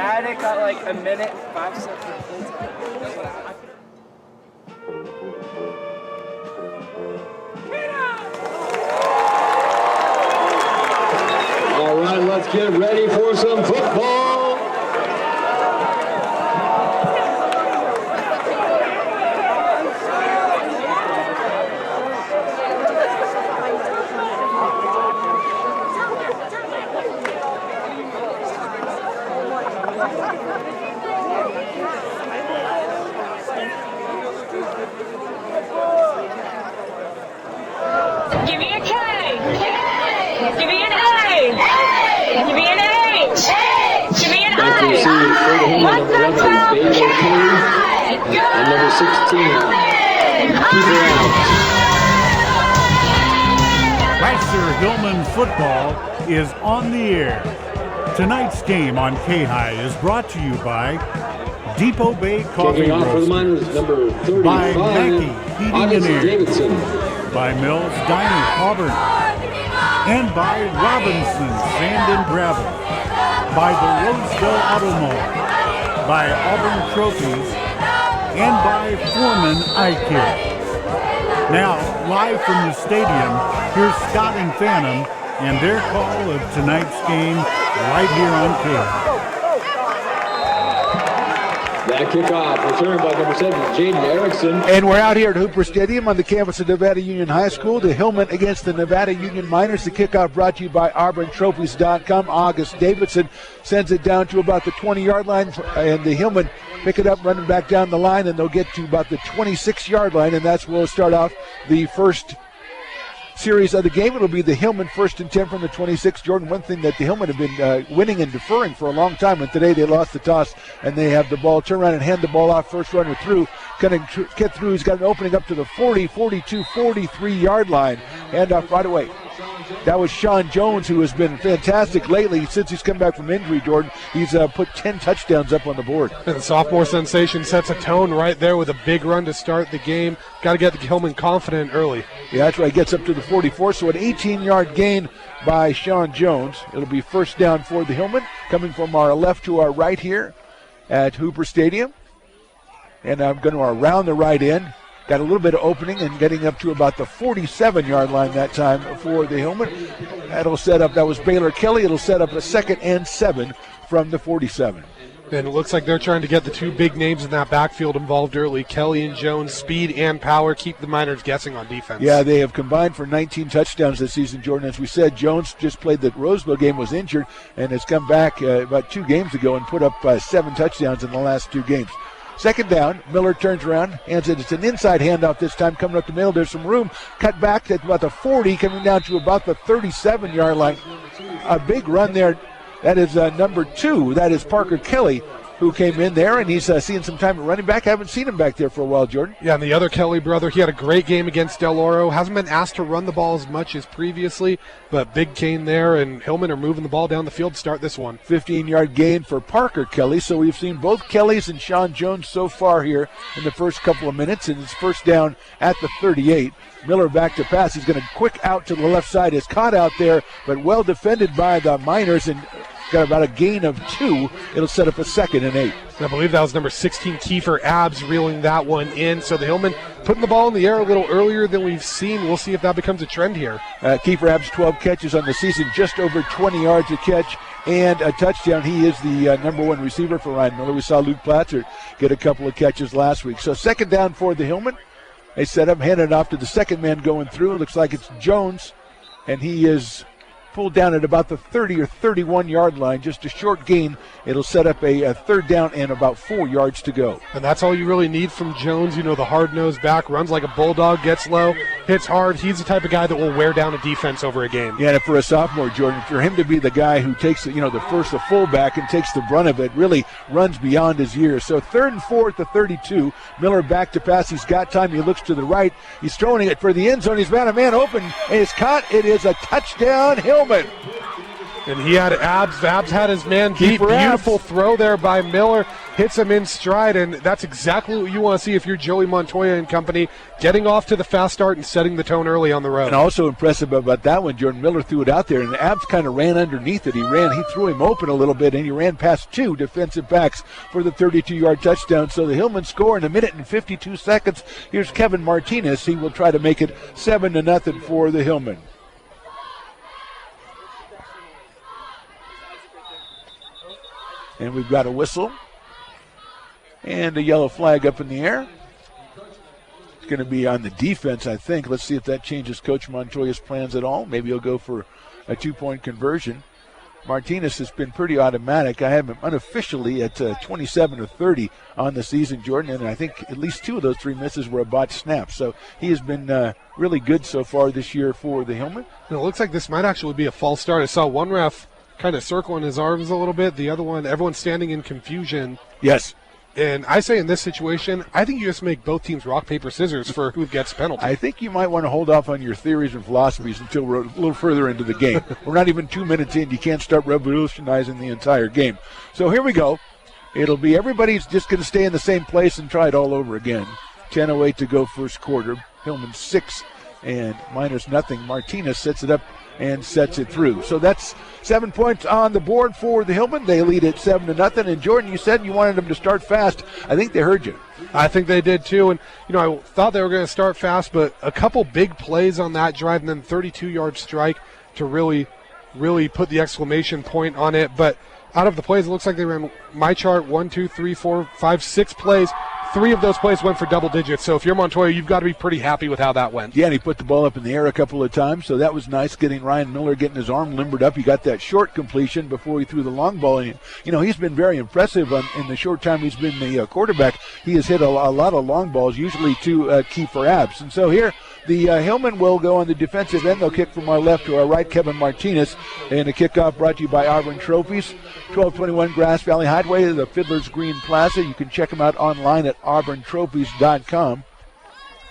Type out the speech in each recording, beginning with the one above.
Had it, got like a minute, 5 seconds. All right, let's get ready for some football. Give me a K. Give me an A. Give me an H. Give me an I. What's that sound? And number 16, keep her out. Weiser Hillman football is on the air. Tonight's game on KAHI is brought to you by Depot Bay Coffee Kicking off for the Roasters, Miners, number 35, by Mackey Heating and Air, Davidson. by Mills Diner Auburn, and by Robinson Sand and Gravel, by the Roseville Auto Mall, by Auburn Trophies, and by Foreman Eye Care. Now, live from the stadium, here's Scott and Phantom and their call of tonight's game right here on KAHI. That kickoff returned by number 7, Jaden Erickson. And we're out here at Hooper Stadium on the campus of Nevada Union High School. The Hillman against the Nevada Union Miners. The kickoff brought to you by AuburnTrophies.com. August Davidson sends it down to about the 20-yard line, and the Hillman pick it up, running back down the line, and they'll get to about the 26-yard line, and that's where we'll start off the first series of the game. It'll be the Hillman 1st and 10 from the 26. Jordan, one thing that the Hillman have been winning and deferring for a long time, and today they lost the toss and they have the ball, turn around and hand the ball off. First runner through, going to get through. He's got an opening up to the 40, 42, 43-yard line. Hand off right away. That was Sean Jones, who has been fantastic lately since he's come back from injury, Jordan. He's put 10 touchdowns up on the board. And the sophomore sensation sets a tone right there with a big run to start the game. Got to get the Hillman confident early. Yeah, that's right. Gets up to the 44, so an 18-yard gain by Sean Jones. It'll be first down for the Hillman, coming from our left to our right here at Hooper Stadium. And I'm going to around the right end. Got a little bit of opening and getting up to about the 47-yard line that time for the Hillman. That'll set up, that was Baylor Kelly. It'll set up a 2nd and 7 from the 47. And it looks like they're trying to get the two big names in that backfield involved early. Kelly and Jones, speed and power, keep the Miners guessing on defense. Yeah, they have combined for 19 touchdowns this season, Jordan. As we said, Jones just played the Roseville game, was injured, and has come back about 2 games ago and put up 7 touchdowns in the last 2 games. Second down, Miller turns around, hands it. It's an inside handoff this time, coming up the middle. There's some room, cut back at about the 40, coming down to about the 37-yard line. A big run there. That is number 2. That is Parker Kelly, who came in there, and he's seeing some time at running back. Haven't seen him back there for a while, Jordan. Yeah, and the other Kelly brother, he had a great game against Del Oro. Hasn't been asked to run the ball as much as previously, but big gain there, and Hillman are moving the ball down the field to start this one. 15-yard gain for Parker Kelly. So we've seen both Kellys and Sean Jones so far here in the first couple of minutes, and it's first down at the 38. Miller back to pass. He's going to quick out to the left side. Is caught out there, but well defended by the Miners, and got about a gain of 2. It'll set up a 2nd and 8. I believe that was number 16, Kiefer Abbs, reeling that one in. So the Hillman putting the ball in the air a little earlier than we've seen. We'll see if that becomes a trend here. Kiefer Abbs, 12 catches on the season, just over 20 yards a catch and a touchdown. He is the number 1 receiver for Ryan Miller. We saw Luke Platzer get a couple of catches last week. So second down for the Hillman. They set up, handed it off to the second man going through. It looks like it's Jones, and he is pulled down at about the 30 or 31-yard line, just a short gain. It'll set up a third down and about 4 yards to go. And that's all you really need from Jones. You know, the hard-nosed back, runs like a bulldog, gets low, hits hard. He's the type of guy that will wear down a defense over a game. Yeah, and for a sophomore, Jordan, for him to be the guy who takes, the fullback and takes the brunt of it, really runs beyond his years. So 3rd and 4 at the 32. Miller back to pass. He's got time. He looks to the right. He's throwing it for the end zone. He's got a man open, and it's caught. It is a touchdown, Hillman. And he had Abs. Abs had his man deep. Beautiful throw there by Miller. Hits him in stride, and that's exactly what you want to see if you're Joey Montoya and company, getting off to the fast start and setting the tone early on the road. And also impressive about that one, Jordan Miller threw it out there, and Abs kind of ran underneath it. He threw him open a little bit, and he ran past 2 defensive backs for the 32-yard touchdown. So the Hillmen score in 1 minute and 52 seconds. Here's Kevin Martinez. He will try to make it 7-0 for the Hillmen. And we've got a whistle and a yellow flag up in the air. It's going to be on the defense, I think. Let's see if that changes Coach Montoya's plans at all. Maybe he'll go for a 2-point conversion. Martinez has been pretty automatic. I have him unofficially at 27 of 30 on the season, Jordan, and I think at least 2 of those 3 misses were a botched snap. So he has been really good so far this year for the Hillmen. And it looks like this might actually be a false start. I saw one ref kind of circling his arms a little bit. The other one, everyone's standing in confusion. Yes. And I say in this situation, I think you just make both teams rock, paper, scissors for who gets penalty. I think you might want to hold off on your theories and philosophies until we're a little further into the game. We're not even 2 minutes in. You can't start revolutionizing the entire game. So here we go. It'll be everybody's just going to stay in the same place and try it all over again. 10:08 to go first quarter. Hillman 6 and Miners nothing. Martinez sets it up and sets it through. So that's 7 points on the board for the Hillmen. They lead at 7-0. And Jordan, you said you wanted them to start fast. I think they heard you. I think they did too. And, I thought they were going to start fast, but a couple big plays on that drive and then 32-yard strike to really put the exclamation point on it. But out of the plays, it looks like they ran my chart 1, 2, 3, 4, 5, 6 plays. 3 of those plays went for double digits. So if you're Montoya, you've got to be pretty happy with how that went. Yeah, and he put the ball up in the air a couple of times, so that was nice, getting Ryan Miller getting his arm limbered up. He got that short completion before he threw the long ball. And, he's been very impressive in the short time he's been the quarterback. He has hit a lot of long balls, usually to key for Abs. And so here, the Hillmen will go on the defensive end. They'll kick from our left to our right, Kevin Martinez. And the kickoff brought to you by Auburn Trophies, 1221 Grass Valley Highway, the Fiddler's Green Plaza. You can check them out online at auburntrophies.com.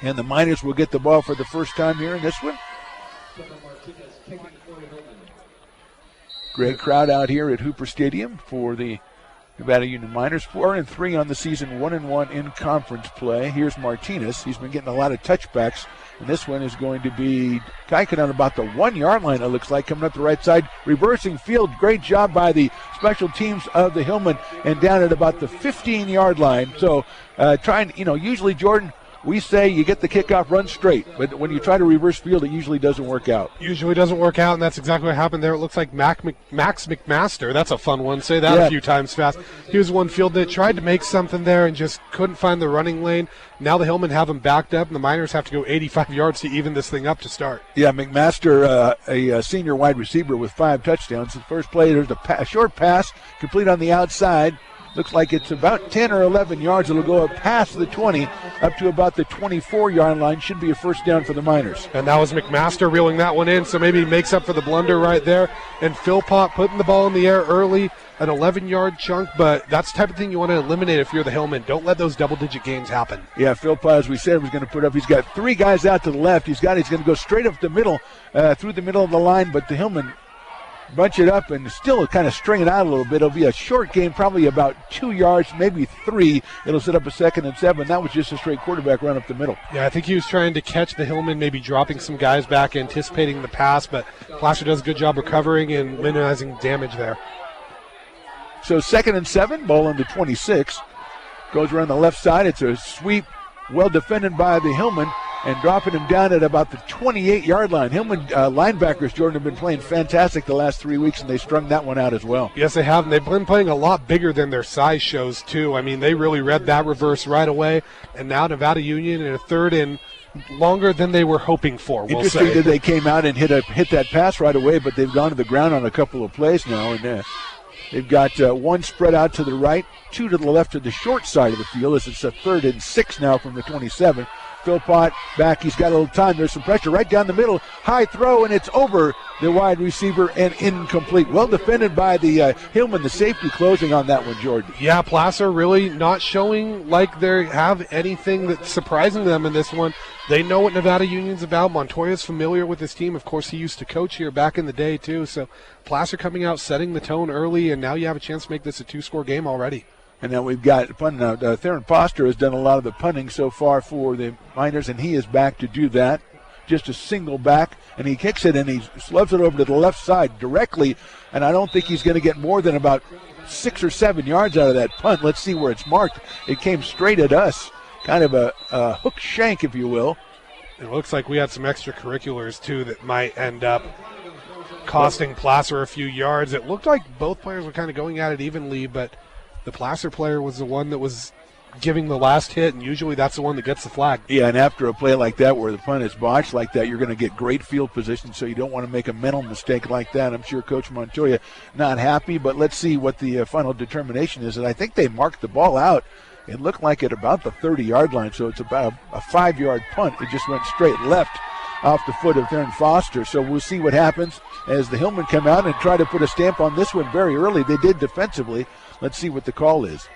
And the Miners will get the ball for the first time here in this one. Great crowd out here at Hooper Stadium for the Nevada Union Miners. 4-3 on the season, 1-1 in conference play. Here's Martinez. He's been getting a lot of touchbacks. And this one is going to be Kaiken on about the 1-yard line, it looks like, coming up the right side. Reversing field. Great job by the special teams of the Hillmen, and down at about the 15-yard line. So usually, Jordan, we say you get the kickoff, run straight. But when you try to reverse field, it usually doesn't work out. Usually doesn't work out, and that's exactly what happened there. It looks like Max McMaster. That's a fun one. Say that a few times fast. He was one field that tried to make something there and just couldn't find the running lane. Now the Hillmen have him backed up, and the Miners have to go 85 yards to even this thing up to start. Yeah, McMaster, a senior wide receiver with 5 touchdowns. The first play, there's a short pass, complete on the outside. Looks like it's about 10 or 11 yards. It'll go up past the 20, up to about the 24-yard line. Should be a first down for the Miners. And that was McMaster reeling that one in, so maybe he makes up for the blunder right there. And Philpott putting the ball in the air early, an 11-yard chunk, but that's the type of thing you want to eliminate if you're the Hillmen. Don't let those double-digit gains happen. Yeah, Philpott, as we said, was going to put up. He's got 3 guys out to the left. He's going to go straight up the middle, through the middle of the line, but the Hillmen bunch it up and still kind of string it out a little bit. It'll be a short game, probably about 2 yards, maybe 3. It'll set up a 2nd and 7. That was just a straight quarterback run up the middle. Yeah, I think he was trying to catch the Hillmen, maybe dropping some guys back, anticipating the pass, but Placer does a good job recovering and minimizing damage there. So 2nd and 7, ball on the 26. Goes around the left side. It's a sweep, well defended by the Hillmen, and dropping him down at about the 28-yard line. Hillman linebackers, Jordan, have been playing fantastic the last 3 weeks, and they strung that one out as well. Yes, they have, and they've been playing a lot bigger than their size shows, too. I mean, they really read that reverse right away, and now Nevada Union in a 3rd and longer than they were hoping for, we'll Interesting say. that they came out and hit that pass right away, but they've gone to the ground on a couple of plays now, and they've got 1 spread out to the right, 2 to the left to the short side of the field, as it's a 3rd and 6 now from the 27. Philpott back. He's got a little time. There's some pressure right down the middle. High throw, and it's over the wide receiver and incomplete. Well defended by the Hillman, the safety, closing on that one, Jordan. Yeah, Placer really not showing like they have anything that's surprising them in this one. They know what Nevada Union's about. Montoya's familiar with this team. Of course, he used to coach here back in the day, too. So Placer coming out, setting the tone early, and now you have a chance to make this a 2-score game already. And then we've got punting now. Theron Foster has done a lot of the punting so far for the Miners, and he is back to do that. Just a single back, and he kicks it, and he slubs it over to the left side directly, and I don't think he's going to get more than about 6 or 7 yards out of that punt. Let's see where it's marked. It came straight at us, kind of a hook shank, if you will. It looks like we had some extracurriculars, too, that might end up costing Placer a few yards. It looked like both players were kind of going at it evenly, but the Placer player was the one that was giving the last hit, and usually that's the one that gets the flag. Yeah, and after a play like that where the punt is botched like that, you're going to get great field position, so you don't want to make a mental mistake like that. I'm sure Coach Montoya not happy, but let's see what the final determination is. And I think they marked the ball out. It looked like at about the 30-yard line, so it's about a 5-yard punt. It just went straight left off the foot of Theron Foster. So we'll see what happens as the Hillmen come out and try to put a stamp on this one very early. They did defensively. Let's see what the call is.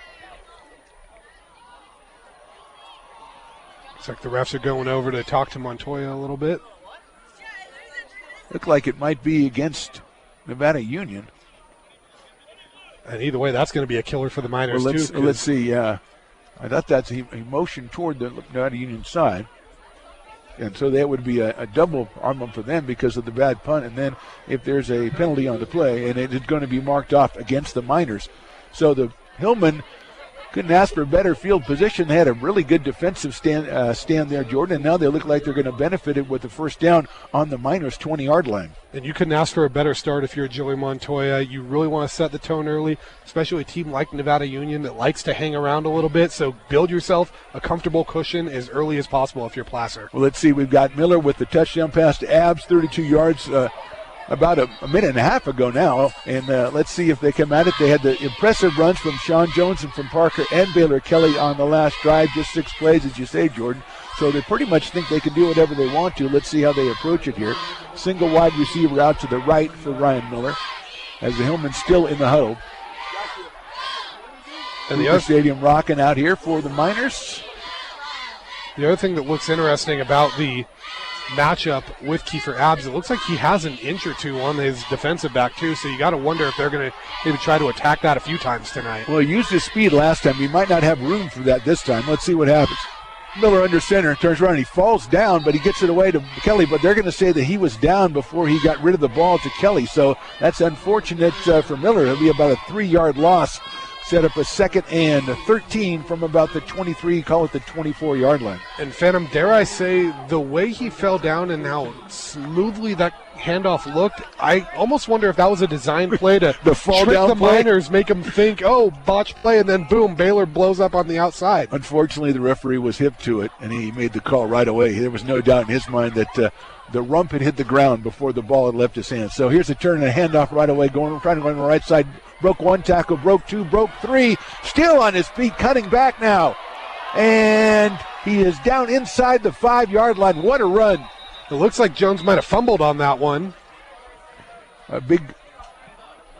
Looks like the refs are going over to talk to Montoya a little bit. Looked like it might be against Nevada Union. And either way, that's going to be a killer for the Miners, well, too. Let's see. I thought that's a motion toward the Nevada Union side. And so that would be a double arm for them because of the bad punt. And then if there's a penalty on the play, and it is going to be marked off against the Miners. So the Hillmen couldn't ask for a better field position. They had a really good defensive stand there, Jordan, and now they look like they're going to benefit it with the first down on the Miners' 20-yard line. And you couldn't ask for a better start if you're Joey Montoya. You really want to set the tone early, especially a team like Nevada Union that likes to hang around a little bit. So build yourself a comfortable cushion as early as possible if you're Placer. Well, let's see. We've got Miller with the touchdown pass to Abs, 32 yards. About a minute and a half ago now, and let's see if they come at it. They had the impressive runs from Sean Jones and from Parker and Baylor Kelly on the last drive, just 6 plays, as you say, Jordan. So they pretty much think they can do whatever they want to. Let's see how they approach it here. Single wide receiver out to the right for Ryan Miller, as the Hillmen still in the huddle. And the stadium rocking out here for the Miners. The other thing that looks interesting about the matchup with Kiefer Abs, it looks like he has an inch or two on his defensive back too, so you got to wonder if they're going to maybe try to attack that a few times tonight. Well, he used his speed last time. He might not have room for that this time. Let's see what happens. Miller under center, turns around, he falls down, but he gets it away to Kelly, but they're going to say that he was down before he got rid of the ball to Kelly, so that's unfortunate for Miller. It'll be about a 3-yard loss. Set up a 2nd and 13 from about the 23, call it the 24-yard line. And Phantom, dare I say, the way he fell down and how smoothly that handoff looked, I almost wonder if that was a design play to the fall trick down the play. Miners, make them think, oh, botch play, and then boom, Baylor blows up on the outside. Unfortunately, the referee was hip to it, and he made the call right away. There was no doubt in his mind that the rump had hit the ground before the ball had left his hands. So here's a turn and a handoff right away, trying to go on the right side. Broke 1 tackle, broke 2, broke 3. Still on his feet, cutting back now. And he is down inside the 5-yard line. What a run. It looks like Jones might have fumbled on that one. A big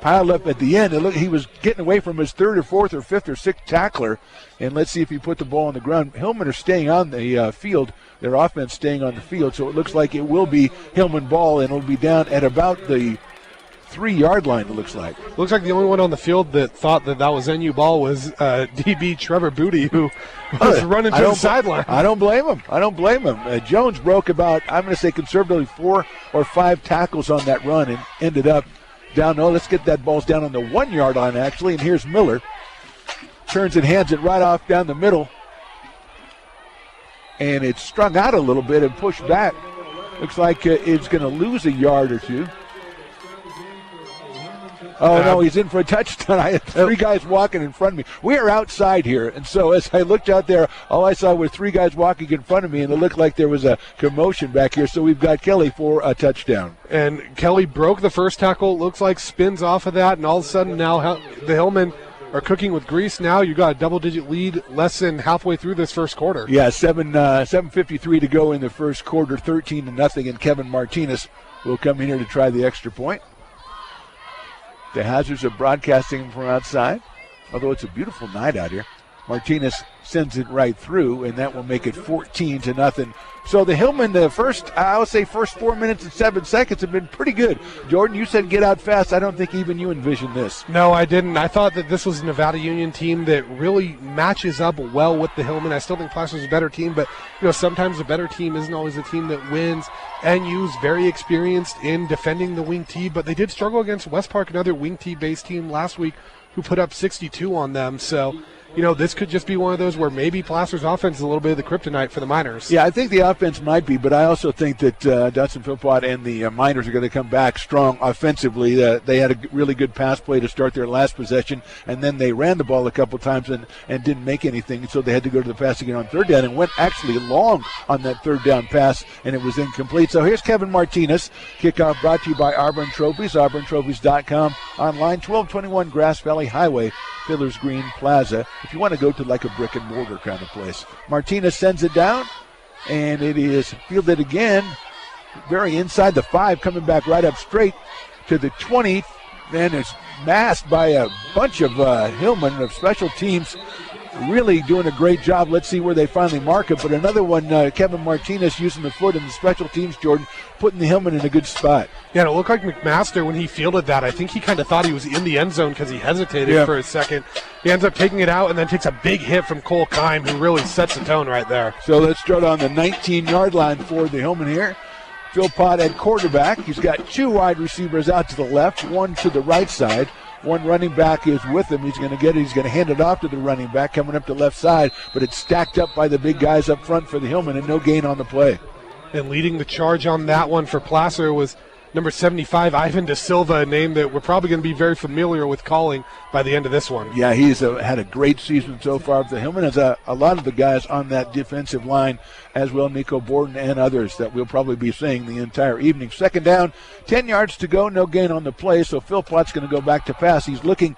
pile up at the end. He was getting away from his 3rd or 4th or 5th or 6th tackler. And let's see if he put the ball on the ground. Hillman are staying on the field. Their offense staying on the field. So it looks like it will be Hillman ball, and it'll be down at about the 3-yard line, it looks like. Looks like the only one on the field that thought that was NU ball was DB Trevor Booty, who was running to the sideline. I don't blame him. Jones broke about, I'm going to say conservatively, 4 or 5 tackles on that run and ended up down. No, let's get that ball down on the 1-yard line, actually. And here's Miller. Turns and hands it right off down the middle. And it's strung out a little bit and pushed back. Looks like it's going to lose a yard or two. Oh, no, he's in for a touchdown. I had 3 guys walking in front of me. We are outside here, and so as I looked out there, all I saw was 3 guys walking in front of me, and it looked like there was a commotion back here, so we've got Kelly for a touchdown. And Kelly broke the first tackle, looks like spins off of that, and all of a sudden now the Hillmen are cooking with grease now. You got a double-digit lead less than halfway through this first quarter. Yeah, 7:53 to go in the first quarter, 13-0, and Kevin Martinez will come in here to try the extra point. The Hazards are broadcasting from outside, although it's a beautiful night out here. Martinez sends it right through, and that will make it 14-0. So the Hillman, the first 4 minutes and 7 seconds have been pretty good. Jordan, you said get out fast. I don't think even you envisioned this. No, I didn't. I thought that this was a Nevada Union team that really matches up well with the Hillman. I still think Placer's a better team, but sometimes a better team isn't always a team that wins. NU's very experienced in defending the wing tee, but they did struggle against West Park, another wing tee-based team last week, who put up 62 on them. So, this could just be one of those where maybe Placer's offense is a little bit of the kryptonite for the Miners. Yeah, I think the offense might be, but I also think that Dutson Philpott and the Miners are going to come back strong offensively. They had a really good pass play to start their last possession, and then they ran the ball a couple times and didn't make anything, so they had to go to the pass again on third down and went actually long on that third down pass, and it was incomplete. So here's Kevin Martinez. Kickoff brought to you by Auburn Trophies, AuburnTrophies.com. Online, 1221 Grass Valley Highway, Fiddler's Green Plaza, if you want to go to like a brick and mortar kind of place. Martinez sends it down, and it is fielded again, very inside the 5, coming back right up straight to the 20. Then it's masked by a bunch of Hillman of special teams, really doing a great job. Let's see where they finally mark it. But another one, Kevin Martinez using the foot in the special teams, Jordan, putting the Hillman in a good spot. Yeah, and it looked like McMaster, when he fielded that, I think he kind of thought he was in the end zone because he hesitated for a second. He ends up taking it out and then takes a big hit from Cole Kime, who really sets the tone right there. So let's start on the 19-yard line for the Hillman here. Philpott at quarterback. He's got 2 wide receivers out to the left, 1 to the right side. 1 running back is with him. He's going to get it. He's going to hand it off to the running back coming up the left side, but it's stacked up by the big guys up front for the Hillman, and no gain on the play. And leading the charge on that one for Placer was number 75, Ivan De Silva, a name that we're probably going to be very familiar with calling by the end of this one. Yeah, he's had a great season so far. The Hillman has a lot of the guys on that defensive line as well, Nico Borden and others that we'll probably be seeing the entire evening. Second down, 10 yards to go, no gain on the play, so Philpott's going to go back to pass. He's looking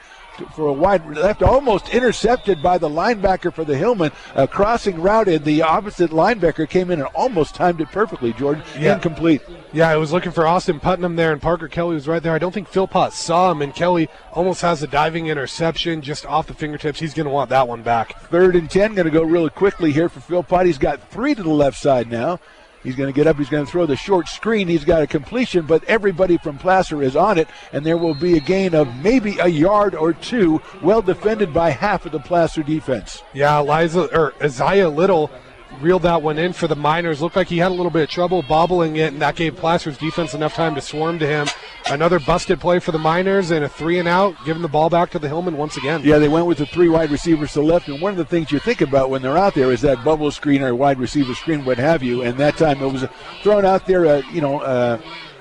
for a wide left, almost intercepted by the linebacker for the Hillman. A crossing route, and the opposite linebacker came in and almost timed it perfectly, Jordan. Yeah. Incomplete. Yeah, I was looking for Austin Putnam there, and Parker Kelly was right there. I don't think Philpott saw him, and Kelly almost has a diving interception just off the fingertips. He's going to want that one back. 3rd and 10, going to go really quickly here for Philpott. He's got 3 to the left side now. He's going to get up. He's going to throw the short screen. He's got a completion, but everybody from Placer is on it, and there will be a gain of maybe a yard or 2, well defended by half of the Placer defense. Yeah, Isaiah Little reeled that one in for the Miners. Looked like he had a little bit of trouble bobbling it, and that gave Placer's defense enough time to swarm to him. Another busted play for the Miners and a 3-and-out, giving the ball back to the Hillman once again. Yeah, they went with the 3 wide receivers to the left, and one of the things you think about when they're out there is that bubble screen or wide receiver screen, what have you, and that time it was thrown out there,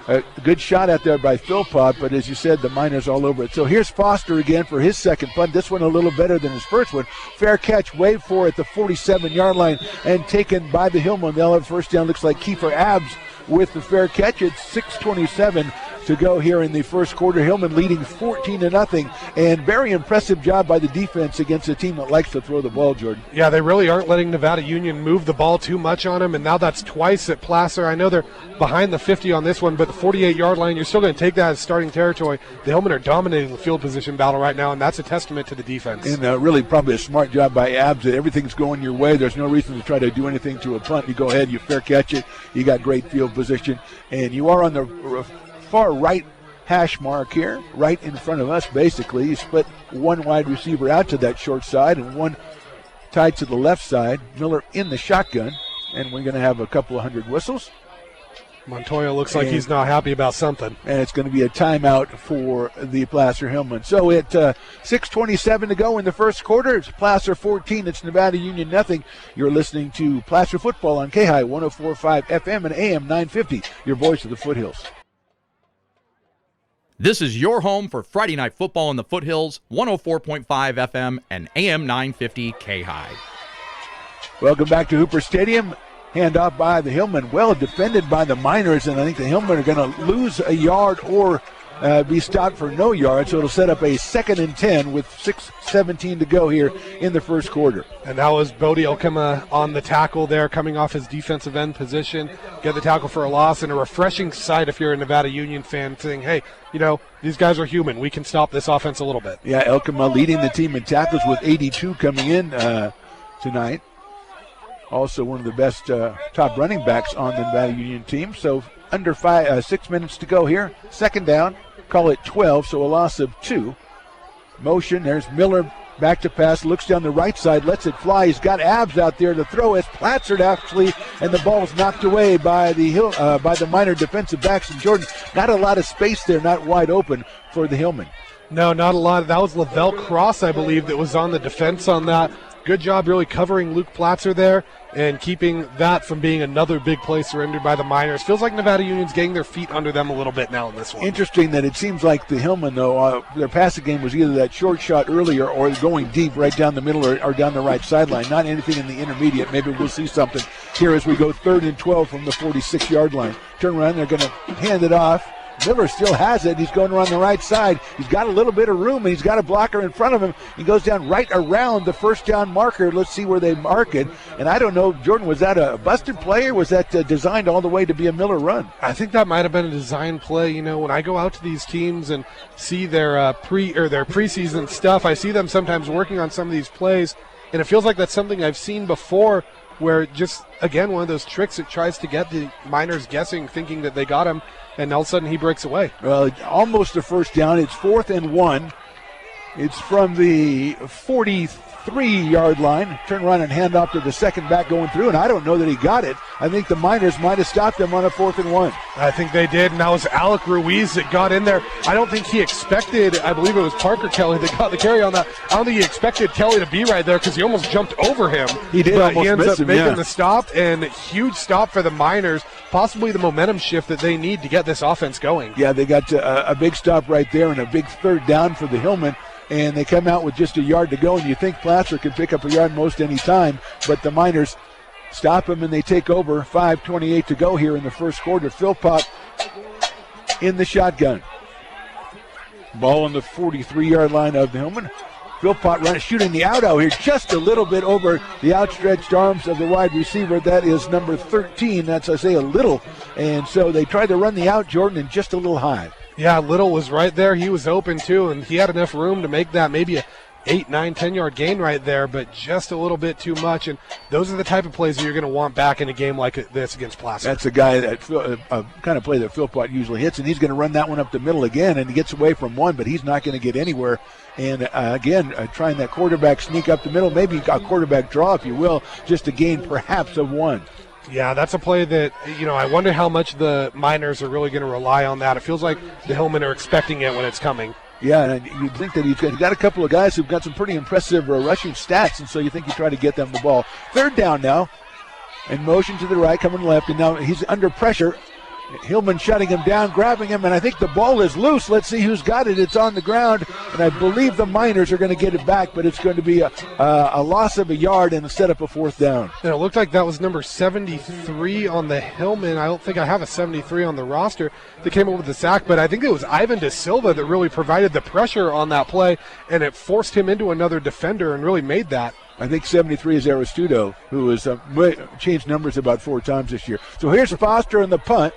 a good shot out there by Philpott, but as you said, the Miners all over it. So here's Foster again for his second punt. This one a little better than his first one. Fair catch, wave for at the 47-yard line, and taken by the Hillman. They'll have first down. Looks like Kiefer Abbs with the fair catch. It's 6:27 to go here in the first quarter. Hillman leading 14-0, and very impressive job by the defense against a team that likes to throw the ball, Jordan. Yeah, they really aren't letting Nevada Union move the ball too much on them, and now that's twice at Placer. I know they're behind the 50 on this one, but the 48-yard line, you're still going to take that as starting territory. The Hillman are dominating the field position battle right now, and that's a testament to the defense. And really probably a smart job by Abbs that everything's going your way. There's no reason to try to do anything to a punt. You go ahead, you fair catch it, you got great field position, and you are on the far right hash mark here, right in front of us basically. You split 1 wide receiver out to that short side and 1 tied to the left side. Miller in the shotgun, and we're going to have a couple of 100 whistles. Montoya looks like he's not happy about something. And it's going to be a timeout for the Placer Hillman. So at 6:27 to go in the first quarter, it's Placer 14, it's Nevada Union nothing. You're listening to Placer Football on KAHI 104.5 FM and AM 950, your voice of the Foothills. This is your home for Friday Night Football in the Foothills, 104.5 FM and AM 950 KAHI. Welcome back to Hooper Stadium. Handoff by the Hillman, well defended by the Miners, and I think the Hillman are going to lose a yard or be stopped for no yards, so it'll set up a 2nd and 10 with 6:17 to go here in the first quarter. And that was Bodie Okema on the tackle there, coming off his defensive end position, get the tackle for a loss, and a refreshing sight if you're a Nevada Union fan saying, hey, these guys are human. We can stop this offense a little bit. Yeah, Okema leading the team in tackles with 82 coming in tonight. Also one of the best top running backs on the Nevada Union team. So under 6 minutes to go here. 2nd down. Call it 12, so a loss of 2. Motion, there's Miller back to pass, looks down the right side, lets it fly. He's got abs out there to throw. It's Platzert actually, and the ball's knocked away by the Minor defensive backs. And Jordan, not a lot of space there, not wide open for the Hillmen. No, not a lot. That was Lavelle Cross, I believe, that was on the defense on that. Good job really covering Luke Platzer there and keeping that from being another big play surrendered by the Miners. Feels like Nevada Union's getting their feet under them a little bit now in this one. Interesting that it seems like the Hillmen, though, their passing game was either that short shot earlier or going deep right down the middle or down the right sideline. Not anything in the intermediate. Maybe we'll see something here as we go 3rd and 12 from the 46-yard line. Turn around, they're going to hand it off. Miller still has it. He's going around the right side. He's got a little bit of room, and he's got a blocker in front of him. He goes down right around the first down marker. Let's see where they mark it. And I don't know, Jordan, was that a busted play or was that designed all the way to be a Miller run? I think that might have been a design play. When I go out to these teams and see their their preseason stuff, I see them sometimes working on some of these plays, and it feels like that's something I've seen before, where just, again, one of those tricks that tries to get the Miners guessing, thinking that they got him, and all of a sudden he breaks away. Well, almost a first down. It's 4th and 1. It's from the 43-yard line. Turn around and hand off to the second back going through, and I don't know that he got it. I think the Miners might have stopped him on a 4th and 1. I think they did, and that was Alec Ruiz that got in there. I don't think he expected, I believe it was Parker Kelly that got the carry on that. I don't think he expected Kelly to be right there because he almost jumped over him. He did, but he ends up him, making the stop, and huge stop for the Miners, possibly the momentum shift that they need to get this offense going. Yeah, they got a big stop right there and a big 3rd down for the Hillmen. And they come out with just a yard to go, and you think Platzer can pick up a yard most any time, but the Miners stop him and they take over. 5:28 to go here in the first quarter. Philpott in the shotgun. Ball on the 43-yard line of the Hillmen. Philpott shooting the out here just a little bit over the outstretched arms of the wide receiver. That is number 13. That's, I say, a little. And so they tried to run the out, Jordan, and just a little high. Yeah, Little was right there. He was open, too, and he had enough room to make that maybe a 8, 9, 10-yard gain right there, but just a little bit too much. And those are the type of plays that you're going to want back in a game like this against Placer. That's a guy that kind of play that Philpott usually hits, and he's going to run that one up the middle again, and he gets away from one, but he's not going to get anywhere. And again, trying that quarterback sneak up the middle, maybe a quarterback draw, if you will, just a gain perhaps of 1. Yeah, that's a play that, I wonder how much the Miners are really going to rely on that. It feels like the Hillmen are expecting it when it's coming. Yeah, and you'd think that he's got a couple of guys who've got some pretty impressive rushing stats, and so you think you try to get them the ball. 3rd down now, and motion to the right, coming left, and now he's under pressure. Hillman shutting him down, grabbing him, and I think the ball is loose. Let's see who's got it. It's on the ground, and I believe the Miners are going to get it back, but it's going to be a loss of a yard and a set up a 4th down. And it looked like that was number 73 on the Hillman. I don't think I have a 73 on the roster that came up with the sack, but I think it was Ivan De Silva that really provided the pressure on that play, and it forced him into another defender and really made that. I think 73 is Aristudo, who has changed numbers about 4 times this year. So here's Foster in the punt.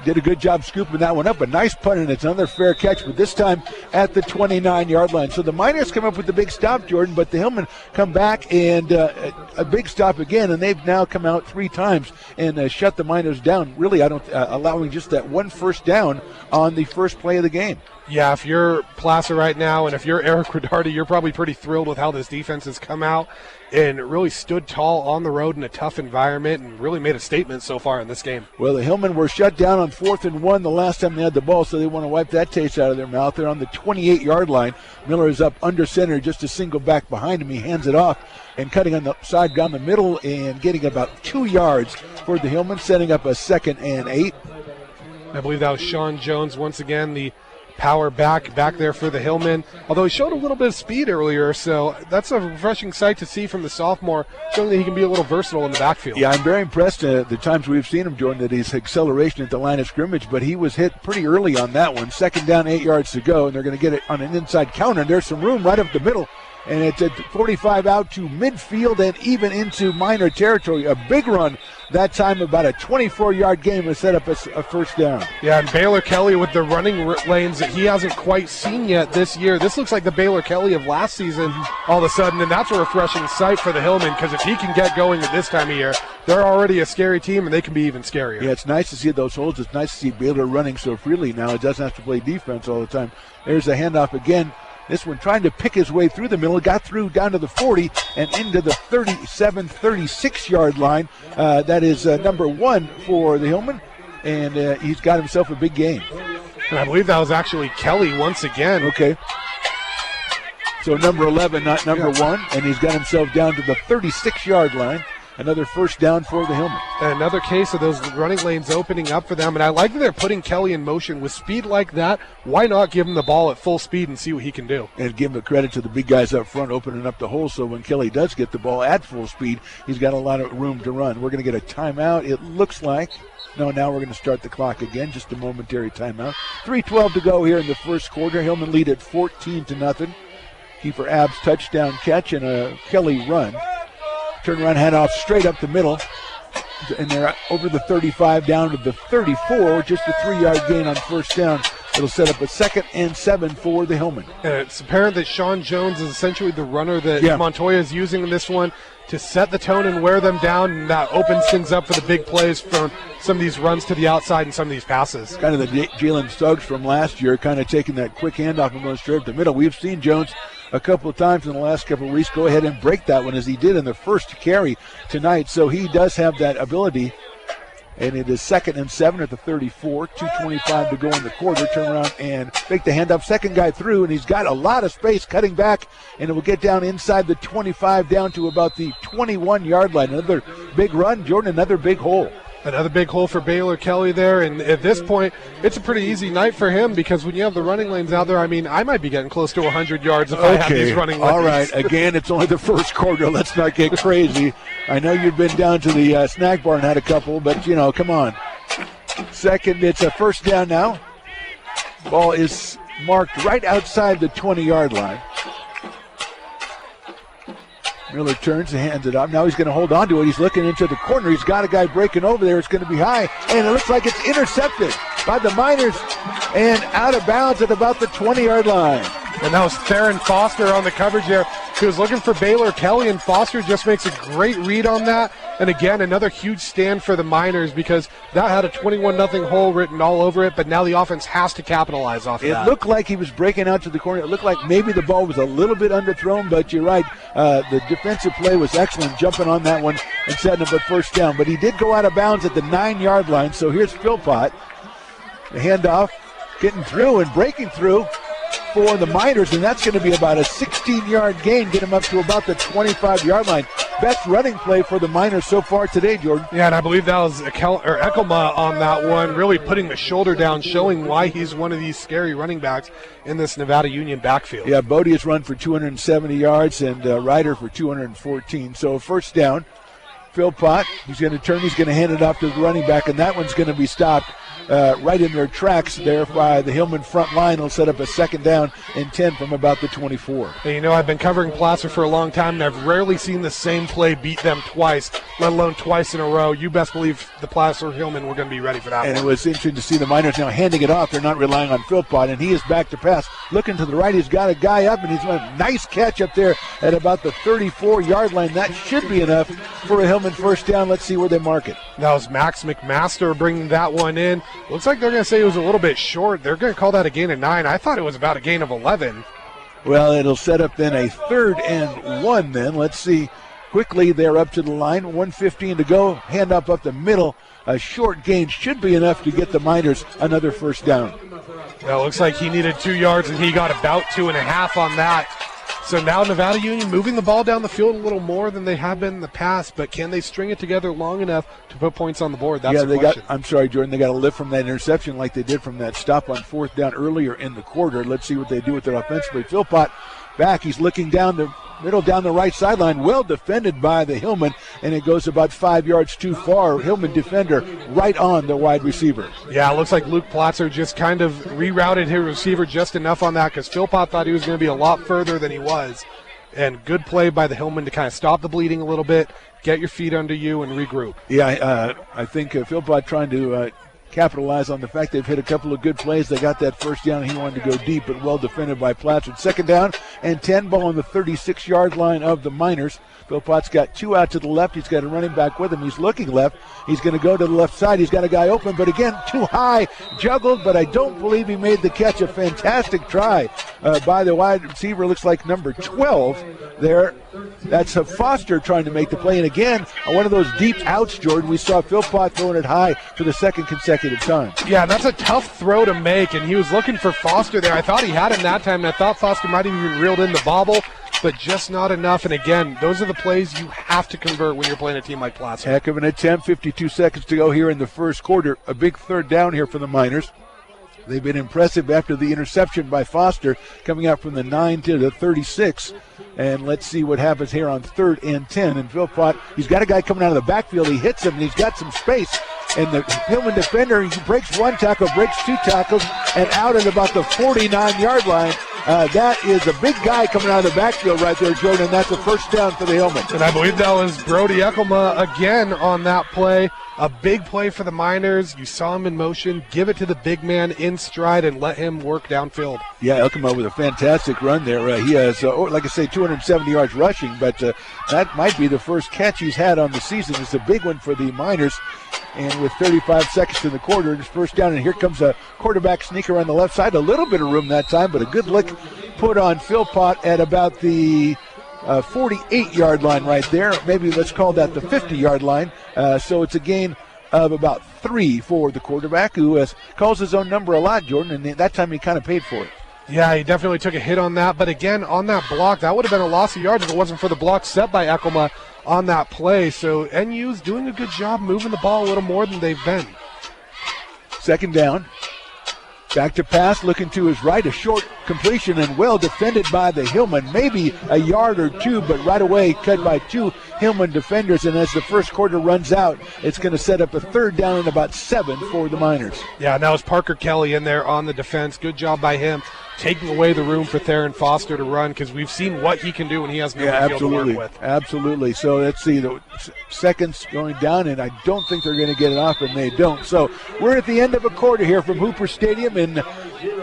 Did a good job scooping that one up. A nice punt, and it's another fair catch, but this time at the 29-yard line. So the Miners come up with the big stop, Jordan, but the Hillmen come back and a big stop again, and they've now come out 3 times and shut the Miners down, really allowing just that 1 first down on the first play of the game. Yeah, if you're Placer right now and if you're Eric Rodardi, you're probably pretty thrilled with how this defense has come out and really stood tall on the road in a tough environment and really made a statement so far in this game. Well, the Hillmen were shut down on 4th and 1 the last time they had the ball, so they want to wipe that taste out of their mouth. They're on the 28-yard line. Miller is up under center, just a single back behind him. He hands it off and cutting on the side down the middle and getting about 2 yards for the Hillmen, setting up a 2nd and 8. I believe that was Sean Jones once again, the power back there for the Hillmen. Although he showed a little bit of speed earlier, so that's a refreshing sight to see from the sophomore, showing that he can be a little versatile in the backfield. Yeah, I'm very impressed the times we've seen him, Jordan, that his acceleration at the line of scrimmage, but he was hit pretty early on that one. Second down, 8 yards to go, and they're going to get it on an inside counter, and there's some room right up the middle. And it's at 45 out to midfield and even into Miner territory. A big run that time, about a 24-yard gain to set up a first down. Yeah, and Baylor Kelly with the running lanes that he hasn't quite seen yet this year. This looks like the Baylor Kelly of last season all of a sudden, and that's a refreshing sight for the Hillmen, because if he can get going at this time of year, they're already a scary team, and they can be even scarier. Yeah, it's nice to see those holes. It's nice to see Baylor running so freely now. It doesn't have to play defense all the time. There's a handoff again. This one trying to pick his way through the middle, got through down to the 40 and into the 37, 36-yard line. That is number 1 for the Hillmen, and he's got himself a big gain. And I believe that was actually Kelly once again. Okay. So number 11, not number 1, and he's got himself down to the 36-yard line. Another first down for the Hillmen. And another case of those running lanes opening up for them. And I like that they're putting Kelly in motion with speed like that. Why not give him the ball at full speed and see what he can do? And give the credit to the big guys up front opening up the hole, so when Kelly does get the ball at full speed, he's got a lot of room to run. We're going to get a timeout, it looks like. No, now we're going to start the clock again, just a momentary timeout. 3:12 to go here in the first quarter. Hillmen lead at 14-0. Keeper Abbs touchdown catch and a Kelly run. Turnaround handoff straight up the middle. And they're over the 35 down to the 34. Just a 3-yard gain on first down. It'll set up a 2nd and 7 for the Hillmen. And it's apparent that Sean Jones is essentially the runner that Montoya is using in this one to set the tone and wear them down, and that opens things up for the big plays from some of these runs to the outside and some of these passes. Kind of the Jalen Suggs from last year, kind of taking that quick handoff and going straight up the middle. We've seen Jones a couple of times in the last couple of weeks go ahead and break that one, as he did in the first carry tonight. So he does have that ability. And it is 2nd and 7 at the 34. 2:25 to go in the quarter. Turn around and make the handoff. Second guy through, and he's got a lot of space cutting back, and it will get down inside the 25 down to about the 21-yard line. Another big run, Jordan, another big hole. Another big hole for Baylor Kelly there, and at this point, it's a pretty easy night for him, because when you have the running lanes out there, I mean, I might be getting close to 100 yards if I have these running lanes. All right, again, it's only the first quarter. Let's not get crazy. I know you've been down to the snack bar and had a couple, but, come on. Second, it's a first down now. Ball is marked right outside the 20-yard line. Miller turns and hands it up. Now he's going to hold on to it. He's looking into the corner. He's got a guy breaking over there. It's going to be high, and it looks like it's intercepted by the Miners and out of bounds at about the 20-yard line. And that was Theron Foster on the coverage there. He was looking for Baylor Kelly, and Foster just makes a great read on that. And again, another huge stand for the Miners, because that had a 21-0 hole written all over it, but now the offense has to capitalize off of that. It looked like he was breaking out to the corner. It looked like maybe the ball was a little bit underthrown, but you're right. The defensive play was excellent, jumping on that one and setting up a first down. But he did go out of bounds at the 9-yard line, so here's Philpott. The handoff, getting through and breaking through for the Miners, and that's going to be about a 16-yard gain, get him up to about the 25-yard line. Best running play for the Miners so far today, Jordan. Yeah, and I believe that was Eckelma on that one, really putting the shoulder down, showing why he's one of these scary running backs in this Nevada Union backfield. Yeah, Bodie has run for 270 yards and Ryder for 214. So first down. Philpott, he's going to turn, he's going to hand it off to the running back, and that one's going to be stopped right in their tracks there by the Hillman front line. Will set up a 2nd down and 10 from about the 24. And I've been covering Placer for a long time, and I've rarely seen the same play beat them twice, let alone twice in a row. You best believe the Placer Hillman were going to be ready for that And one. It was interesting to see the Miners now handing it off. They're not relying on Philpott, and he is back to pass. Looking to the right, he's got a guy up, and he's got a nice catch up there at about the 34-yard line. That should be enough for a Hillman first down. Let's see where they mark it. That was Max McMaster bringing that one in. Looks like they're going to say it was a little bit short. They're going to call that a gain of 9. I thought it was about a gain of 11. Well, it'll set up then a 3rd and 1 then. Let's see. Quickly, they're up to the line. 1:15 to go. Hand up the middle. A short gain should be enough to get the Miners another first down. Well, it looks like he needed 2 yards, and he got about 2.5 on that. So now Nevada Union moving the ball down the field a little more than they have been in the past, but can they string it together long enough to put points on the board? That's the question. I'm sorry, Jordan, they got a lift from that interception like they did from that stop on 4th down earlier in the quarter. Let's see what they do with it offensively. Philpott back, he's looking down the middle, down the right sideline, well defended by the Hillman, and it goes about 5 yards too far. Hillman defender right on the wide receiver. Yeah, it looks like Luke Platzer just kind of rerouted his receiver just enough on that because Philpott thought he was going to be a lot further than he was. And good play by the Hillman to kind of stop the bleeding a little bit, get your feet under you, and regroup. Yeah, I think Philpott trying to capitalize on the fact they've hit a couple of good plays. They got that first down, and he wanted to go deep, but well defended by Platzer. 2nd down and 10, ball on the 36-yard line of the Miners. Philpott's got 2 out to the left. He's got a running back with him. He's looking left. He's going to go to the left side. He's got a guy open, but again, too high, juggled, but I don't believe he made the catch. A fantastic try by the wide receiver. Looks like number 12 there. That's Foster trying to make the play. And again, one of those deep outs, Jordan. We saw Philpott throwing it high for the 2nd consecutive time. Yeah, that's a tough throw to make, and he was looking for Foster there. I thought he had him that time, and I thought Foster might have even reeled in the bobble, but just not enough. And again, those are the plays you have to convert when you're playing a team like Platzer. Heck of an attempt. 52 seconds to go here in the first quarter. A big 3rd down here for the Miners. They've been impressive after the interception by Foster, coming out from the 9 to the 36. And let's see what happens here on 3rd and 10. And Philpott, he's got a guy coming out of the backfield. He hits him, and he's got some space. And the Hillman defender, he breaks 1 tackle, breaks 2 tackles, and out at about the 49-yard line. That is a big guy coming out of the backfield right there, Jordan, and that's a first down for the Hillman. And I believe that was Brody Eckelma again on that play. A big play for the Miners. You saw him in motion. Give it to the big man in stride and let him work downfield. Yeah, Eckelma with a fantastic run there. He has, like I say, 270 yards rushing, but that might be the first catch he's had on the season. It's a big one for the Miners. And with 35 seconds in the quarter, it's first down, and here comes a quarterback sneaker on the left side. A little bit of room that time, but a good lick put on Philpott at about the 48-yard line right there. Maybe let's call that the 50-yard line. So it's a gain of about 3 for the quarterback, who calls his own number a lot, Jordan, and that time he kind of paid for it. Yeah, he definitely took a hit on that. But again, on that block, that would have been a loss of yards if it wasn't for the block set by Eckelma on that play. So NU's doing a good job moving the ball a little more than they've been. 2nd down. Back to pass, looking to his right, a short completion and well defended by the Hillman. Maybe a yard or 2, but right away cut by 2 Hillman defenders. And as the first quarter runs out, it's going to set up a 3rd down and about 7 for the Miners. Yeah, now it's Parker Kelly in there on the defense. Good job by him, taking away the room for Theron Foster to run, because we've seen what he can do when he has no field to work with. Absolutely. So let's see, the seconds going down, and I don't think they're going to get it off, and they don't. So we're at the end of a quarter here from Hooper Stadium in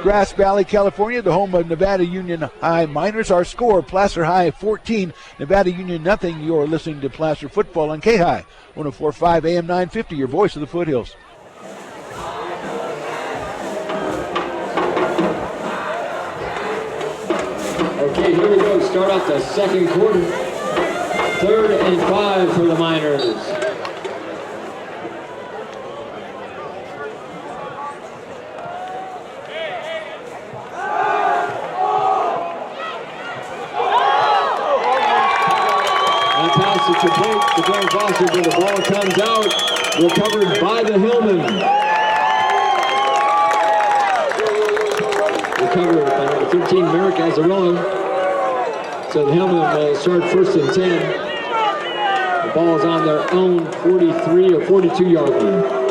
Grass Valley, California, the home of Nevada Union High Miners. Our score, Placer High 14, Nevada Union nothing. You're listening to Placer Football on KAHI 104.5 AM 950, your voice of the foothills. Okay, here we go. Start off the second quarter. 3rd and 5 for the Miners. That pass is complete to Theron Foster, but the ball comes out, recovered by the Hillman. Recovered by number 13, Merrick Azzarillo. So the Hillman will start 1st and 10. The ball is on their own 43 or 42-yard line.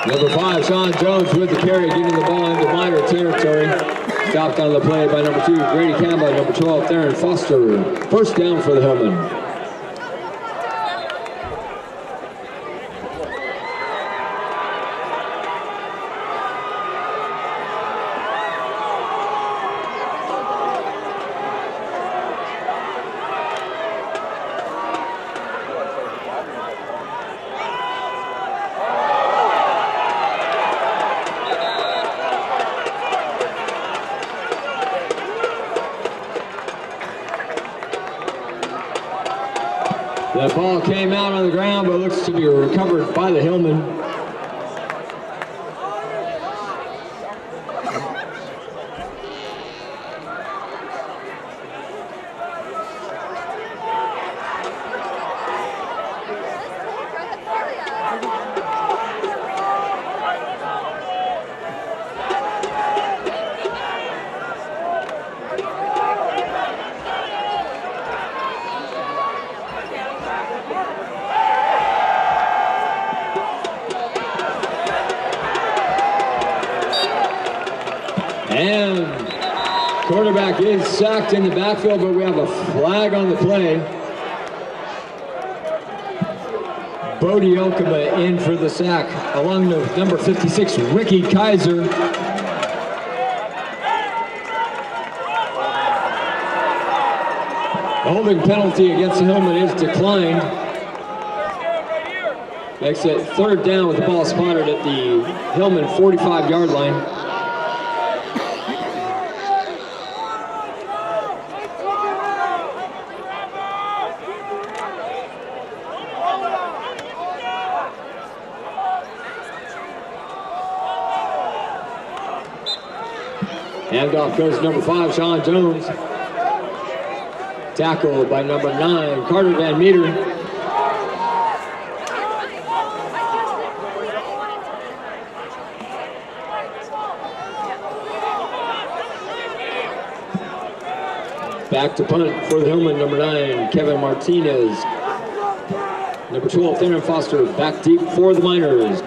Number 5, Sean Jones with the carry, getting the ball into Miner territory. Stopped on the play by number 2, Grady Campbell, and number 12, Theron Foster. 1st down for the Hillman. The ball came out on the ground, but looks to be recovered by the Hillman. And quarterback is sacked in the backfield, but we have a flag on the play. Bodie Okama in for the sack, along with number 56, Ricky Kaiser. The holding penalty against the Hillman is declined. Makes it third down with the ball spotted at the Hillman 45-yard line. Handoff goes number 5, Sean Jones. Tackled by number 9, Carter Van Meter. Back to punt for the Hillman, number 9, Kevin Martinez. Number 12, Theron Foster, back deep for the Miners.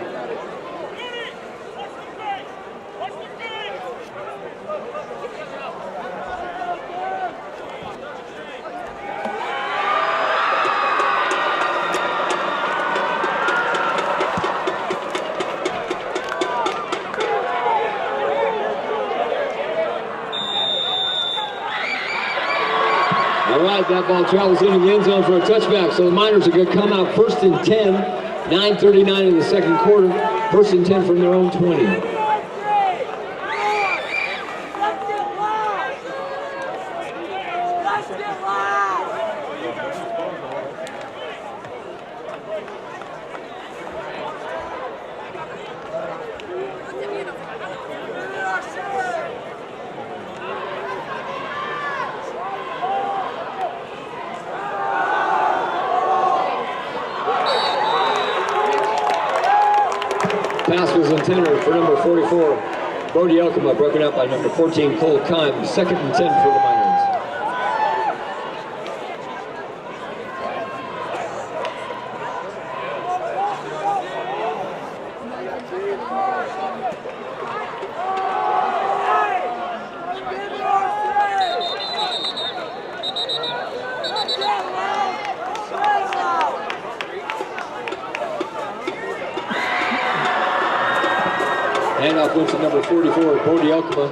That ball travels into the end zone for a touchback. So the Miners are going to come out first and 10, 9:39 in the second quarter. First and 10 from their own 20. Pass was intended for number 44, Bodie Okama, broken up by number 14, Cole Kime. Second and 10 for the Miners. Handoff went to number 44, Bodie Okama.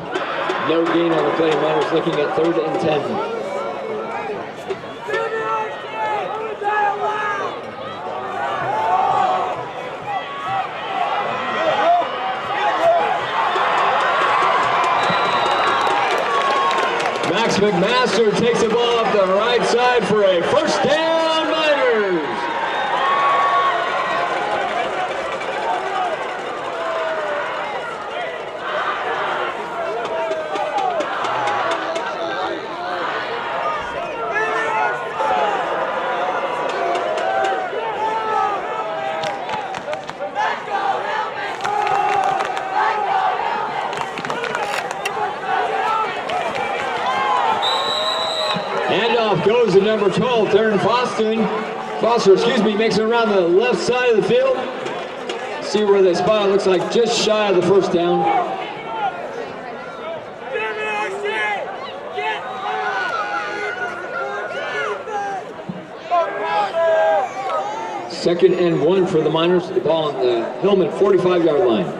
No gain on the play. Miners looking at 3rd and 10. Max McMaster takes the ball up the right side for a first down, Miners. Handoff goes to number 12, Theron Foster, makes it around the left side of the field. See where they spot it, looks like just shy of the first down. Second and 1 for the Miners, the ball on the Hillman 45-yard line.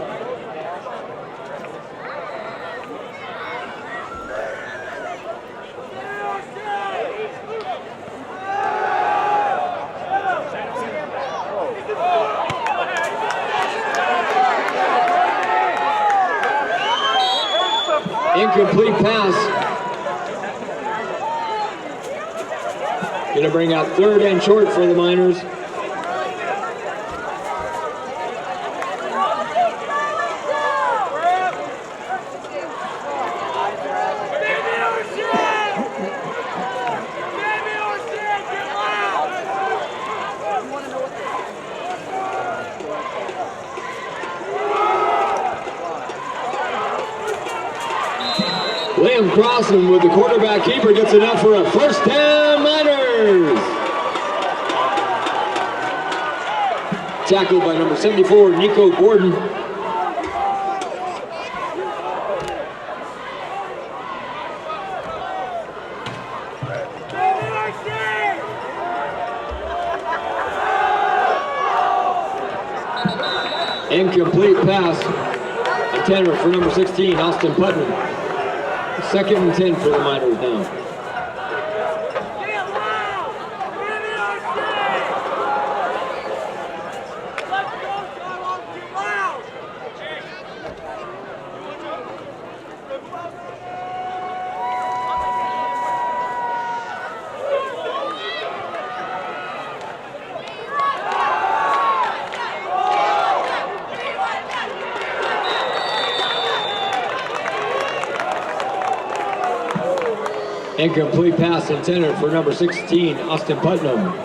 Incomplete pass. Going to bring out third and short for the Miners. Liam Crossan with the quarterback keeper gets enough for a first down, Miners. Tackled by number 74, Nico Gordon. Incomplete pass. A tenor for number 16, Austin Putnam. Second and 10 for the Miners now. Incomplete pass intended for number 16, Austin Putnam.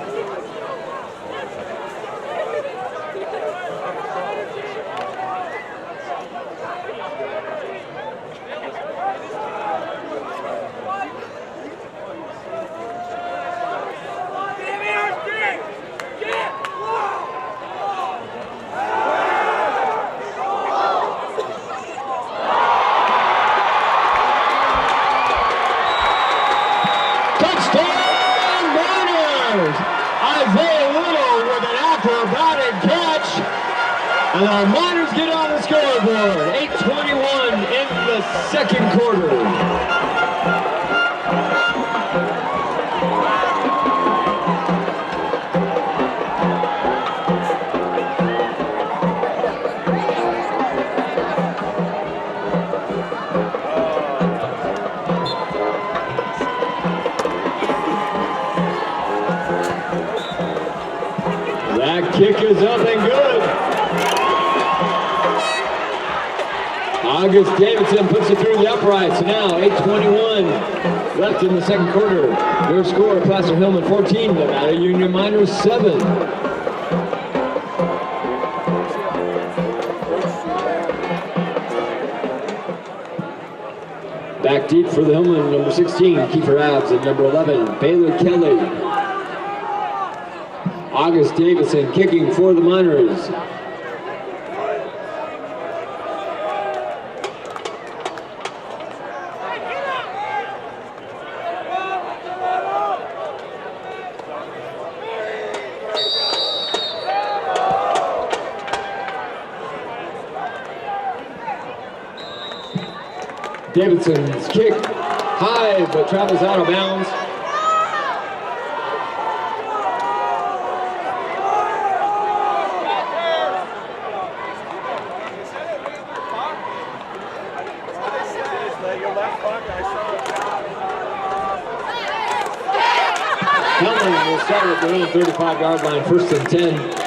And our Miners get on the scoreboard. 8:21 in the second quarter. That kick is up and good. August Davidson puts it through the uprights. Now 8:21 left in the second quarter. Your score, Placer Hillman 14, Nevada Union Miners 7. Back deep for the Hillman, number 16, Kiefer Abs, and number 11, Baylor Kelly. August Davidson kicking for the Miners. Davidson's kick high, but travels out of bounds. Hillman will start at their own 35-yard line, first and 10.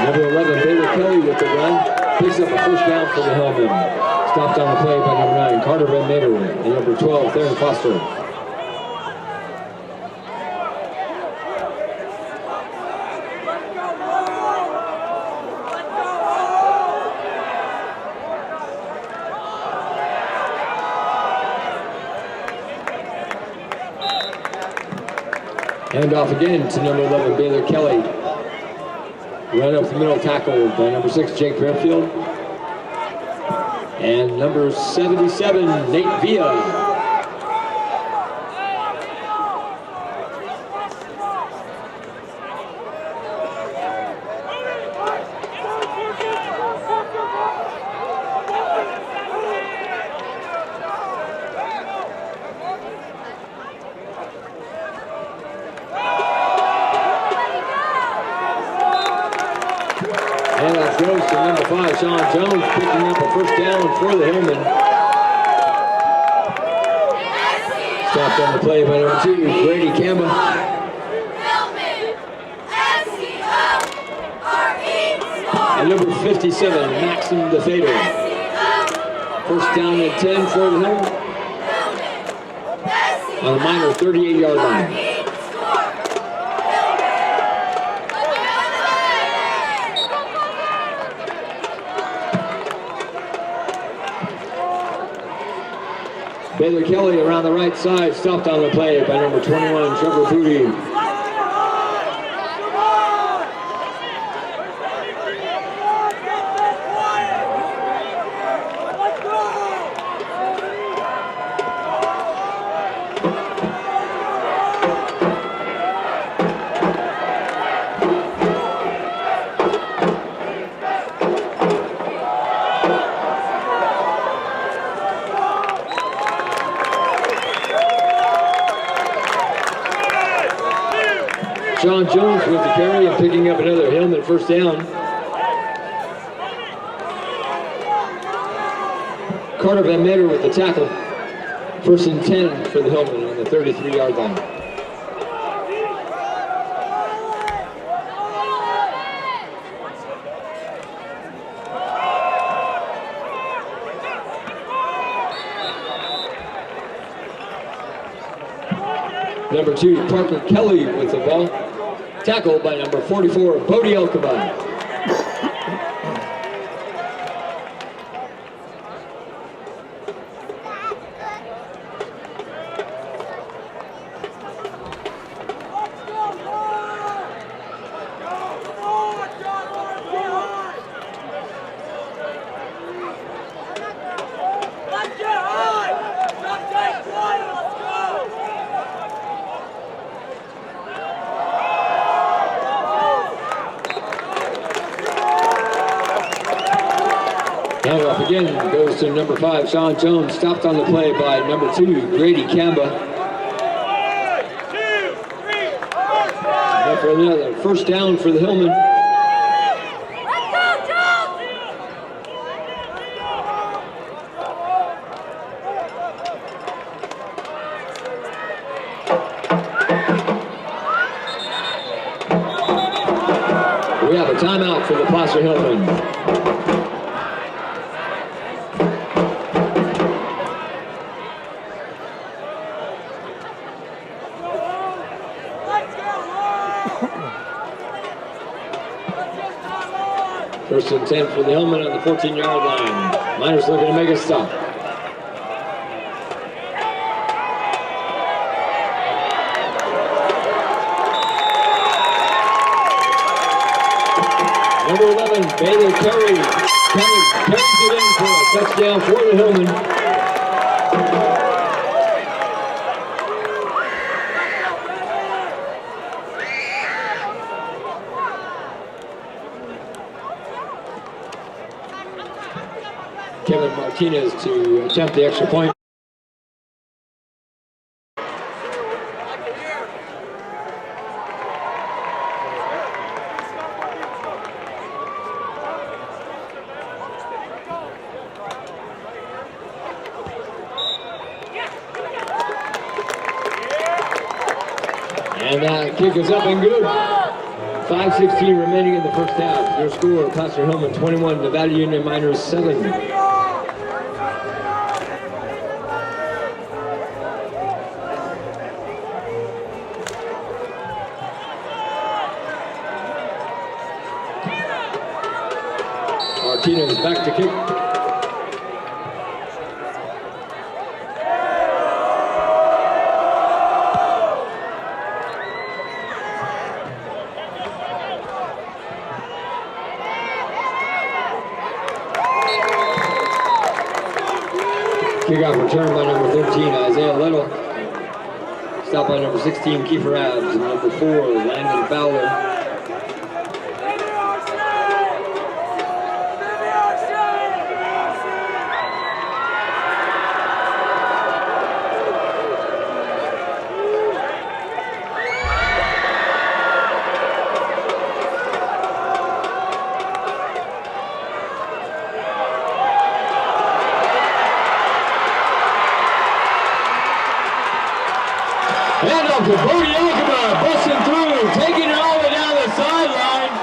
Number 11, Baylor Kelly with the run, picks up a first down for the Hillmen. Stopped on the play by number 9, Carter Van Mater, and number 12, Theron Foster. Hand off again to number 11, Baylor Kelly. Run up the middle, tackle by number 6, Jake Bradfield. And number 77, Nate Villa. 5, Sean Jones picking up a first down for the Hillmen. Stopped on the play by number 2, Brady Campbell. And number 57, Maxim DeFader. First down and 10 for the Hillmen. On the minor 38-yard line. Baylor Kelly around the right side, stopped on the play by number 21, Trevor Booty. Sean Jones with the carry and picking up another Hillman first down. Carter Van Meter with the tackle. First and 10 for the Hillman on the 33-yard line. Number 2, Parker Kelly with the ball. Tackled by number 44, Bodie Elkabah. Handoff again goes to number 5, Sean Jones, stopped on the play by number 2, Grady Camba. And for another first down for the Hillmen. We have a timeout for the Placer Hillmen. First and 10 for the Hillmen on the 14-yard line. Miners looking to make a stop. Number 11, Baylor Kelly. Kelly carries it in for a touchdown for the Hillmen. Kevin Martinez to attempt the extra point. And that kick is up and good. 5:16 remaining in the first half. Your score, Placer Hillman 21, Nevada Union Miners 7. Martinez back to kick. Kickoff return by number 13, Isaiah Little. Stop by number 16, Kiefer Abs. And number 4, Landon Fowler. Handoff to Bodie Yakima, busting through, taking it all the way down the sideline.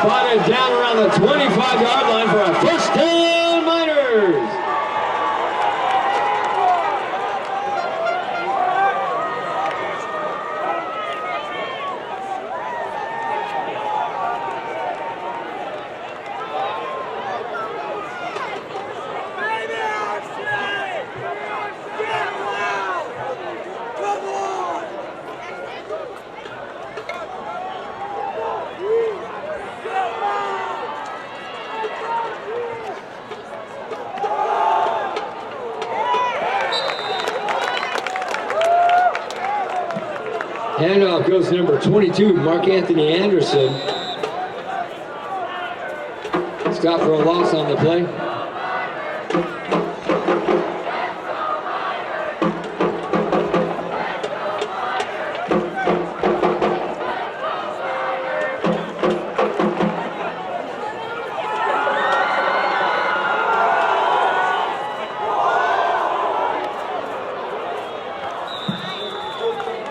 Spotted down around the 25-yard line for a first down, Miners. Handoff goes to number 22, Mark Anthony Anderson. Stop for a loss on the play.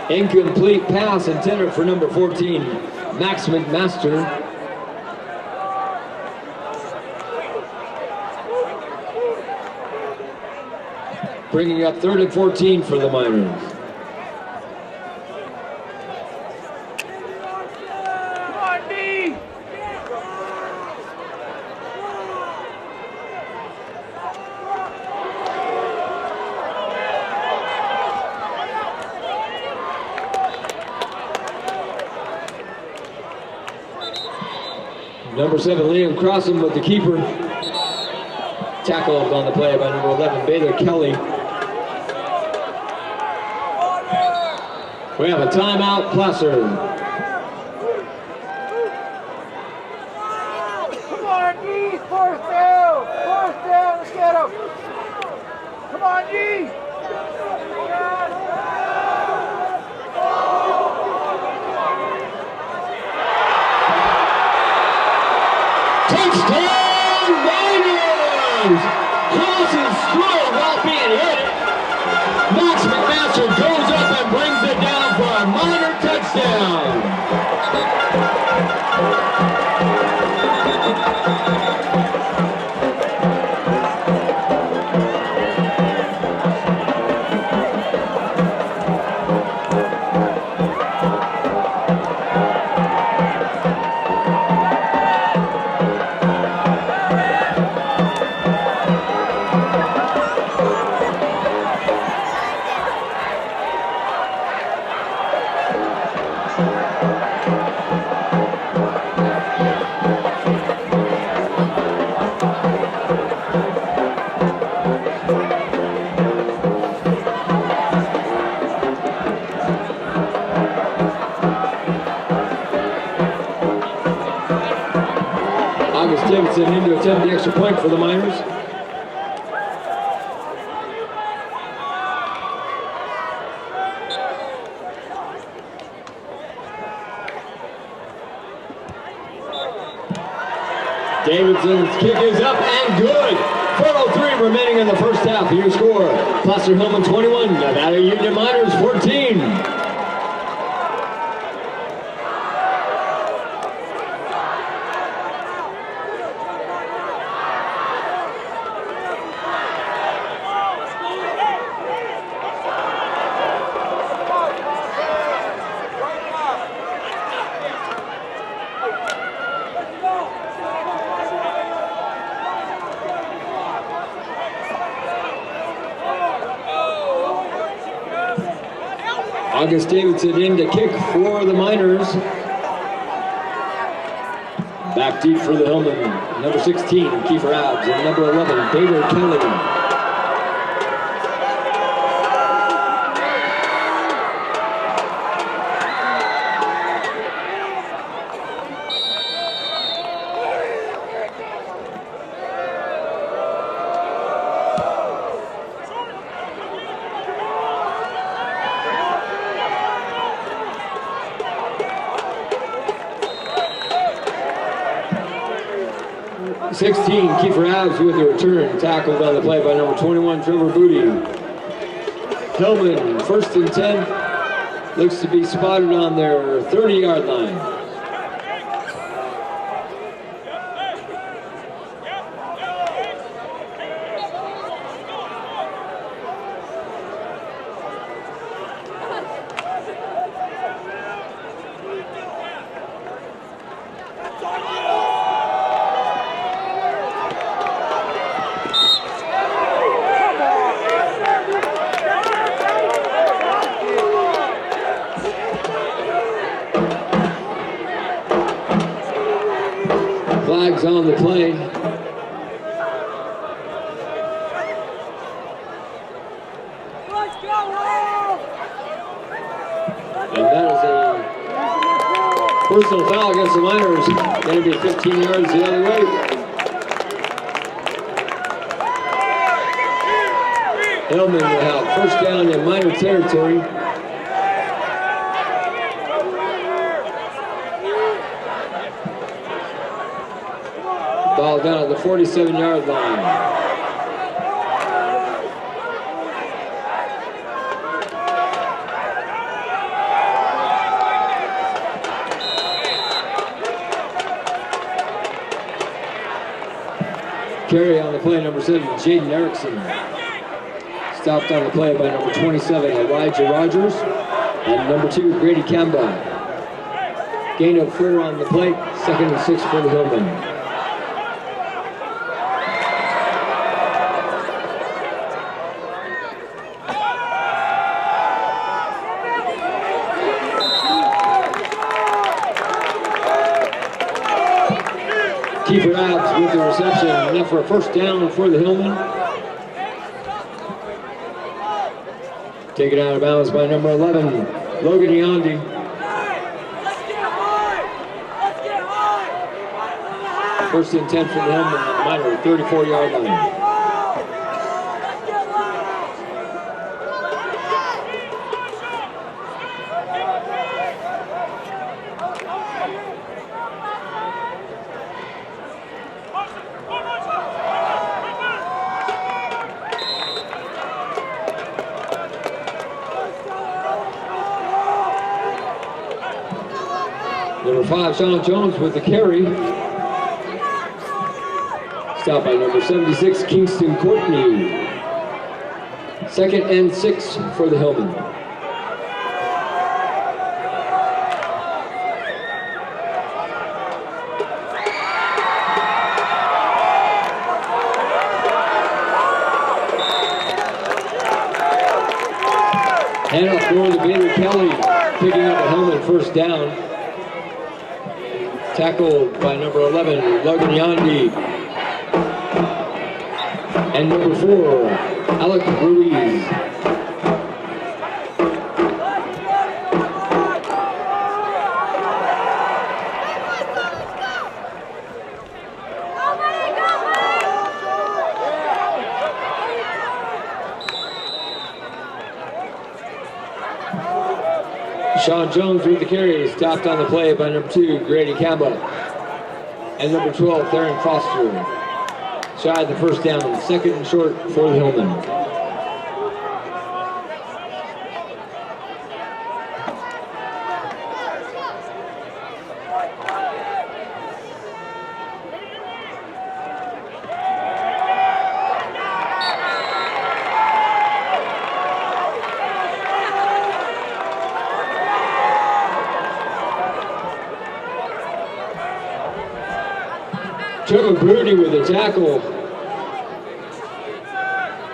Incomplete pass intended for number 14, Max McMaster. Bringing up 3rd and 14 for the Miners. Number 7, Liam Crossan with the keeper. Tackled on the play by number 11, Baylor Kelly. We have a timeout, Placer. Come on, G, 4th down. 4th down, let's get him. Come on, G. Touchdown, Miners! Crosses through while being hit. Max McMaster goes up and brings it down for a Miner touchdown. Davidson in to attempt the extra point for the Miners. Davidson's kick is up and good. 4:03 remaining in the first half. Your score, Placer Hillman 21, Nevada Union Miners 14. August Davidson in to kick for the Miners. Back deep for the Hillman. Number 16, Kiefer Abs, and number 11, Baylor Kelly. Kiefer Abs with the return, tackled on the play by number 21, Trevor Booty. Hillman, 1st and 10, looks to be spotted on their 30-yard line. Flags on the play. And that is a personal foul against the Miners. Going to be 15 yards the other way. Hillman will have 1st down in Miner territory. Ball down at the 47-yard line. Carry on the play, number 7, Jaden Erickson. Stopped on the play by number 27, Elijah Rogers, and number 2, Grady Campbell. Gain of 4 on the play, 2nd and 6 for the Hillmen. Keeper Abs with the reception, enough for a 1st down for the Hillmen. Taken out of bounds by number 11, Logan Yondi. 1st and 10 for the Hillmen on the Miner, 34-yard line. Number 5, Sean Jones with the carry. Stopped by number 76, Kingston Courtney. 2nd and 6 for the Hillmen. Handoff for the Bader Kelly, picking up a Hillman 1st down. Tackled by number 11, Logan Yondi. And number 4, Alec Ruiz. Sean Jones with the carry, stopped on the play by number 2, Grady Campbell. And number 12, Theron Foster. Shy the 1st down, 2nd and short for the Hillmen. Trevor Brody with a tackle,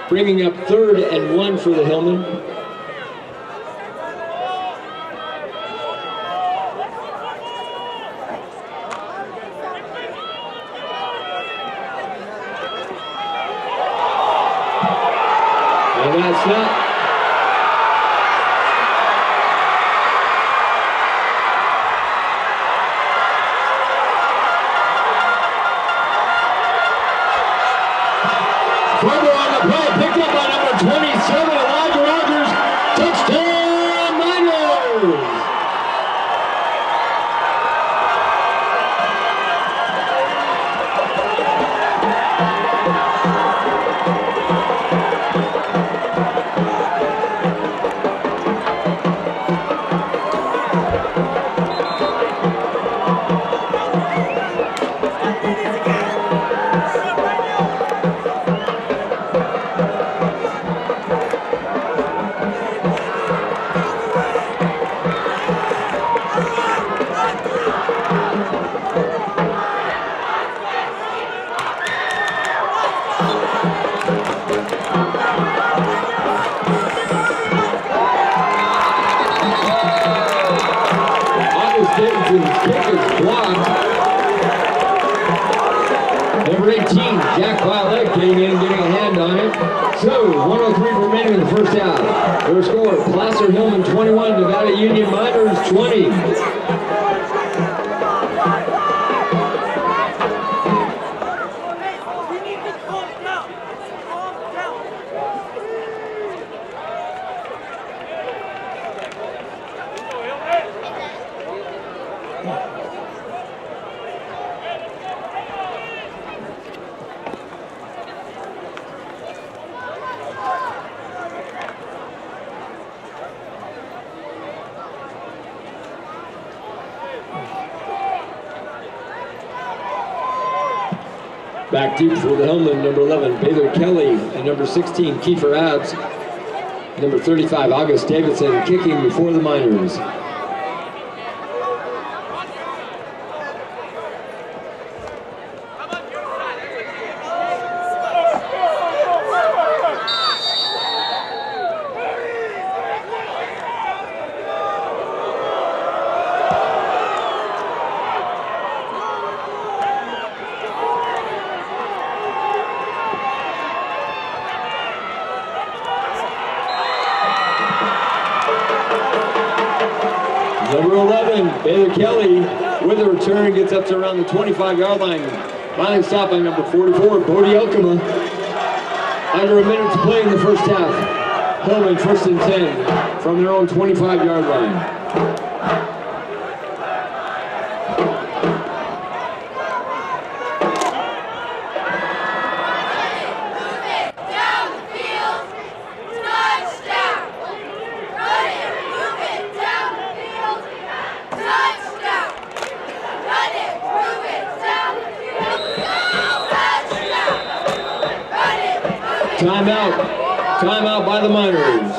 bringing up 3rd and 1 for the Hillmen. And that's not. Fumble on the play, picked up by number 27, Elijah Rogers. Touchdown, Miners! Jack Violet getting in, getting a hand on it. So, 103 remaining in the first half. Their score, Placer Hillman 21, Nevada Union Miners 20. Back deep for the Hillman, number 11, Baylor Kelly, and number 16, Kiefer Abs. Number 35, August Davidson, kicking before the Miners. Number 11, Baylor Kelly, with a return, gets up to around the 25-yard line. Finally stopped by number 44, Bodie Elkema. Under a minute to play in the first half. Hillman first and 10 from their own 25-yard line. Timeout by the Miners.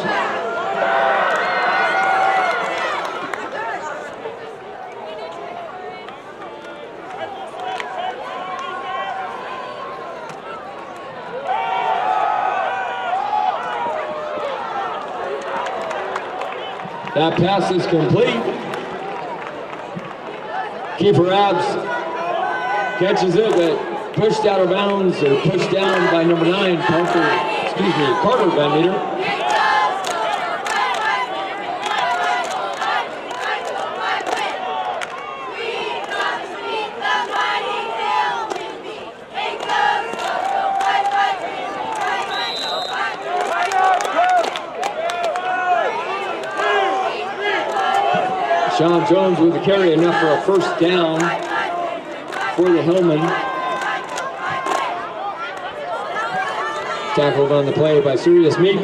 That pass is complete. Kiefer Abs catches it, but pushed out of bounds or pushed down by number 9, Carter Van Meter. Sean Jones with the carry, enough for a first down for the Hillman. Tackled on the play by Sirius Meek.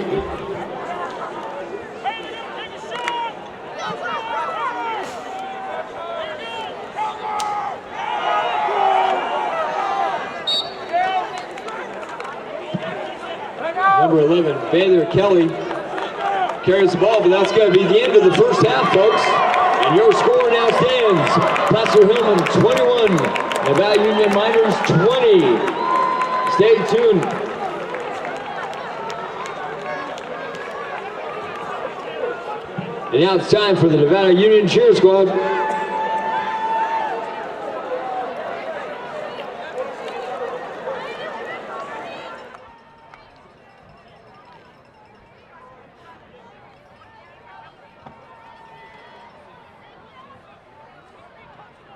Number 11, Baylor Kelly carries the ball, but that's going to be the end of the first half, folks. And your score now stands: Placer Hillman 21, Nevada Union Miners 20. Stay tuned. And now it's time for the Nevada Union Cheer Squad.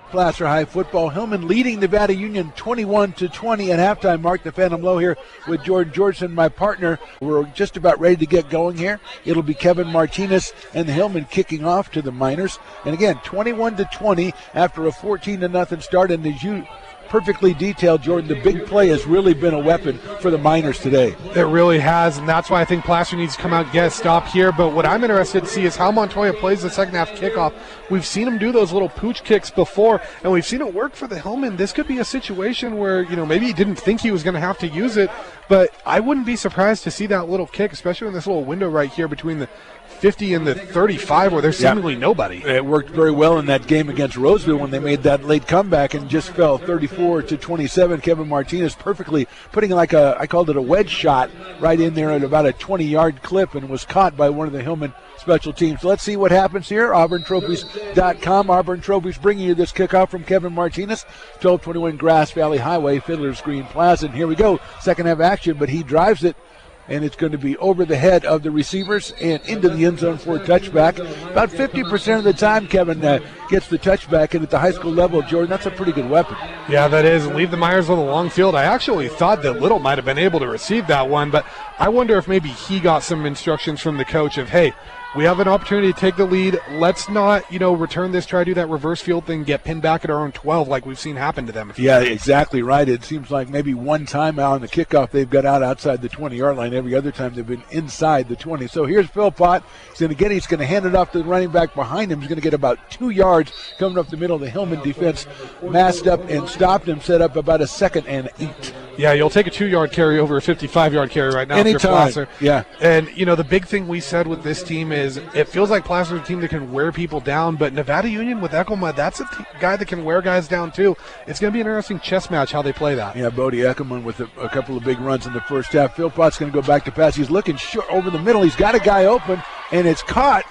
Placer High football. Hillman leading Nevada Union 21-20 at halftime. Mark the Phantom Lowe here with Georgeson, my partner. We're just about ready to get going here. It'll be Kevin Martinez and the Hillman kicking off to the Miners. And again, 21-20 after a 14-0 start. And as you perfectly detailed, Jordan, the big play has really been a weapon for the Miners today. It really has, and that's why I think Placer needs to come out and get a stop here. But what I'm interested to see is how Montoya plays the second half kickoff. We've seen him do those little pooch kicks before, and we've seen it work for the Hillman. This could be a situation where, maybe he didn't think he was going to have to use it, but I wouldn't be surprised to see that little kick, especially in this little window right here between the 50 and the 35 where there's seemingly nobody. It worked very well in that game against Roseville when they made that late comeback and just fell 35 34-27. Kevin Martinez perfectly putting I called it a wedge shot right in there at about a 20-yard clip, and was caught by one of the Hillman special teams. Let's see what happens here. AuburnTrophies.com. Auburn Trophies bringing you this kickoff from Kevin Martinez. 1221 Grass Valley Highway, Fiddler's Green Plaza. And here we go. Second half action, but he drives it, and it's going to be over the head of the receivers and into the end zone for a touchback. About 50% of the time, Kevin gets the touchback, and at the high school level, Jordan, that's a pretty good weapon. Yeah, that is. Leave the Myers with a long field. I actually thought that Little might have been able to receive that one, but I wonder if maybe he got some instructions from the coach of, hey, we have an opportunity to take the lead. Let's not, return this, try to do that reverse field thing, get pinned back at our own 12 like we've seen happen to them. Yeah, exactly right. It seems like maybe one time out on the kickoff they've got out outside the 20-yard line. Every other time they've been inside the 20. So here's Philpott. He's going to hand it off to the running back behind him. He's going to get about 2 yards coming up the middle. The Hillman defense masked up and stopped him, set up about a 2nd and 8. Yeah, you'll take a 2-yard carry over a 55-yard carry right now. Anytime. If you're Placer. Yeah. And, the big thing we said with this team is it feels like Placer's a team that can wear people down, but Nevada Union with Eckelman, that's a guy that can wear guys down too. It's going to be an interesting chess match how they play that. Yeah, Bodie Eckelman with a couple of big runs in the first half. Philpott's going to go back to pass. He's looking short over the middle. He's got a guy open, and it's caught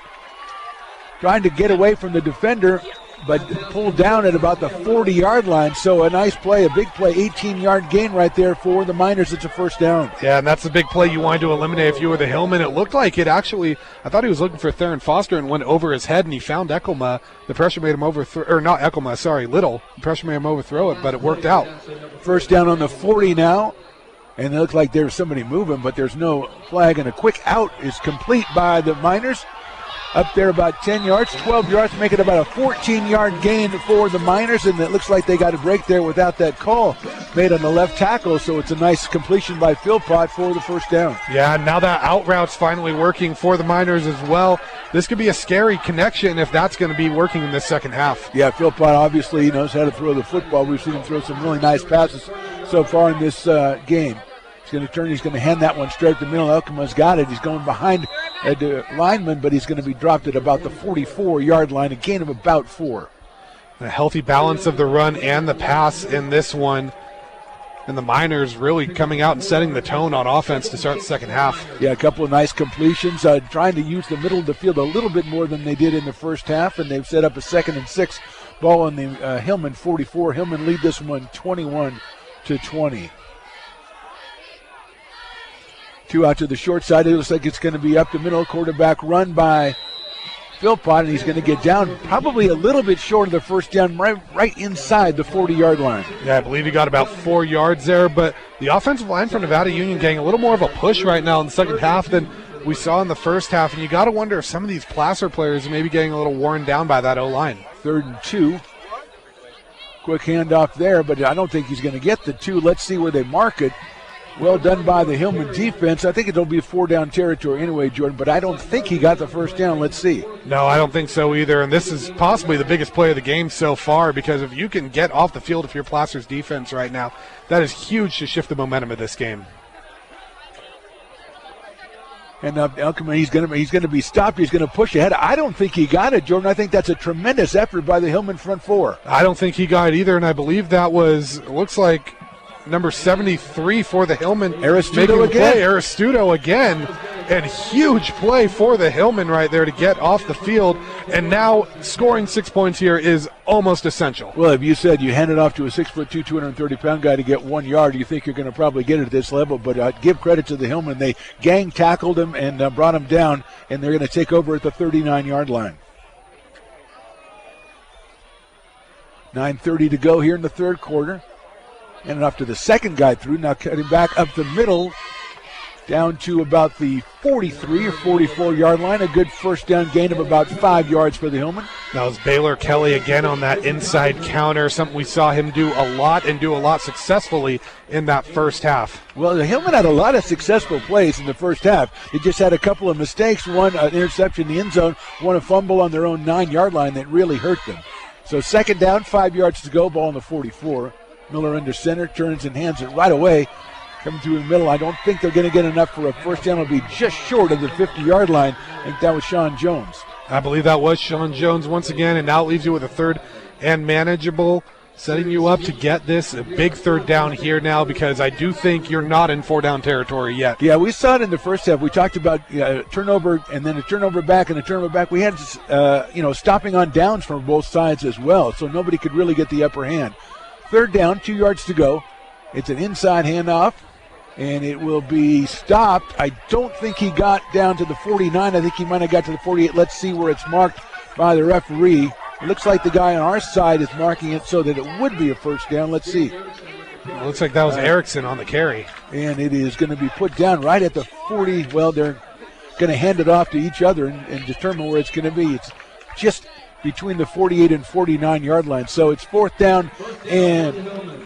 trying to get away from the defender, but pulled down at about the 40-yard line. So a nice play, a big play, 18-yard gain right there for the Miners. It's a first down. Yeah, and that's the big play you wanted to eliminate if you were the Hillman. It looked like it actually, I thought he was looking for Theron Foster and went over his head, and he found Eckelma. The pressure made him Little. The pressure made him overthrow it, but it worked out. First down on the 40 now. And it looks like there's somebody moving, but there's no flag, and a quick out is complete by the Miners. Up there about 10 yards, 12 yards, make it about a 14-yard gain for the Miners, and it looks like they got a break there without that call made on the left tackle, so it's a nice completion by Philpott for the first down. Yeah, now that out route's finally working for the Miners as well. This could be a scary connection if that's going to be working in this second half. Yeah, Philpott obviously knows how to throw the football. We've seen him throw some really nice passes so far in this game. He's going to turn. He's going to hand that one straight to the middle. Elkema's got it. He's going behind the lineman, but he's going to be dropped at about the 44-yard line, a gain of about 4. A healthy balance of the run and the pass in this one. And the Miners really coming out and setting the tone on offense to start the second half. Yeah, a couple of nice completions, trying to use the middle of the field a little bit more than they did in the first half, and they've set up a 2nd and 6 ball on the Hillman 44. Hillman lead this one 21-20. 2 out to the short side. It looks like it's going to be up the middle. Quarterback run by Philpott, and he's going to get down probably a little bit short of the first down, right inside the 40-yard line. Yeah, I believe he got about 4 yards there, but the offensive line for Nevada Union getting a little more of a push right now in the second half than we saw in the first half, and you got to wonder if some of these Placer players are maybe getting a little worn down by that O-line. 3rd and 2. Quick handoff there, but I don't think he's going to get the 2. Let's see where they mark it. Well done by the Hillman defense. I think it'll be 4-down territory anyway, Jordan, but I don't think he got the first down. Let's see. No, I don't think so either, and this is possibly the biggest play of the game so far, because if you can get off the field if you're Placer's defense right now, that is huge to shift the momentum of this game. And Elkman, he's going to be stopped. He's going to push ahead. I don't think he got it, Jordan. I think that's a tremendous effort by the Hillman front 4. I don't think he got it either, and I believe that was, looks like, number 73 for the Hillman. Aristudo again. And huge play for the Hillman right there to get off the field. And now scoring 6 points here is almost essential. Well, if you said you hand it off to a 6'2", 230-pound guy to get 1 yard, you think you're going to probably get it at this level. But give credit to the Hillman. They gang tackled him and brought him down, and they're going to take over at the 39-yard line. 9:30 to go here in the third quarter. And off to the second guy through. Now cutting back up the middle down to about the 43 or 44-yard line. A good first down gain of about 5 yards for the Hillman. That was Baylor Kelly again on that inside counter, something we saw him do a lot and do a lot successfully in that first half. Well, the Hillman had a lot of successful plays in the first half. They just had a couple of mistakes. One, an interception in the end zone. One, a fumble on their own 9-yard line that really hurt them. So second down, 5 yards to go, ball on the 44. Miller under center, turns and hands it right away. Coming through the middle, I don't think they're going to get enough for a first down. It'll be just short of the 50-yard line. I think that was Sean Jones. I believe that was Sean Jones once again, and now it leaves you with a 3rd and manageable. setting you up to get this a big third down here now, because I do think you're not in 4-down territory yet. Yeah, we saw it in the first half. We talked about turnover and then a turnover back and a turnover back. We had, stopping on downs from both sides as well, so nobody could really get the upper hand. Third down, 2 yards to go. It's an inside handoff, and it will be stopped. I don't think he got down to the 49. I think he might have got to the 48. Let's see where it's marked by the referee. It looks like the guy on our side is marking it so that it would be a first down. Let's see. It looks like that was Erickson on the carry. And it is going to be put down right at the 40. Well, they're going to hand it off to each other and determine where it's going to be. It's just between the 48 and 49-yard line. So it's fourth down, and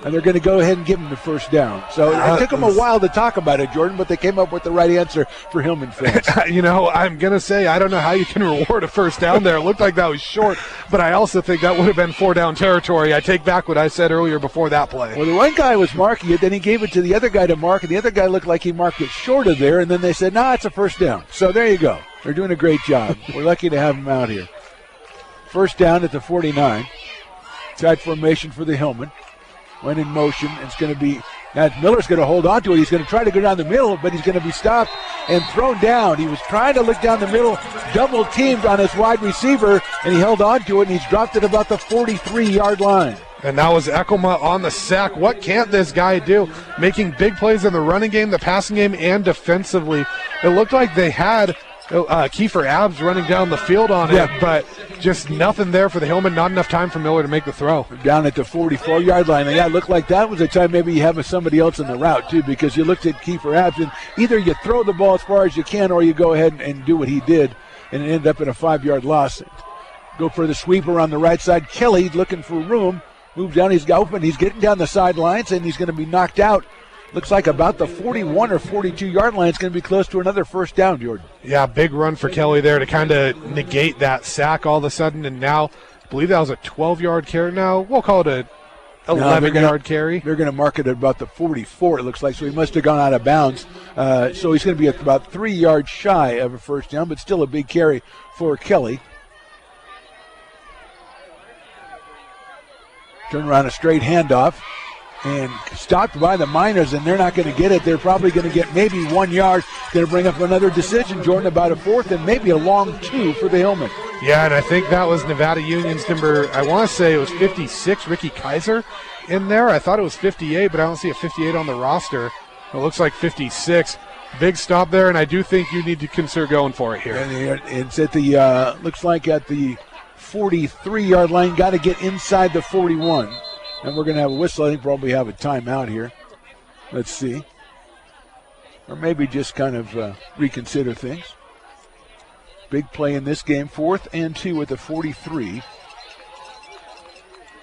they're going to go ahead and give him the first down. So it took them a while to talk about it, Jordan, but they came up with the right answer for Hillman fans. I'm going to say, I don't know how you can reward a first down there. It looked like that was short, but I also think that would have been 4-down territory. I take back what I said earlier before that play. Well, the one guy was marking it, then he gave it to the other guy to mark, and the other guy looked like he marked it short of there, and then they said, it's a first down. So there you go. They're doing a great job. We're lucky to have them out here. First down at the 49. Tight formation for the Hillman. Went in motion. It's going to be, now Miller's going to hold on to it. He's going to try to go down the middle, but he's going to be stopped and thrown down. He was trying to look down the middle, double teamed on his wide receiver, and he held on to it, and he's dropped it about the 43-yard line. And that was Eckelma on the sack. What can't this guy do? Making big plays in the running game, the passing game, and defensively. It looked like they had Kiefer Abbs running down the field on it, but just nothing there for the Hillman. Not enough time for Miller to make the throw. Down at the 44-yard line. And it looked like that was a time maybe you have somebody else in the route, too, because you looked at Kiefer Abbs, and either you throw the ball as far as you can or you go ahead and do what he did, and it ended up in a 5-yard loss. Go for the sweeper on the right side. Kelly looking for room. Moves down. He's open. He's getting down the sidelines, and he's going to be knocked out. Looks like about the 41 or 42-yard line. It's going to be close to another first down, Jordan. Yeah, big run for Kelly there to kind of negate that sack all of a sudden. And now, I believe that was a 12-yard carry now. We'll call it a 11-yard carry. They're going to mark it at about the 44, it looks like. So he must have gone out of bounds. So he's going to be at about 3 yards shy of a first down, but still a big carry for Kelly. Turn around, a straight handoff. And stopped by the Miners, and they're not going to get it. They're probably going to get maybe 1 yard. Going to bring up another decision, Jordan, about a fourth and maybe a long 2 for the Hillman. Yeah, and I think that was Nevada Union's number, I want to say it was 56, Ricky Kaiser in there. I thought it was 58, but I don't see a 58 on the roster. It looks like 56. Big stop there, and I do think you need to consider going for it here. And it's at the, looks like at the 43-yard line. Got to get inside the 41. And we're going to have a whistle. I think probably have a timeout here. Let's see. Or maybe just kind of reconsider things. Big play in this game. 4th and 2 at the 43.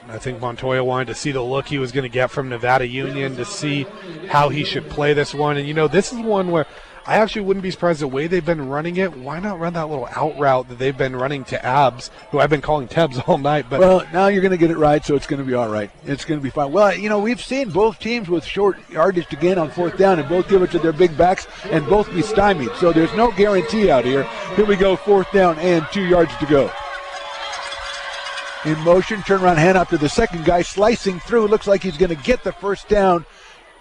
I think Montoya wanted to see the look he was going to get from Nevada Union to see how he should play this one. And, this is one where I actually wouldn't be surprised the way they've been running it. Why not run that little out route that they've been running to Abbs, who I've been calling Tebbs all night? But well, now you're going to get it right, so it's going to be all right. It's going to be fine. Well, we've seen both teams with short yardage to gain on 4th down and both give it to their big backs and both be stymied. So there's no guarantee out here. Here we go, 4th down and 2 yards to go. In motion, turnaround handoff to the second guy, slicing through. Looks like he's going to get the first down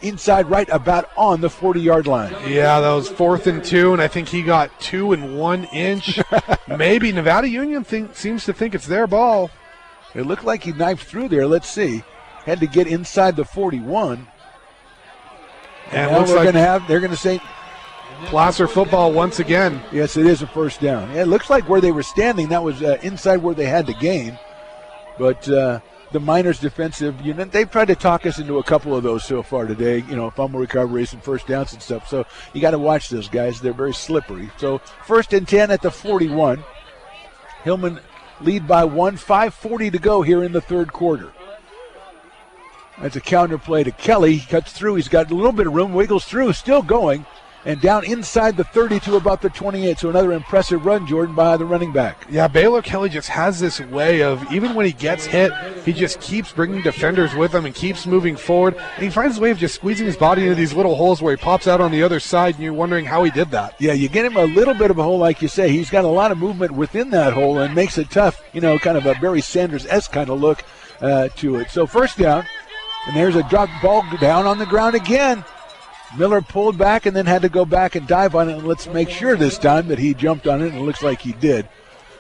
inside right about on the 40-yard line. Yeah, that was 4th and 2, and I think he got 2 and 1 inch. Maybe Nevada Union seems to think it's their ball. It looked like he knifed through there. Let's see. Had to get inside the 41. And now they're going to say Placer football once again. Yes, it is a first down. Yeah, it looks like where they were standing, that was inside where they had to gain. But the Miners defensive unit, they've tried to talk us into a couple of those so far today, fumble recoveries and first downs and stuff. So you got to watch those guys. They're very slippery. So 1st and 10 at the 41. Hillman lead by 1, 5:40 to go here in the third quarter. That's a counter play to Kelly. He cuts through. He's got a little bit of room, wiggles through, still going. And down inside the 30 to about the 28. So another impressive run, Jordan, by the running back. Yeah, Baylor Kelly just has this way of, even when he gets hit, he just keeps bringing defenders with him and keeps moving forward. And he finds a way of just squeezing his body into these little holes where he pops out on the other side, and you're wondering how he did that. Yeah, you get him a little bit of a hole, like you say. He's got a lot of movement within that hole and makes it tough, kind of a Barry Sanders-esque kind of look to it. So first down, and there's a drop ball down on the ground again. Miller pulled back and then had to go back and dive on it, and let's make sure this time that he jumped on it, and it looks like he did.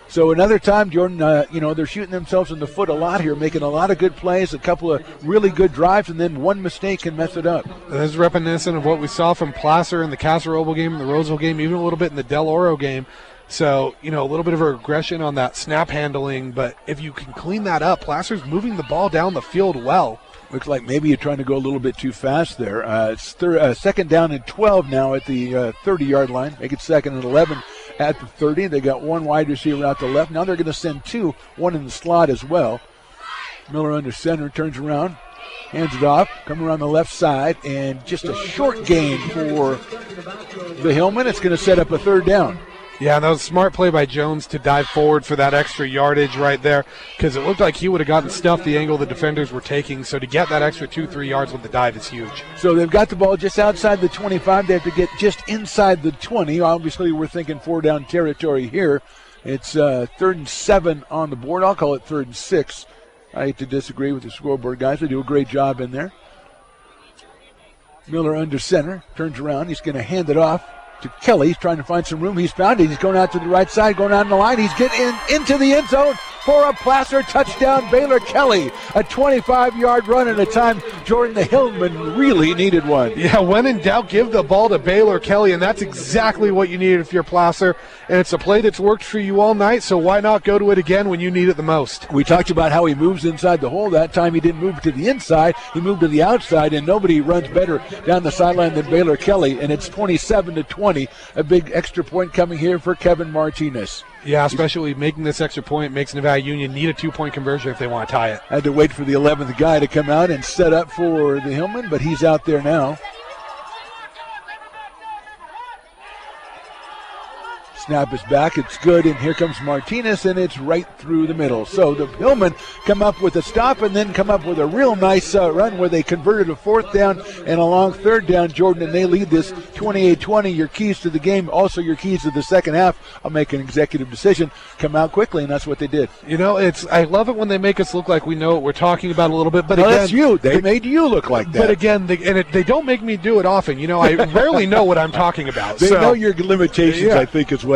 So another time, Jordan, they're shooting themselves in the foot a lot here, making a lot of good plays, a couple of really good drives, and then one mistake can mess it up. This is reminiscent of what we saw from Placer in the Casa Roble game, the Roseville game, even a little bit in the Del Oro game. So, a little bit of a regression on that snap handling, but if you can clean that up, Placer's moving the ball down the field well. Looks like maybe you're trying to go a little bit too fast there. It's second down and 12 now at the 30-yard line. Make it second and 11 at the 30. They got one wide receiver out to left. Now they're going to send two, one in the slot as well. Miller under center, turns around, hands it off, come around the left side, and just a short gain for the Hillman. It's going to set up a third down. Yeah, that was a smart play by Jones to dive forward for that extra yardage right there, because it looked like he would have gotten stuffed the angle the defenders were taking. So to get that extra 2-3 yards with the dive is huge. So they've got the ball just outside the 25. They have to get just inside the 20. Obviously, we're thinking 4-down territory here. It's 3rd and 7 on the board. I'll call it 3rd and 6. I hate to disagree with the scoreboard guys. They do a great job in there. Miller under center, turns around. He's going to hand it off to Kelly. He's trying to find some room. He's found it. He's going out to the right side, going out in the line. He's getting into the end zone for a Placer touchdown. Baylor Kelly, a 25-yard run at a time. Jordan, the Hillman really needed one. Yeah, when in doubt, give the ball to Baylor Kelly, and that's exactly what you needed if you're Placer. And it's a play that's worked for you all night, so why not go to it again when you need it the most? We talked about how he moves inside the hole. That time he didn't move to the inside. He moved to the outside, and nobody runs better down the sideline than Baylor Kelly, and it's 27-20. A big extra point coming here for Kevin Martinez. Yeah, especially making this extra point makes Nevada Union need a 2-point conversion if they want to tie it. Had to wait for the 11th guy to come out and set up for the Hillman, but he's out there now. Snap is back. It's good, and here comes Martinez, and it's right through the middle. So the Hillmen come up with a stop and then come up with a real nice run where they converted a 4th down and a long 3rd down, Jordan, and they lead this 28-20. Your keys to the game, also your keys to the second half. I'll make an executive decision. Come out quickly, and that's what they did. I love it when they make us look like we know what we're talking about a little bit. But no, again, that's you. They made you look like that. But again, they don't make me do it often. I rarely know what I'm talking about. They know your limitations, yeah. I think is what happened.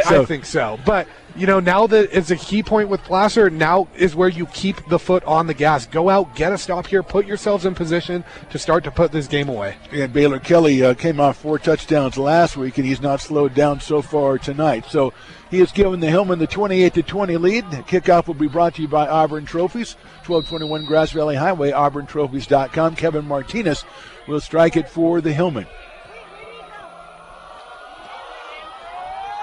I think so. But, now that it's a key point with Placer, now is where you keep the foot on the gas. Go out, get a stop here, put yourselves in position to start to put this game away. And Baylor Kelly came off 4 touchdowns last week, and he's not slowed down so far tonight. So he has given the Hillman the 28-20 lead. The kickoff will be brought to you by Auburn Trophies, 1221 Grass Valley Highway, AuburnTrophies.com. Kevin Martinez will strike it for the Hillman.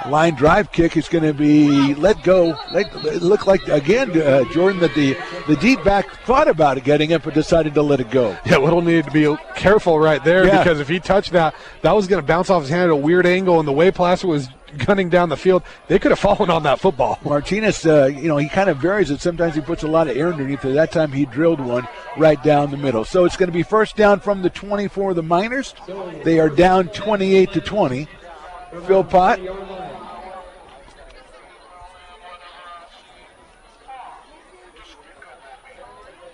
Line drive kick is going to be let go. It looked like, again, Jordan, that the deep back thought about getting it but decided to let it go. Yeah, Little needed to be careful right there because if he touched that was going to bounce off his hand at a weird angle, and the way Placer was gunning down the field, they could have fallen on that football. Martinez, he kind of varies it. Sometimes he puts a lot of air underneath it. That time he drilled one right down the middle. So it's going to be first down from the 20 for the Miners. They are down 28-20. Philpott.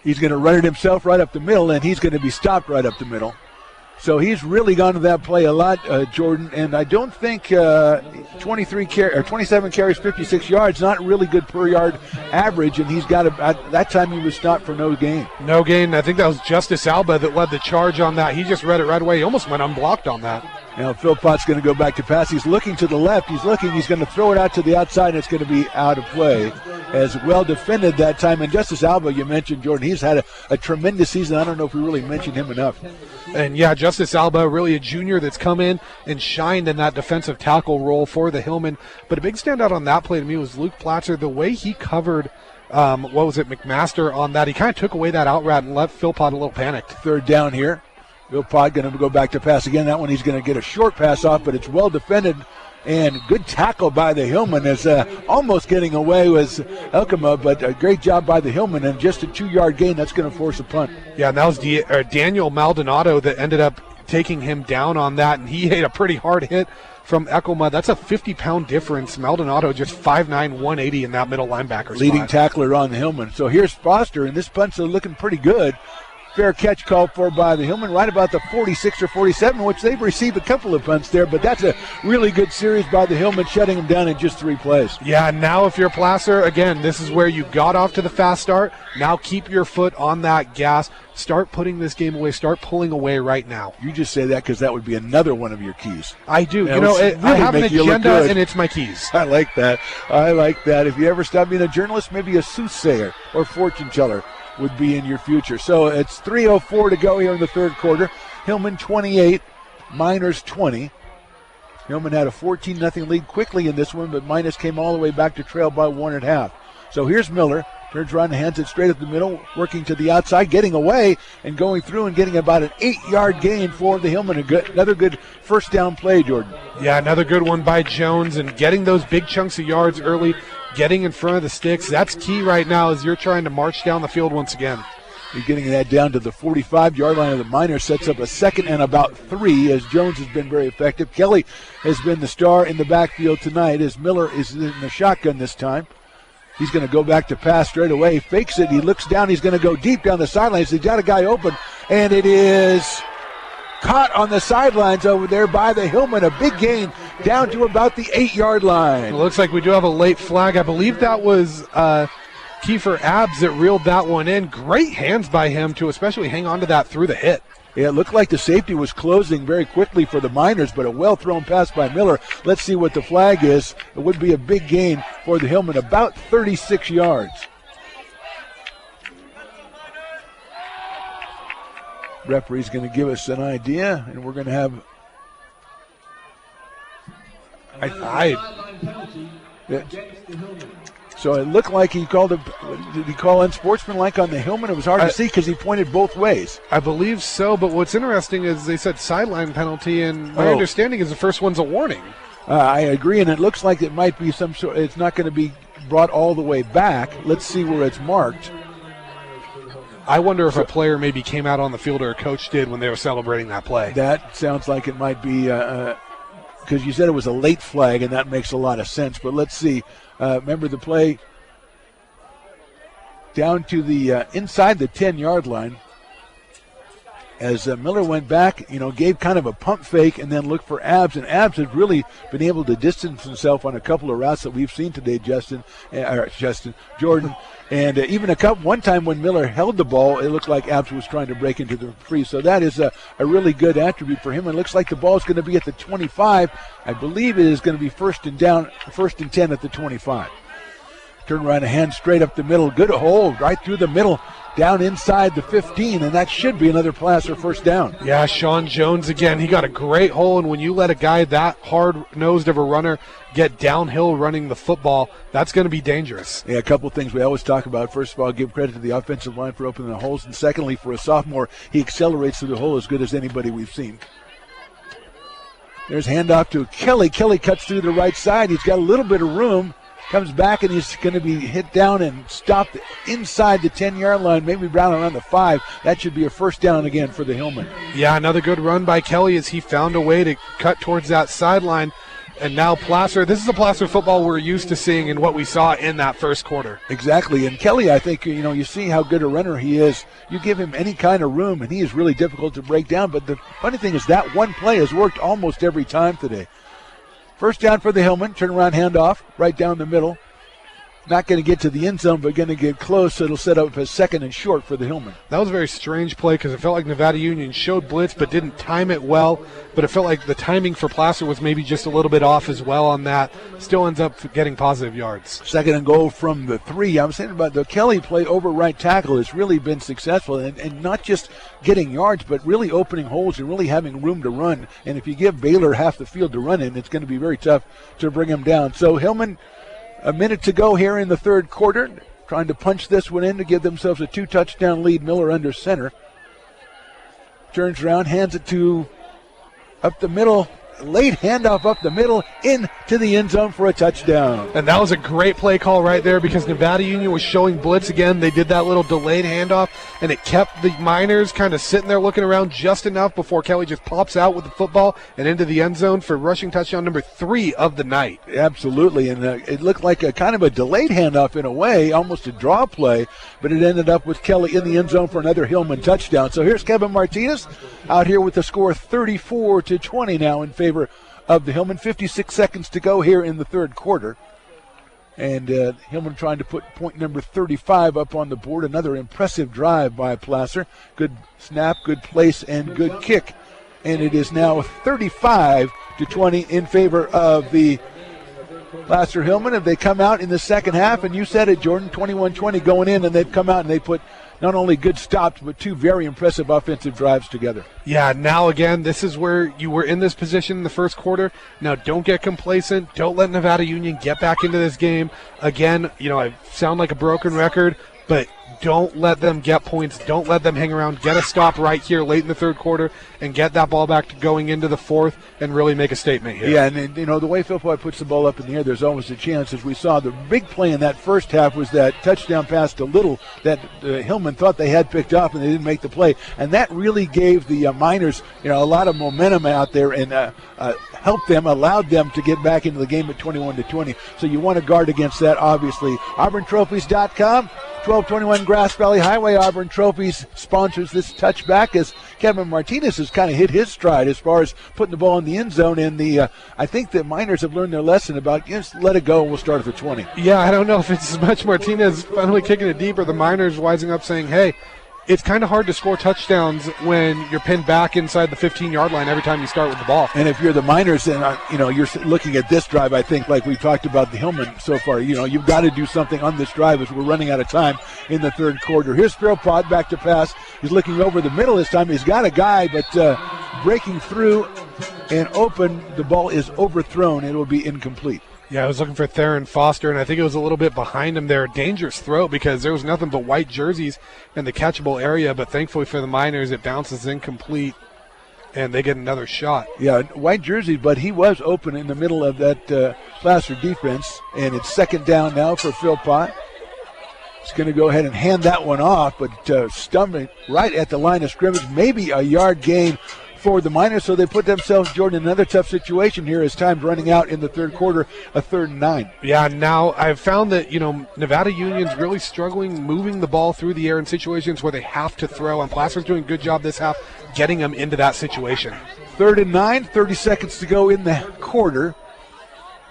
He's going to run it himself right up the middle, and he's going to be stopped right up the middle. So he's really gone to that play a lot, Jordan, and I don't think 27 carries, 56 yards, not really good per yard average, and he's got at that time he was stopped for no gain. No gain. I think that was Justice Alba that led the charge on that. He just read it right away. He almost went unblocked on that. Now Philpott's going to go back to pass. He's looking to the left. He's going to throw it out to the outside, and it's going to be out of play. As well defended that time. And Justice Alba, you mentioned, Jordan, he's had a tremendous season. I don't know if we really mentioned him enough. And, yeah, Justice Alba, really a junior that's come in and shined in that defensive tackle role for the Hillman. But a big standout on that play to me was Luke Platzer. The way he covered, McMaster on that. He kind of took away that out route and left Philpott a little panicked. Third down here. Philpott going to go back to pass again. That one he's going to get a short pass off, but it's well defended. And good tackle by the Hillman as almost getting away was Elkema, but a great job by the Hillman, and just a 2-yard gain. That's going to force a punt. Yeah, and that was Daniel Maldonado that ended up taking him down on that, and he hit a pretty hard hit from Eckelma. That's a 50-pound difference. Maldonado just 5'9", 180 in that middle linebacker Leading spot. tackler on the Hillman. So here's Foster, and this punt's looking pretty good. Fair catch called for by the Hillman, right about the 46 or 47, which they've received a couple of punts there, but that's a really good series by the Hillman, shutting them down in just 3 plays. Yeah, now if you're Placer, again, this is where you got off to the fast start. Now keep your foot on that gas. Start putting this game away. Start pulling away right now. You just say that because that would be another one of your keys. I do. That You know, would I really have an make you look agenda, good. and it's my keys. I like that. I like that. If you ever stop being a journalist, maybe a soothsayer or fortune teller would be in your future. So it's 3:04 to go here in the third quarter. Hillman 28, Miners 20. Hillman had a 14-0 lead quickly in this one, but Miners came all the way back to trail by 1.5. So here's Miller. Turns around and hands it straight up the middle, working to the outside, getting away and going through and getting about an 8-yard gain for the Hillman. Another good first down play, Jordan. Yeah, another good one by Jones, and getting those big chunks of yards early, getting in front of the sticks. That's key right now as you're trying to march down the field once again. You're getting that down to the 45-yard line of the Miners, sets up a 2nd and about 3 as Jones has been very effective. Kelly has been the star in the backfield tonight as Miller is in the shotgun this time. He's going to go back to pass straight away. Fakes it. He looks down. He's going to go deep down the sidelines. He's got a guy open, and it is caught on the sidelines over there by the Hillman. A big gain down to about the 8-yard line. It looks like we do have a late flag. I believe that was Kiefer Abbs that reeled that one in. Great hands by him to especially hang on to that through the hit. Yeah, it looked like the safety was closing very quickly for the Miners, but a well-thrown pass by Miller. Let's see what the flag is. It would be a big gain for the Hillman, about 36 yards. Referee's going to give us an idea, and we're going to have... So it looked like he called it. Did he call unsportsmanlike on the Hillman? It was hard to see because he pointed both ways. I believe so, but what's interesting is they said sideline penalty, and my understanding is the first one's a warning. I agree, and it looks like it might be some sort. It's not going to be brought all the way back. Let's see where it's marked. I wonder if a player maybe came out on the field or a coach did when they were celebrating that play. That sounds like it might be because you said it was a late flag, and that makes a lot of sense. But let's see. Remember the play down to the inside the 10-yard line as Miller went back, gave kind of a pump fake and then looked for Abbs. And Abbs has really been able to distance himself on a couple of routes that we've seen today, Jordan. And even one time when Miller held the ball, it looked like Abbs was trying to break into the free. So that is a really good attribute for him. And it looks like the ball is going to be at the 25. I believe it is going to be first and 10 at the 25. Turn around and hand straight up the middle. Good hold right through the middle, down inside the 15, and that should be another Placer first down. Yeah, Sean Jones again. He got a great hole, and when you let a guy that hard-nosed of a runner get downhill running the football, that's going to be dangerous. Yeah, a couple things we always talk about. First of all, give credit to the offensive line for opening the holes, and secondly, for a sophomore, he accelerates through the hole as good as anybody we've seen. There's handoff to Kelly. Kelly cuts through the right side. He's got a little bit of room. Comes back, and he's going to be hit down and stopped inside the 10-yard line, maybe around the 5. That should be a first down again for the Hillman. Yeah, another good run by Kelly as he found a way to cut towards that sideline. And now Placer, this is the Placer football we're used to seeing and what we saw in that first quarter. Exactly, and Kelly, I think, you see how good a runner he is. You give him any kind of room, and he is really difficult to break down. But the funny thing is that one play has worked almost every time today. First down for the Hillman. Turnaround handoff right down the middle. Not going to get to the end zone, but going to get close, so it'll set up a 2nd and short for the Hillman. That was a very strange play because it felt like Nevada Union showed blitz but didn't time it well. But it felt like the timing for Placer was maybe just a little bit off as well on that. Still ends up getting positive yards. 2nd and goal from the 3. I was saying about the Kelly play over right tackle has really been successful, and not just getting yards, but really opening holes and really having room to run. And if you give Baylor half the field to run in, it's going to be very tough to bring him down. So Hillman, a minute to go here in the third quarter, trying to punch this one in to give themselves a 2-touchdown lead. Miller under center. Turns around, hands it to up the middle, late handoff up the middle into the end zone for a touchdown. And that was a great play call right there because Nevada Union was showing blitz again. They did that little delayed handoff, and it kept the Miners kind of sitting there looking around just enough before Kelly just pops out with the football and into the end zone for rushing touchdown number 3 of the night. Absolutely, and it looked like a kind of a delayed handoff in a way, almost a draw play, but it ended up with Kelly in the end zone for another Hillman touchdown. So here's Kevin Martinez out here with the score 34-20 now in favor of the Hillman. 56 seconds to go here in the third quarter. And Hillman trying to put point number 35 up on the board. Another impressive drive by Placer. Good snap, good place, and good kick. And it is now 35-20 in favor of the Placer Hillman. If they come out in the second half, and you said it, Jordan, 21-20 going in, and they've come out and they put not only good stops, but 2 very impressive offensive drives together. Yeah, now again, this is where you were in this position in the first quarter. Now don't get complacent. Don't let Nevada Union get back into this game. Again, I sound like a broken record, but don't let them get points. Don't let them hang around. Get a stop right here late in the third quarter and get that ball back to going into the fourth and really make a statement here. Yeah, and the way Philpott puts the ball up in the air, there's always a chance. As we saw, the big play in that first half was that touchdown pass to Little that Hillman thought they had picked up and they didn't make the play. And that really gave the Miners, a lot of momentum out there and helped them, allowed them to get back into the game at 21-20. So you want to guard against that, obviously. AuburnTrophies.com. 1221 Grass Valley Highway. Auburn Trophies sponsors this touchback as Kevin Martinez has kind of hit his stride as far as putting the ball in the end zone. And I think the Miners have learned their lesson about just let it go and we'll start at the 20. Yeah, I don't know if it's as much Martinez finally kicking it deep or the Miners wising up saying, hey, it's kind of hard to score touchdowns when you're pinned back inside the 15-yard line every time you start with the ball. And if you're the Miners, then you're looking at this drive, I think, like we talked about the Hillman so far. You've got to do something on this drive as we're running out of time in the third quarter. Here's Philpott back to pass. He's looking over the middle this time. He's got a guy, but breaking through and open, the ball is overthrown. It will be incomplete. Yeah, I was looking for Theron Foster, and I think it was a little bit behind him there. Dangerous throw because there was nothing but white jerseys in the catchable area, but thankfully for the Miners, it bounces incomplete, and they get another shot. Yeah, white jerseys, but he was open in the middle of that Placer defense, and it's second down now for Philpott. He's going to go ahead and hand that one off, but stumbling right at the line of scrimmage, maybe a yard gain for the Miners, so they put themselves, Jordan, in another tough situation here as time's running out in the third quarter, a 3rd and 9. Yeah, now I've found that, Nevada Union's really struggling moving the ball through the air in situations where they have to throw, and Placer's doing a good job this half getting them into that situation. 3rd and 9, 30 seconds to go in the quarter.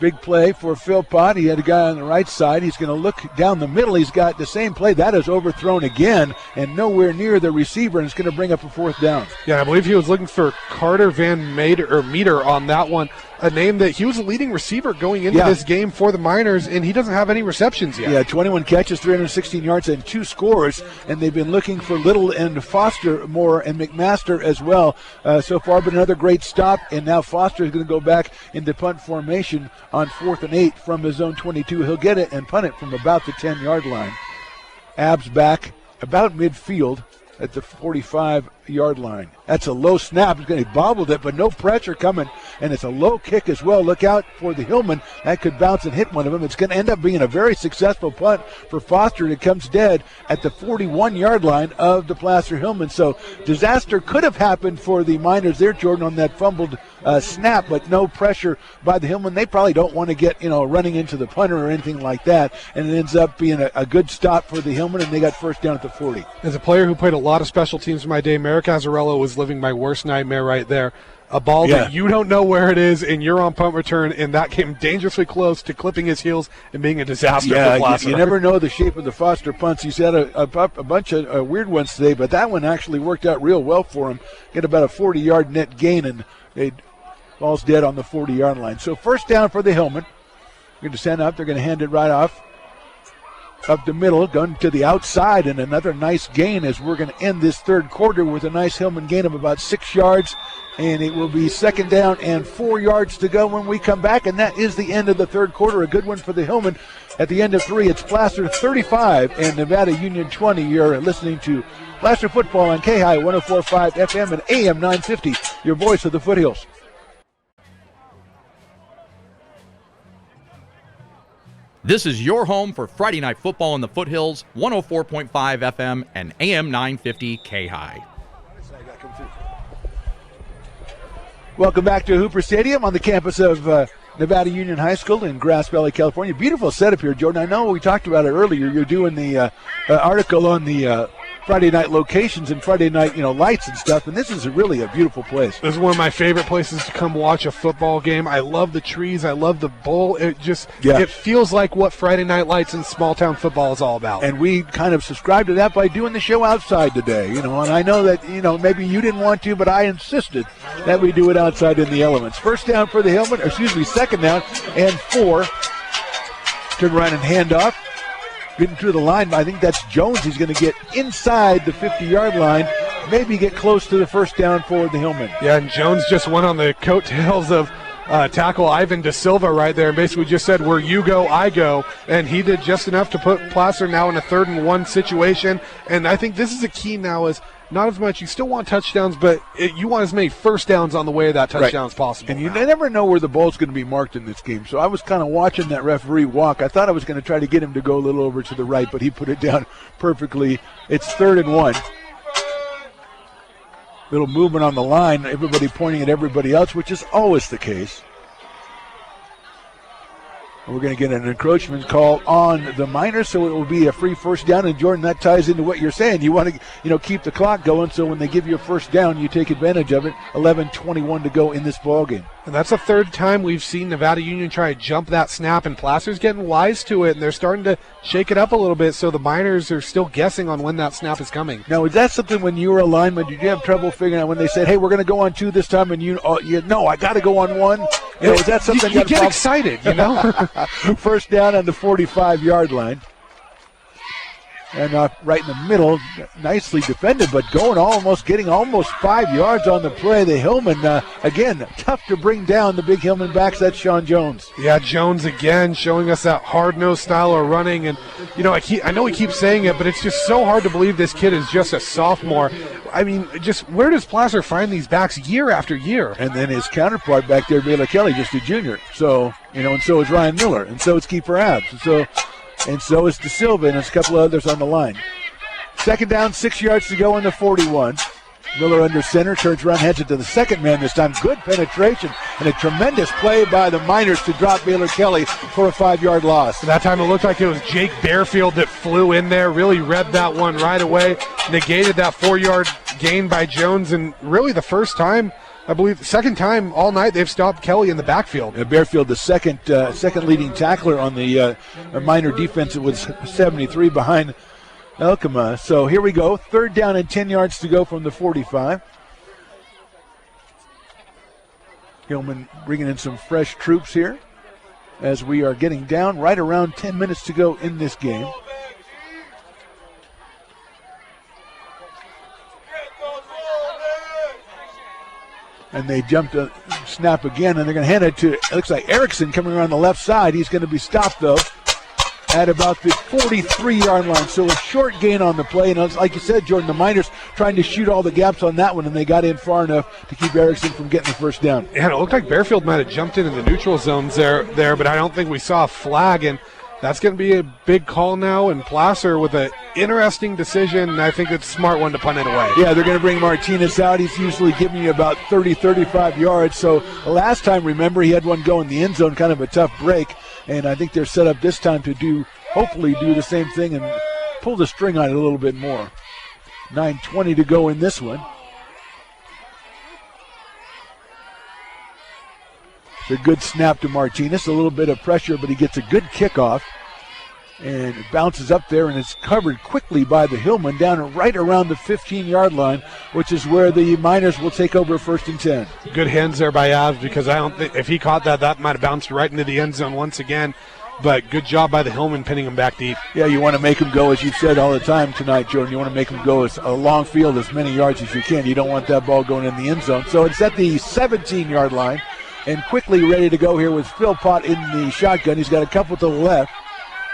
Big play for Philpott. He had a guy on the right side. He's going to look down the middle. He's got the same play. That is overthrown again and nowhere near the receiver, and it's going to bring up a 4th down. Yeah, I believe he was looking for Carter Van Meter on that one, a name that he was a leading receiver going into this game for the Miners, and he doesn't have any receptions yet. Yeah, 21 catches, 316 yards, and 2 scores, and they've been looking for Little and Foster more and McMaster as well so far, but another great stop, and now Foster is going to go back into punt formation on 4th and 8 from his own 22. He'll get it and punt it from about the 10-yard line. Abs back about midfield at the 45-yard line. That's a low snap. He's going to bobbled it, but no pressure coming, and it's a low kick as well. Look out for the Hillman. That could bounce and hit one of them. It's going to end up being a very successful punt for Foster, and it comes dead at the 41-yard line of the Placer Hillman. So disaster could have happened for the Miners there, Jordan, on that fumbled snap, but no pressure by the Hillman. They probably don't want to get, running into the punter or anything like that, and it ends up being a good stop for the Hillman, and they got first down at the 40. As a player who played a lot of special teams in my day, Merrick Azzarello was living my worst nightmare right there. A ball that you don't know where it is, and you're on punt return, and that came dangerously close to clipping his heels and being a disaster for Placer. You never know the shape of the Foster punts. He's had a bunch of weird ones today, but that one actually worked out real well for him. Get about a 40-yard net gain, and it falls dead on the 40-yard line. So first down for the Hillman. Going to send up. They're going to hand it right off. Up the middle, going to the outside, and another nice gain as we're going to end this third quarter with a nice Hillman gain of about 6 yards, and it will be second down and 4 yards to go when we come back, and that is the end of the third quarter. A good one for the Hillman. At the end of 3, it's Placer 35 and Nevada Union 20. You're listening to Placer Football on KAHI 104.5 FM and AM 950, your voice of the Foothills. This is your home for Friday Night Football in the Foothills, 104.5 FM and AM 950 KAHI. Welcome back to Hooper Stadium on the campus of Nevada Union High School in Grass Valley, California. Beautiful setup here, Jordan. I know we talked about it earlier. You're doing the article on the Friday night locations and Friday night, lights and stuff, and this is really a beautiful place. This is one of my favorite places to come watch a football game. I love the trees. I love the bowl. It feels like what Friday night lights and small town football is all about. And we kind of subscribed to that by doing the show outside today, and I know that, maybe you didn't want to, but I insisted that we do it outside in the elements. First down for the Hillman, second down and 4. Turn around and hand off. Getting through the line, I think that's Jones. He's going to get inside the 50-yard line, maybe get close to the first down for the Hillman. Yeah, and Jones just went on the coattails of tackle Ivan De Silva right there and basically just said, where you go, I go. And he did just enough to put Placer now in a 3rd and 1 situation. And I think this is a key now is not as much. You still want touchdowns, but you want as many first downs on the way of that touchdown as possible. And you never know where the ball's going to be marked in this game. So I was kind of watching that referee walk. I thought I was going to try to get him to go a little over to the right, but he put it down perfectly. It's 3rd and 1. Little movement on the line, everybody pointing at everybody else, which is always the case. We're going to get an encroachment call on the Miners, so it will be a free first down. And, Jordan, that ties into what you're saying. You want to, keep the clock going, so when they give you a first down, you take advantage of it. 11:21 to go in this ballgame. And that's the 3rd time we've seen Nevada Union try to jump that snap, and Placer's getting wise to it, and they're starting to shake it up a little bit, so the Miners are still guessing on when that snap is coming. Now, is that something when you were a lineman, did you have trouble figuring out when they said, hey, we're going to go on 2 this time, and no, I got to go on 1? Is that something you get excited, First down on the 45-yard line. And right in the middle, nicely defended, but getting almost 5 yards on the play. The Hillman, again, tough to bring down the big Hillman backs. That's Sean Jones. Yeah, Jones again showing us that hard-nosed style of running. And, I know he keeps saying it, but it's just so hard to believe this kid is just a sophomore. I mean, just where does Placer find these backs year after year? And then his counterpart back there, Baylor Kelly, just a junior. So, and so is Ryan Miller, and so is Kiefer Abs. And so is De Silva, and there's a couple of others on the line. Second down, 6 yards to go in the 41. Miller under center, turns around, heads it to the second man this time. Good penetration and a tremendous play by the Miners to drop Baylor Kelly for a 5-yard loss. That time it looked like it was Jake Bearfield that flew in there, really read that one right away, negated that 4-yard gain by Jones, and really the first time, I believe, the second time all night they've stopped Kelly in the backfield. Bearfield, the second leading tackler on the Miner defense, it was 73 behind Elkema. So here we go, 3rd down and 10 yards to go from the 45. Hillman bringing in some fresh troops here as we are getting down right around 10 minutes to go in this game. And they jumped a snap again, and they're going to hand it to, it looks like Erickson coming around the left side. He's going to be stopped, though, at about the 43-yard line. So a short gain on the play. And like you said, Jordan, the Miners trying to shoot all the gaps on that one, and they got in far enough to keep Erickson from getting the first down. Yeah, it looked like Bearfield might have jumped into the neutral zones there, but I don't think we saw a flag. And that's going to be a big call now, and Placer with an interesting decision, and I think it's a smart one to punt it away. Yeah, they're going to bring Martinez out. He's usually giving you about 30, 35 yards. So the last time, remember, he had one go in the end zone, kind of a tough break, and I think they're set up this time to hopefully do the same thing and pull the string on it a little bit more. 9:20 to go in this one. It's a good snap to Martinez, a little bit of pressure, but he gets a good kickoff. And it bounces up there, and it's covered quickly by the Hillman down right around the 15-yard line, which is where the Miners will take over 1st and 10. Good hands there by Avs, because I don't think if he caught that might have bounced right into the end zone once again. But good job by the Hillman pinning him back deep. Yeah, you want to make him go, as you've said all the time tonight, Jordan. You want to make him go a long field, as many yards as you can. You don't want that ball going in the end zone. So it's at the 17-yard line, and quickly ready to go here with Philpott in the shotgun. He's got a couple to the left.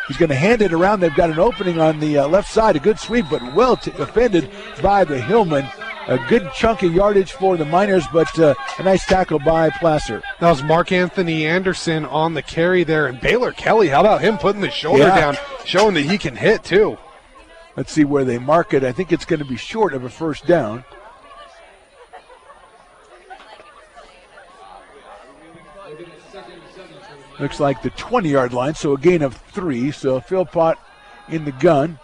He's going to hand it around. They've got an opening on the left side. A good sweep, but well defended by the Hillman. a good chunk of yardage for the Miners, but a nice tackle by Placer. That was Mark Anthony Anderson on the carry there, and Baylor Kelly, how about him putting the shoulder down, showing that he can hit too. Let's see where they mark it. I think it's going to be short of a first down. Looks like the 20-yard line, so a gain of 3. So Philpott in the gun.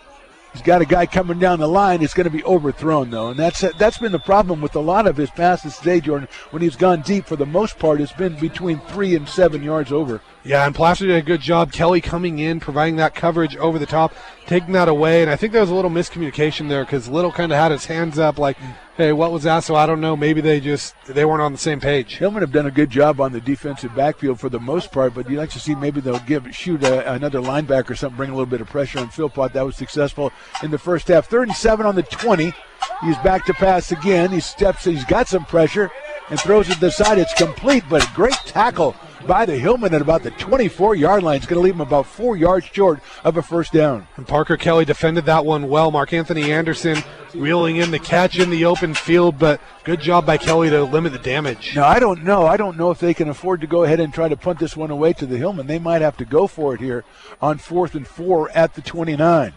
He's got a guy coming down the line. It's going to be overthrown, though. And that's been the problem with a lot of his passes today, Jordan. When he's gone deep, for the most part, it's been between 3 and 7 yards over. Yeah, and Placer did a good job. Kelly coming in, providing that coverage over the top, taking that away. And I think there was a little miscommunication there because Little kind of had his hands up like, hey, what was that? So I don't know. Maybe they weren't on the same page. Hillman have done a good job on the defensive backfield for the most part, but you'd like to see maybe they'll shoot another linebacker or something, bring a little bit of pressure on Philpott. That was successful in the first half. 3rd and 7 on the 20. He's back to pass again. He's got some pressure and throws it to the side. It's complete, but a great tackle by the Hillman at about the 24-yard line. It's going to leave him about 4 yards short of a first down. And Parker Kelly defended that one well. Mark Anthony Anderson reeling in the catch in the open field, but good job by Kelly to limit the damage. Now, I don't know if they can afford to go ahead and try to punt this one away to the Hillman. They might have to go for it here on 4th and 4 at the 29.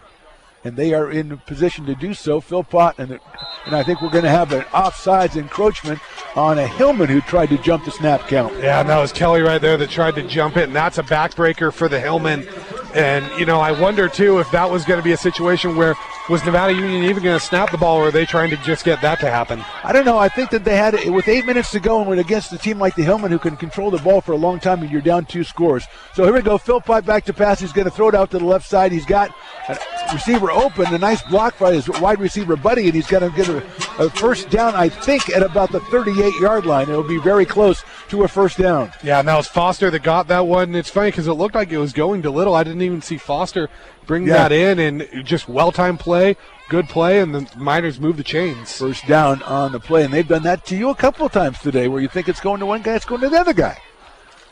And they are in position to do so. Philpott, and I think we're going to have an offsides encroachment on a Hillman who tried to jump the snap count. Yeah, and that was Kelly right there that tried to jump it, and that's a backbreaker for the Hillman. And, I wonder, too, if that was going to be a situation where was Nevada Union even going to snap the ball, or are they trying to just get that to happen? I don't know. I think that they had it with 8 minutes to go and went against a team like the Hillman who can control the ball for a long time and you're down 2 scores. So here we go. Philpott back to pass. He's going to throw it out to the left side. He's got a receiver open, a nice block by his wide receiver buddy, and he's going to get a first down, I think, at about the 38-yard line. It'll be very close to a first down. Yeah, and that was Foster that got that one. And it's funny because it looked like it was going to Little. I didn't even see Foster bring that in, and just well-timed play, good play, and the Miners move the chains. First down on the play, and they've done that to you a couple of times today where you think it's going to one guy, it's going to the other guy.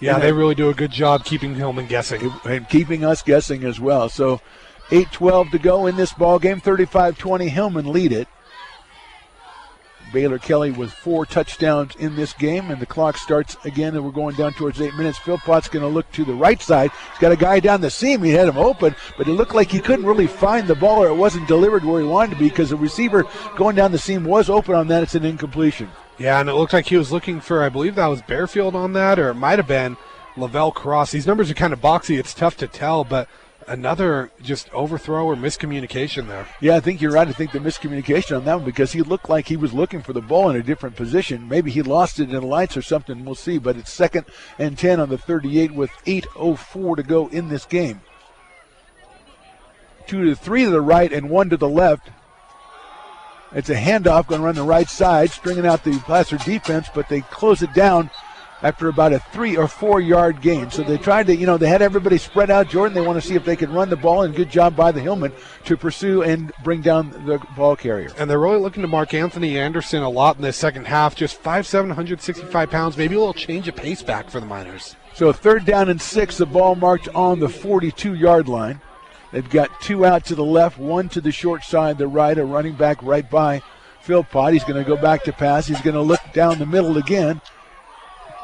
Yeah, they really do a good job keeping Hillman guessing. And keeping us guessing as well. So 8:12 to go in this ball game, 35-20, Hillman lead it. Baylor Kelly with 4 touchdowns in this game, and the clock starts again, and we're going down towards 8 minutes. Philpott's going to look to the right side. He's got a guy down the seam. He had him open, but it looked like he couldn't really find the ball, or it wasn't delivered where he wanted to be because the receiver going down the seam was open on that. It's an incompletion. Yeah, and it looked like he was looking for, I believe that was Bearfield on that, or it might have been Lavelle Cross. These numbers are kind of boxy. It's tough to tell, but another just overthrow or miscommunication there. Yeah, I think you're right. I think the miscommunication on that one because he looked like he was looking for the ball in a different position. Maybe he lost it in the lights or something. We'll see. But it's 2nd and 10 on the 38 with 8:04 to go in this game. 3 to the right and 1 to the left. It's a handoff going to run the right side, stringing out the Placer defense, but they close it down after about a 3 or 4 yard gain. So they tried to, they had everybody spread out, Jordan. They want to see if they could run the ball, and good job by the Hillman to pursue and bring down the ball carrier. And they're really looking to Mark Anthony Anderson a lot in the second half. Just 5'7", 165 pounds, maybe a little change of pace back for the Miners. So 3rd down and 6, the ball marked on the 42-yard line. They've got 2 out to the left, 1 to the short side, the right, a running back right by Philpott. He's going to go back to pass. He's going to look down the middle again.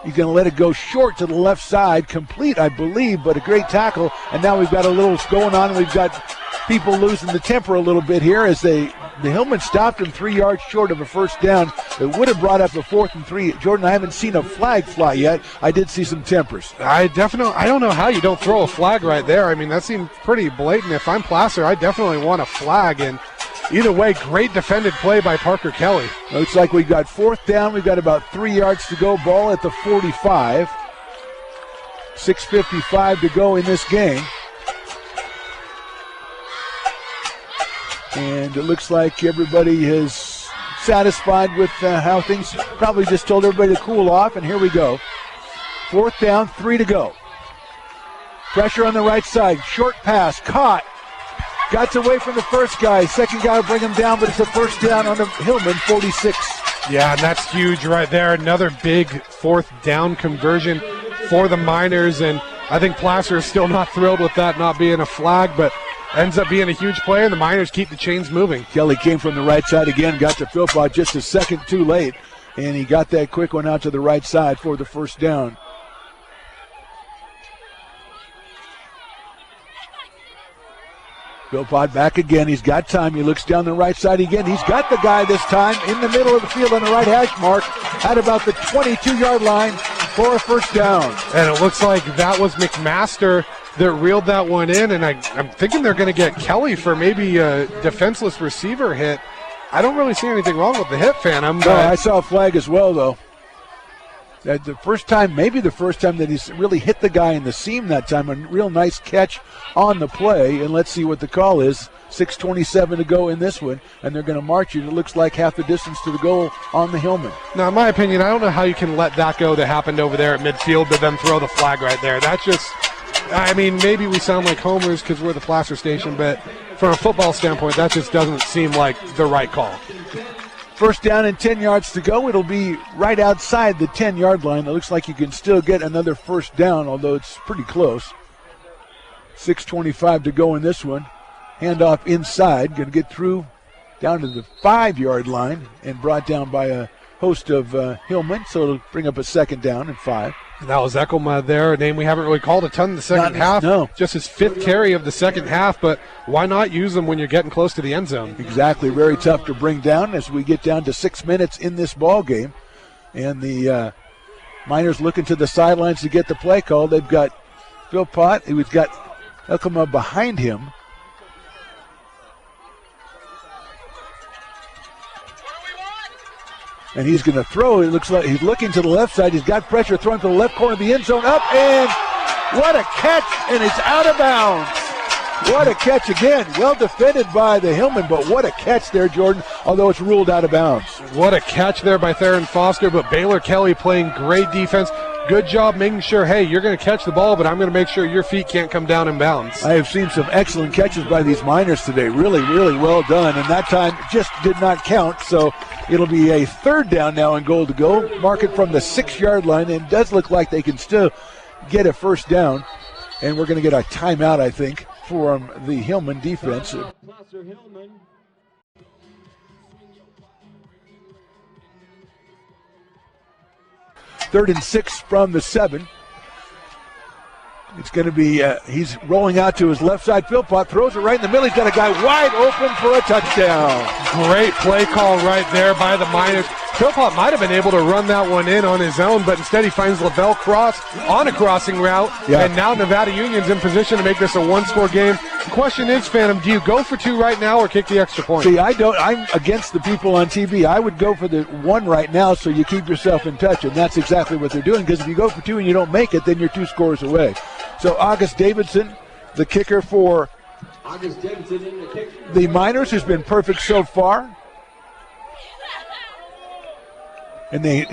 He's going to let it go short to the left side, complete, I believe, but a great tackle. And now we've got a little going on. We've got people losing the temper a little bit here as the Hillman stopped him 3 yards short of a first down. It would have brought up a 4th and 3. Jordan, I haven't seen a flag fly yet. I did see some tempers. I don't know how you don't throw a flag right there. I mean, that seemed pretty blatant. If I'm Placer, I definitely want a flag. And either way, great defended play by Parker Kelly. Looks like we've got 4th down. We've got about 3 yards to go. Ball at the 45. 6:55 to go in this game. And it looks like everybody is satisfied with how things, probably just told everybody to cool off, and here we go. 4th down, 3 to go. Pressure on the right side, short pass, caught. Got away from the first guy. Second guy will bring him down, but it's a first down on the Hillman, 46. Yeah, and that's huge right there. Another big 4th down conversion for the Miners, and I think Placer is still not thrilled with that not being a flag, but ends up being a huge play, and the Miners keep the chains moving. Kelly came from the right side again, got to Philpott just a second too late, and he got that quick one out to the right side for the first down. Philpott back again. He's got time. He looks down the right side again. He's got the guy this time in the middle of the field on the right hash mark at about the 22-yard line for a first down. And it looks like that was McMaster that reeled that one in, and I'm thinking they're going to get Kelly for maybe a defenseless receiver hit. I don't really see anything wrong with the hit, Phantom. No, I saw a flag as well, though. The first time that he's really hit the guy in the seam that time. A real nice catch on the play, and let's see what the call is. 6:27 to go in this one, and they're going to march it. It looks like half the distance to the goal on the Hillman. Now, in my opinion, I don't know how you can let that go that happened over there at midfield, but then throw the flag right there. That's just, I mean, maybe we sound like homers because we're the Placer station, but from a football standpoint, that just doesn't seem like the right call. First down and 10 yards to go. It'll be right outside the 10-yard line. It looks like you can still get another first down, although it's pretty close. 6:25 to go in this one. Handoff inside. Going to get through down to the 5-yard line and brought down by a host of Hillman, so it'll bring up a second down and 5. That was Eckelma there, a name we haven't really called a ton in the second half. No. Just his 5th carry of the second half, but why not use him when you're getting close to the end zone? Exactly. Very tough to bring down as we get down to 6 minutes in this ball game. And the Miners looking to the sidelines to get the play call. They've got Philpott, who's got Eckelma behind him. And he's going to throw. It looks like he's looking to the left side. He's got pressure, throwing to the left corner of the end zone. Up, and what a catch, and it's out of bounds. What a catch again. Well defended by the Hillman, but what a catch there, Jordan, although it's ruled out of bounds. What a catch there by Theron Foster, but Baylor Kelly playing great defense. Good job making sure, hey, you're going to catch the ball, but I'm going to make sure your feet can't come down in bounds. I have seen some excellent catches by these Miners today. Really, really well done, and that time just did not count, so it'll be a third down now and goal to go. Mark it from the 6-yard line, and it does look like they can still get a first down, and we're going to get a timeout, I think, for the Hillman defense. Third and 6 from the 7. It's going to be, he's rolling out to his left side. Philpott throws it right in the middle. He's got a guy wide open for a touchdown. Great play call right there by the Miners. Philpott might have been able to run that one in on his own, but instead he finds Lavelle Cross on a crossing route, and now Nevada Union's in position to make this a one-score game. The question is, Phantom, do you go for 2 right now or kick the extra point? See, I'm against the people on TV. I would go for the 1 right now so you keep yourself in touch, and that's exactly what they're doing, because if you go for 2 and you don't make it, then you're 2 scores away. So August Davidson, the kicker for the Miners, who's been perfect so far. And they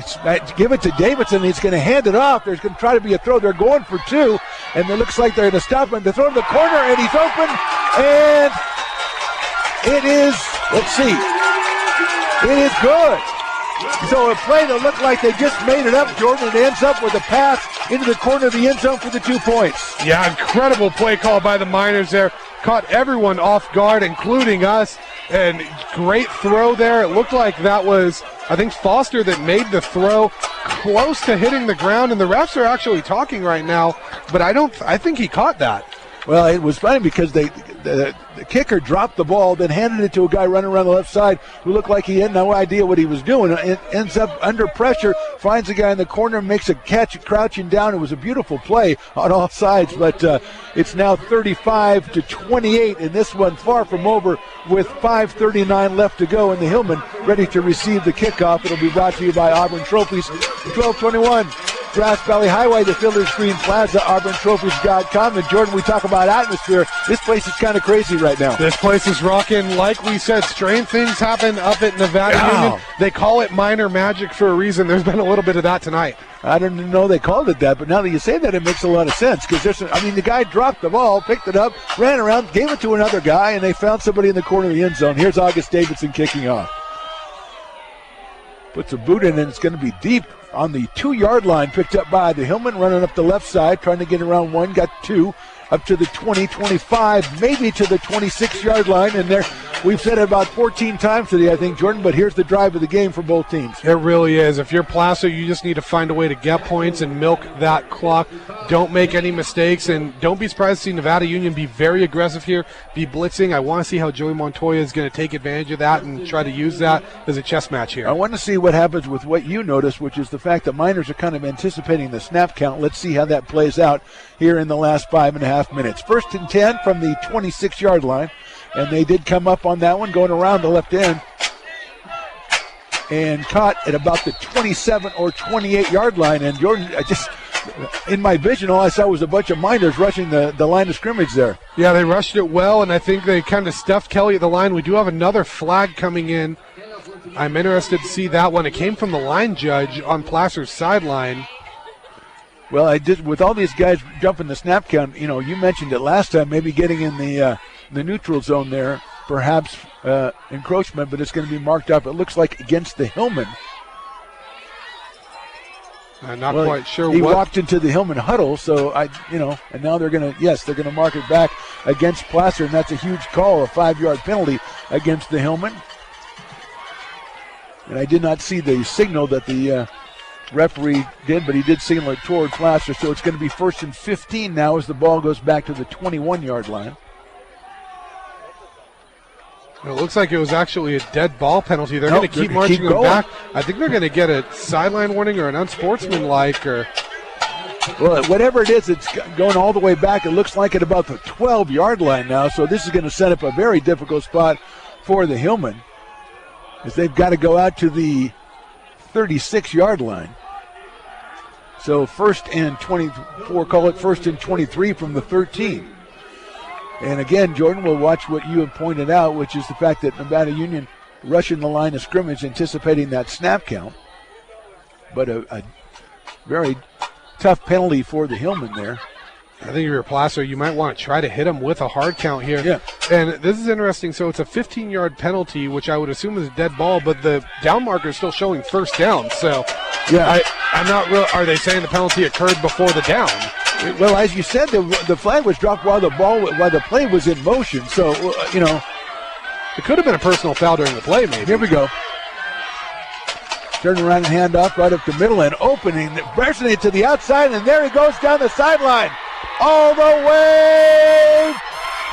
give it to Davidson. He's going to hand it off. There's going to try to be a throw. They're going for 2, and it looks like they're going to stop him. They throw to the corner, and he's open. And it is, let's see, it is good. So a play that looked like they just made it up, Jordan. It ends up with a pass into the corner of the end zone for the 2 points. Yeah, incredible play call by the Miners there. Caught everyone off guard, including us. And great throw there. It looked like that was, I think, Foster that made the throw close to hitting the ground. And the refs are actually talking right now, but I think he caught that. Well, it was funny because the kicker dropped the ball, then handed it to a guy running around the left side who looked like he had no idea what he was doing. It ends up under pressure, finds a guy in the corner, makes a catch, crouching down. It was a beautiful play on all sides, but it's now 35-28, and this one far from over with 5:39 left to go, and the Hillman ready to receive the kickoff. It'll be brought to you by Auburn Trophies. 12:21. Grass Valley Highway, the Fielder's Green Plaza, AuburnTrophies.com. And Jordan, we talk about atmosphere. This place is kind of crazy right now. This place is rocking. Like we said, strange things happen up at Nevada Union. They call it minor magic for a reason. There's been a little bit of that tonight. I didn't know they called it that, but now that you say that, it makes a lot of sense. Because the guy dropped the ball, picked it up, ran around, gave it to another guy, and they found somebody in the corner of the end zone. Here's August Davidson kicking off. Puts a boot in, and it's going to be deep on the 2-yard line, picked up by the Hillman, running up the left side, trying to get around 1, got 2, up to the 20, 25, maybe to the 26-yard line. And there, we've said it about 14 times today, I think, Jordan, but here's the drive of the game for both teams. It really is. If you're Placer, you just need to find a way to get points and milk that clock. Don't make any mistakes, and don't be surprised to see Nevada Union be very aggressive here, be blitzing. I want to see how Joey Montoya is going to take advantage of that and try to use that as a chess match here. I want to see what happens with what you noticed, which is the fact that Miners are kind of anticipating the snap count. Let's see how that plays out here in the last 5.5 minutes. 1st and 10 from the 26-yard line, and they did come up on that one going around the left end and caught at about the 27 or 28-yard line. And Jordan, in my vision, all I saw was a bunch of Miners rushing the line of scrimmage there. Yeah, they rushed it well, and I think they kind of stuffed Kelly at the line. We do have another flag coming in. I'm interested to see that one. It came from the line judge on Placer's sideline. Well, I did with all these guys jumping the snap count. You know, you mentioned it last time, maybe getting in the neutral zone there, perhaps encroachment, but it's going to be marked up. It looks like against the Hillman. I'm not quite sure he what. walked into the Hillman huddle, so and now they're going to mark it back against Placer, and that's a huge call, a 5-yard penalty against the Hillman. And I did not see the signal that the referee did, but he did signal it towards Placer, so it's going to be 1st and 15 now as the ball goes back to the 21-yard line. It looks like it was actually a dead ball penalty. They're going to keep marching them back. I think they're going to get a sideline warning or an unsportsmanlike or. Well, whatever it is, it's going all the way back. It looks like at about the 12-yard line now, so this is going to set up a very difficult spot for the Hillman, as they've got to go out to the 36-yard line. So 1st and 24, call it 1st and 23 from the 13. And again, Jordan, will watch what you have pointed out, which is the fact that Nevada Union rushing the line of scrimmage, anticipating that snap count. But a very tough penalty for the Hillman there. I think if you're a Placer, you might want to try to hit him with a hard count here. Yeah. And this is interesting. So it's a 15-yard penalty, which I would assume is a dead ball, but the down marker is still showing 1st down. So yeah, I'm not real. Are they saying the penalty occurred before the down? Well, as you said, the flag was dropped while the play was in motion. So, it could have been a personal foul during the play, maybe. Here we go. Turning around and hand off right up the middle and opening, bursting it to the outside, and there he goes down the sideline. All the way.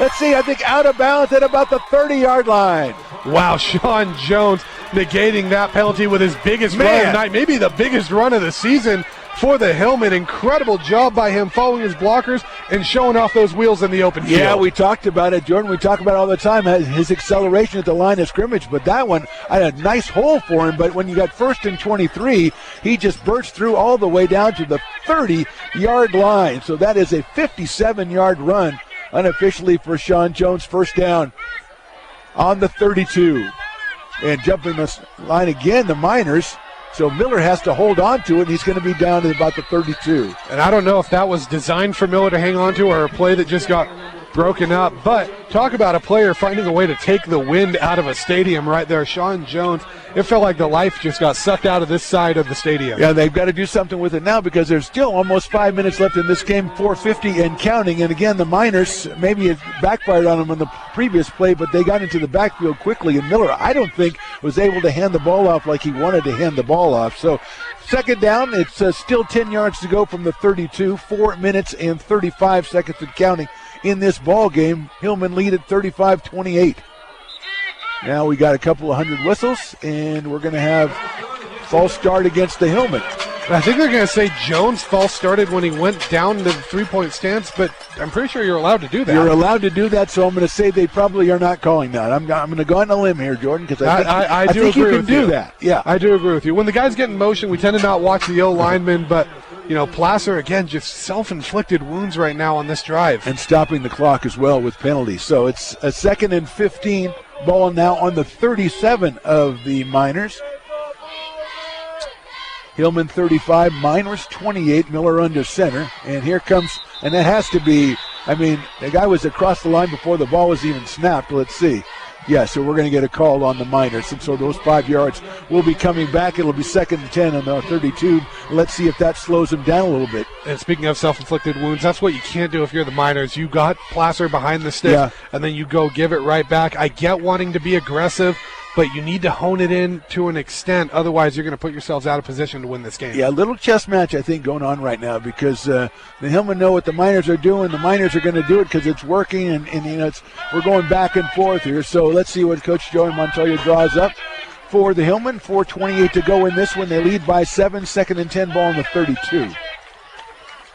Let's see, I think out of bounds at about the 30-yard line. Wow, Sean Jones negating that penalty with his biggest run of the night, maybe the biggest run of the season for the Hillman. Incredible job by him following his blockers and showing off those wheels in the open field. Yeah, we talked about it, Jordan. We talk about it all the time, his acceleration at the line of scrimmage. But that one, I had a nice hole for him. But when you got 1st and 23, he just burst through all the way down to the 30-yard line. So that is a 57-yard run unofficially for Sean Jones. 1st down on the 32. And jumping the line again, the Miners. So Miller has to hold on to it, and he's going to be down to about the 32. And I don't know if that was designed for Miller to hang on to or a play that just got broken up. But talk about a player finding a way to take the wind out of a stadium right there. Sean Jones, it felt like the life just got sucked out of this side of the stadium. Yeah, they've got to do something with it now because there's still almost 5 minutes left in this game, 4:50 and counting. And again, the Miners, maybe it backfired on them in the previous play, but they got into the backfield quickly. And Miller, I don't think, was able to hand the ball off like he wanted to hand the ball off. So 2nd down, it's still 10 yards to go from the 32, 4 minutes and 35 seconds and counting in this ball game. Hillman lead at 35-28. Now we got a couple of hundred whistles, and we're going to have false start against the Hillman. I think they're going to say Jones false started when he went down to the 3-point stance, but I'm pretty sure you're allowed to do that. You're allowed to do that, so I'm going to say they probably are not calling that. I'm going to go on a limb here, Jordan, because I think you can do that. Yeah, I do agree with you. When the guys get in motion, we tend to not watch the linemen, but Placer, again, just self-inflicted wounds right now on this drive. And stopping the clock as well with penalties. So it's a 2nd and 15, ball now on the 37 of the Miners. Hillman 35, Miners 28, Miller under center. And here comes, and that has to be, the guy was across the line before the ball was even snapped. Let's see. Yeah, so we're going to get a call on the Miners. And so those 5 yards will be coming back. It'll be 2nd and 10 on the 32. Let's see if that slows them down a little bit. And speaking of self-inflicted wounds, that's what you can't do if you're the Miners. You got Placer behind the stick, and then you go give it right back. I get wanting to be aggressive, but you need to hone it in to an extent. Otherwise, you're going to put yourselves out of position to win this game. Yeah, a little chess match, I think, going on right now because the Hillmen know what the Miners are doing. The Miners are going to do it because it's working, and you know, we're going back and forth here. So let's see what Coach Joey Montoya draws up for the Hillmen. 4:28 to go in this one. They lead by 7, 2nd and 10 ball on the 32.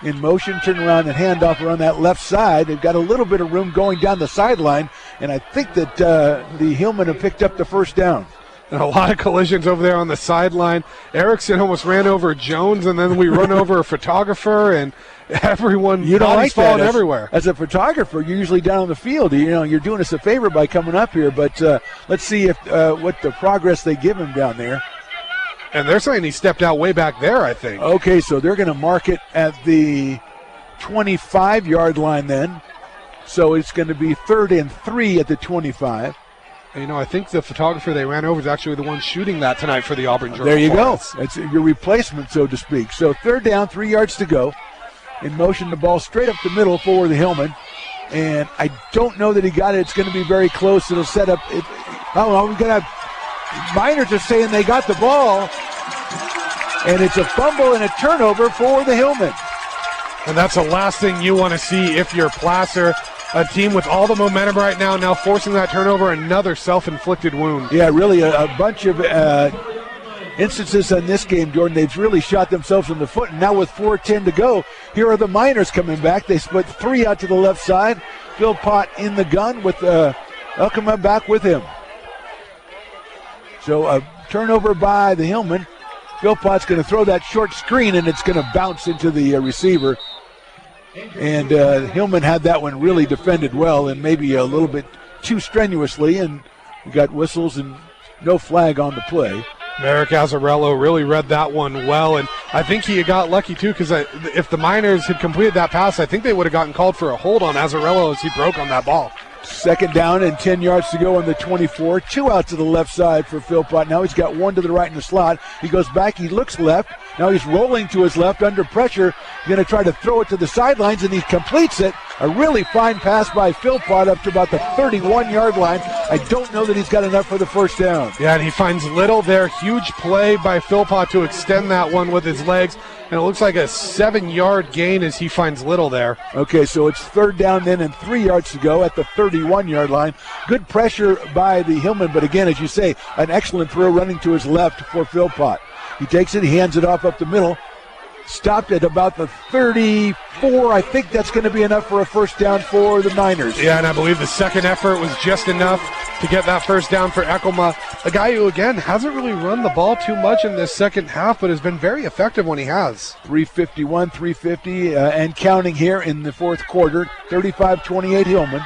In motion, turn around and handoff around that left side. They've got a little bit of room going down the sideline, and I think that the Hillmen have picked up the first down. And a lot of collisions over there on the sideline. Erickson almost ran over Jones, and then we run over a photographer, and everyone, you don't like falling that. everywhere. As a photographer, you're usually down on the field. You know, you're doing us a favor by coming up here, but let's see if what the progress they give him down there. And they're saying he stepped out way back there, I think. Okay, so they're going to mark it at the 25-yard line then. So it's going to be 3rd and 3 at the 25. And, you know, I think the photographer they ran over is actually the one shooting that tonight for the Auburn Journal. There you go. It's your replacement, so to speak. So 3rd down, 3 yards to go. In motion, the ball straight up the middle for the Hillmen. And I don't know that he got it. It's going to be very close. It'll set up. We're going to have Miners are saying they got the ball, and it's a fumble and a turnover for the Hillmen. And that's the last thing you want to see if you're Placer, a team with all the momentum right now forcing that turnover, another self-inflicted wound. Yeah, really a bunch of instances in this game, Jordan. They've really shot themselves in the foot, and now with 4:10 to go, here are the Miners coming back. They split 3 out to the left side. Phil Pott in the gun with Elkema back with him. So a turnover by the Hillmen. Phil Pott's going to throw that short screen, and it's going to bounce into the receiver. And Hillmen had that one really defended well and maybe a little bit too strenuously, and we got whistles and no flag on the play. Merrick Azzarello really read that one well, and I think he got lucky too, because if the Miners had completed that pass, I think they would have gotten called for a hold on Azzarello as he broke on that ball. 2nd down and 10 yards to go on the 24. 2 out to the left side for Philpott. Now he's got 1 to the right in the slot. He goes back. He looks left. Now he's rolling to his left under pressure. He's going to try to throw it to the sidelines, and he completes it. A really fine pass by Philpott up to about the 31-yard line. I don't know that he's got enough for the first down. Yeah, and he finds Little there. Huge play by Philpott to extend that one with his legs. And it looks like a 7-yard gain as he finds Little there. Okay, so it's 3rd down then and 3 yards to go at the 31-yard line. Good pressure by the Hillmen, but again, as you say, an excellent throw running to his left for Philpott. He takes it, he hands it off up the middle. Stopped at about the 34. I think that's going to be enough for a first down for the Miners. Yeah, and I believe the second effort was just enough to get that first down for Eckelma, a guy who, again, hasn't really run the ball too much in this second half, but has been very effective when he has. 3:51, 3:50, and counting here in the fourth quarter. 35-28 Hillman.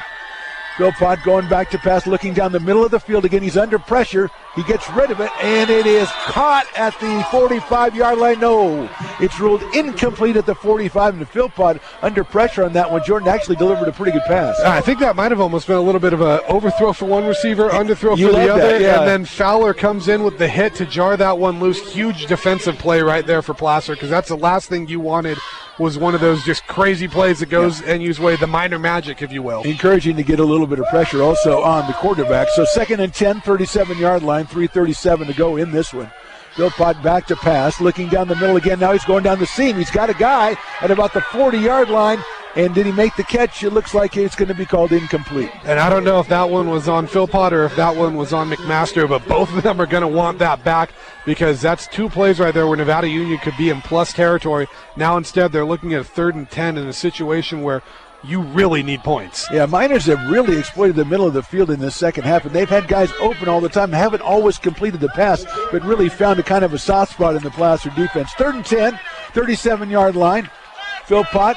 Philpott going back to pass, looking down the middle of the field again. He's under pressure. He gets rid of it, and it is caught at the 45-yard line. No, it's ruled incomplete at the 45, and Philpott under pressure on that one. Jordan actually delivered a pretty good pass. I think that might have almost been a little bit of an overthrow for one receiver, underthrow for the other, yeah. And then Fowler comes in with the hit to jar that one loose. Huge defensive play right there for Placer, because that's the last thing you wanted, was one of those just crazy plays that goes and use away the minor magic, if you will. Encouraging to get a little bit of pressure also on the quarterback. So 2nd and 10, 37-yard line, 3:37 to go in this one. Philpott back to pass, looking down the middle again. Now he's going down the seam. He's got a guy at about the 40-yard line. And did he make the catch? It looks like it's going to be called incomplete. And I don't know if that one was on Philpott or if that one was on McMaster, but both of them are going to want that back, because that's 2 plays right there where Nevada Union could be in plus territory. Now instead they're looking at 3rd and 10 in a situation where you really need points. Yeah, Miners have really exploited the middle of the field in this second half, and they've had guys open all the time, haven't always completed the pass, but really found a kind of a soft spot in the Placer defense. 3rd and 10, 37-yard line. Philpott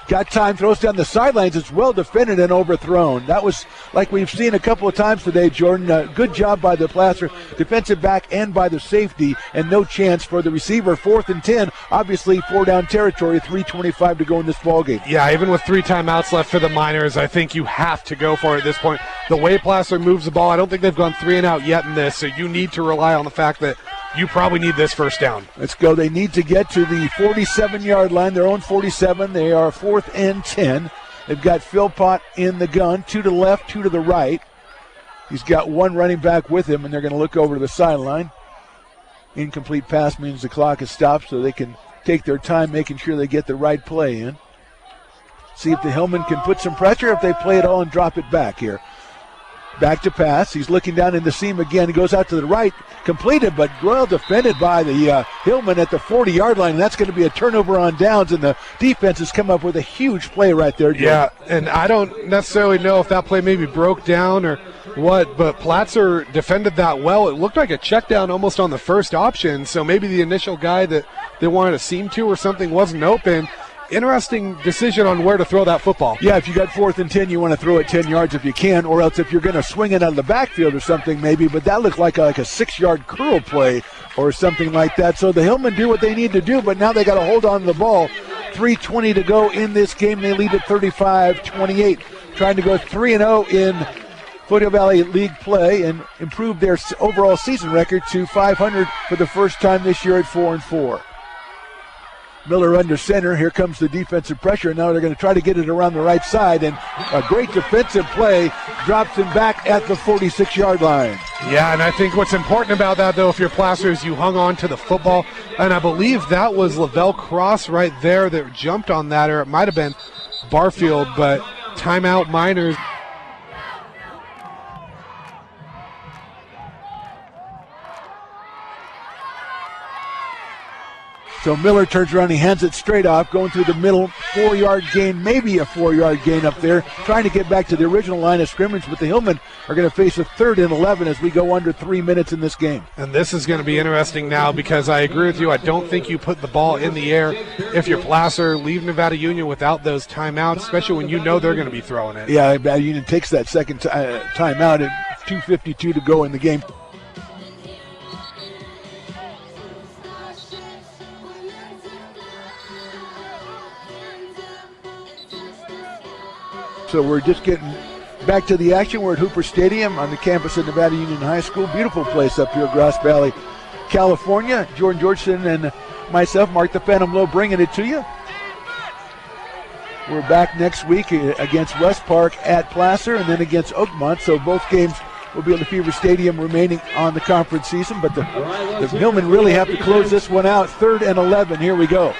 got time, throws down the sidelines. It's well defended and overthrown. That was like we've seen a couple of times today, Jordan. Good job by the Placer defensive back and by the safety, and no chance for the receiver. 4th and 10, obviously 4-down territory, 3:25 to go in this ballgame. Yeah, even with 3 timeouts left for the Miners, I think you have to go for it at this point. the way Placer moves the ball, I don't think they've gone 3 and out yet in this, so you need to rely on the fact that you probably need this first down. Let's go. They need to get to the 47-yard line, their own 47. They are 4th and 10. They've got Philpott in the gun, 2 to the left, 2 to the right. He's got 1 running back with him, and they're going to look over to the sideline. Incomplete pass means the clock is stopped, so they can take their time making sure they get the right play in. See if the Hillman can put some pressure, if they play it all and drop it back here. Back to pass. He's looking down in the seam again. He goes out to the right. Completed, but well defended by the Hillman at the 40-yard line. And that's going to be a turnover on downs, and the defense has come up with a huge play right there. Yeah, and I don't necessarily know if that play maybe broke down or what, but Platzer defended that well. It looked like a check down almost on the first option, so maybe the initial guy that they wanted to seam to or something wasn't open. Interesting decision on where to throw that football. Yeah, if you got 4th and 10, you want to throw it 10 yards if you can, or else if you're going to swing it out of the backfield or something maybe, but that looked like a 6-yard curl play or something like that. So the Hillmen do what they need to do, but now they got to hold on to the ball. 3:20 to go in this game. They lead at 35-28, trying to go 3-0 in Foothill Valley League play and improve their overall season record to 500 for the first time this year at 4-4. Miller under center. Here comes the defensive pressure. Now they're going to try to get it around the right side, and a great defensive play drops him back at the 46-yard line. Yeah, and I think what's important about that, though, if you're Placer, is you hung on to the football, and I believe that was Lavelle Cross right there that jumped on that, or it might have been Barfield, but timeout Miners. So Miller turns around, he hands it straight off, going through the middle, 4-yard gain, maybe a 4-yard gain up there, trying to get back to the original line of scrimmage, but the Hillmen are going to face a 3rd and 11 as we go under 3 minutes in this game. And this is going to be interesting now because I agree with you. I don't think you put the ball in the air if you're Placer. Leave Nevada Union without those timeouts, especially when you know they're going to be throwing it. Yeah, Nevada Union takes that second timeout at 2:52 to go in the game. So we're just getting back to the action. We're at Hooper Stadium on the campus of Nevada Union High School. Beautiful place up here, Grass Valley, California. Jordan Georgeson and myself, Mark the Phantom Lowe, bringing it to you. We're back next week against West Park at Placer and then against Oakmont. So both games will be on the Fever Stadium remaining on the conference season. But the Hillmen really have to close this one out. 3rd and 11. Here we go.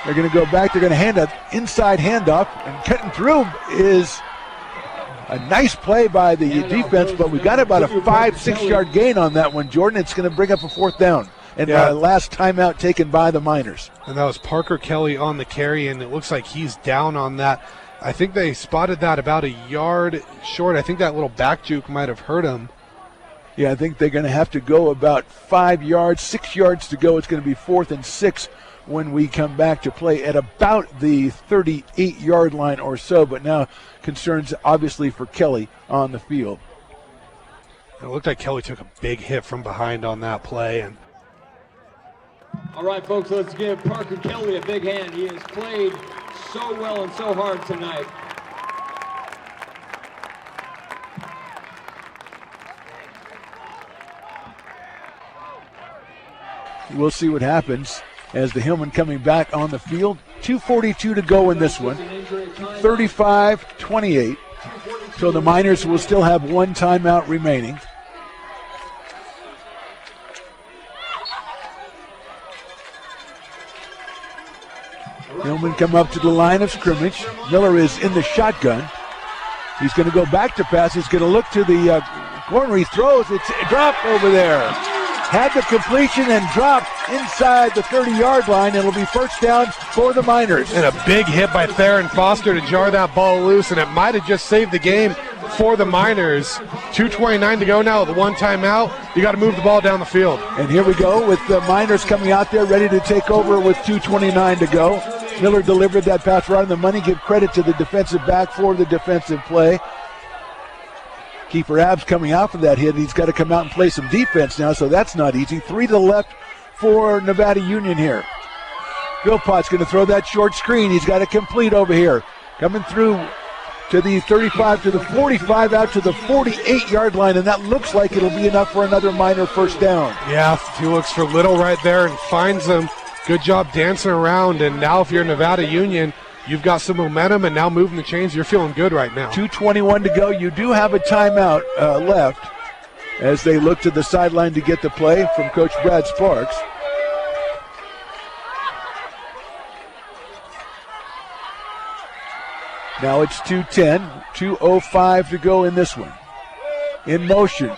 They're going to go back. They're going to hand an inside handoff. And cutting through is a nice play by the defense, but we got about a 5-6 yard gain on that one, Jordan. It's going to bring up a 4th down. And last timeout taken by the Miners. And that was Parker Kelly on the carry, and it looks like he's down on that. I think they spotted that about a yard short. I think that little back juke might have hurt him. Yeah, I think they're going to have to go about 5 yards, 6 yards to go. It's going to be 4th and 6 when we come back to play at about the 38-yard line or so. But now concerns obviously for Kelly on the field. It looked like Kelly took a big hit from behind on that play. And all right, folks, let's give Parker Kelly a big hand. He has played so well and so hard tonight. We'll see what happens as the Hillmen coming back on the field. 2:42 to go in this one. 35-28. So the Miners will still have one timeout remaining. Hillmen come up to the line of scrimmage. Miller is in the shotgun. He's going to go back to pass. He's going to look to the corner. He throws. It's dropped over there. Had the completion and dropped inside the 30-yard line. It'll be first down for the Miners. And a big hit by Theron Foster to jar that ball loose, and it might have just saved the game for the Miners. 2:29 to go now with the one timeout. You got to move the ball down the field. And here we go with the Miners coming out there ready to take over with 2:29 to go. Miller delivered that pass right on the money. Give credit to the defensive back for the defensive play. Kiefer Abs coming out for that hit. He's got to come out and play some defense now, so that's not easy. 3 to the left for Nevada Union here. Philpott's going to throw that short screen. He's got to complete over here. Coming through to the 35, to the 45, out to the 48-yard line, and that looks like it'll be enough for another minor first down. Yeah, he looks for Little right there and finds him. Good job dancing around, and now if you're Nevada Union, you've got some momentum and now moving the chains. You're feeling good right now. 2:21 to go. You do have a timeout left as they look to the sideline to get the play from Coach Brad Sparks. Now it's 2:10, 2:05 to go in this one. In motion,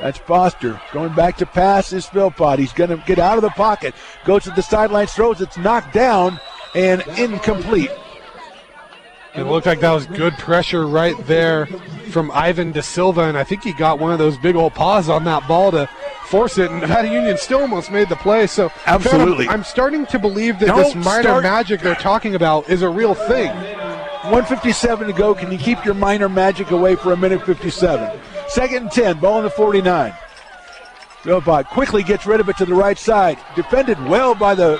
that's Foster. Going back to pass is Philpott. He's going to get out of the pocket. Goes to the sideline, throws. It's knocked down and incomplete. It looked like that was good pressure right there from Ivan De Silva, and I think he got one of those big old paws on that ball to force it, and Nevada Union still almost made the play. So absolutely, I'm starting to believe that this minor magic they're talking about is a real thing. 1:57 to go. Can you keep your minor magic away for a minute 57? 2nd and 10, ball on the 49. Philpott quickly gets rid of it to the right side. Defended well by the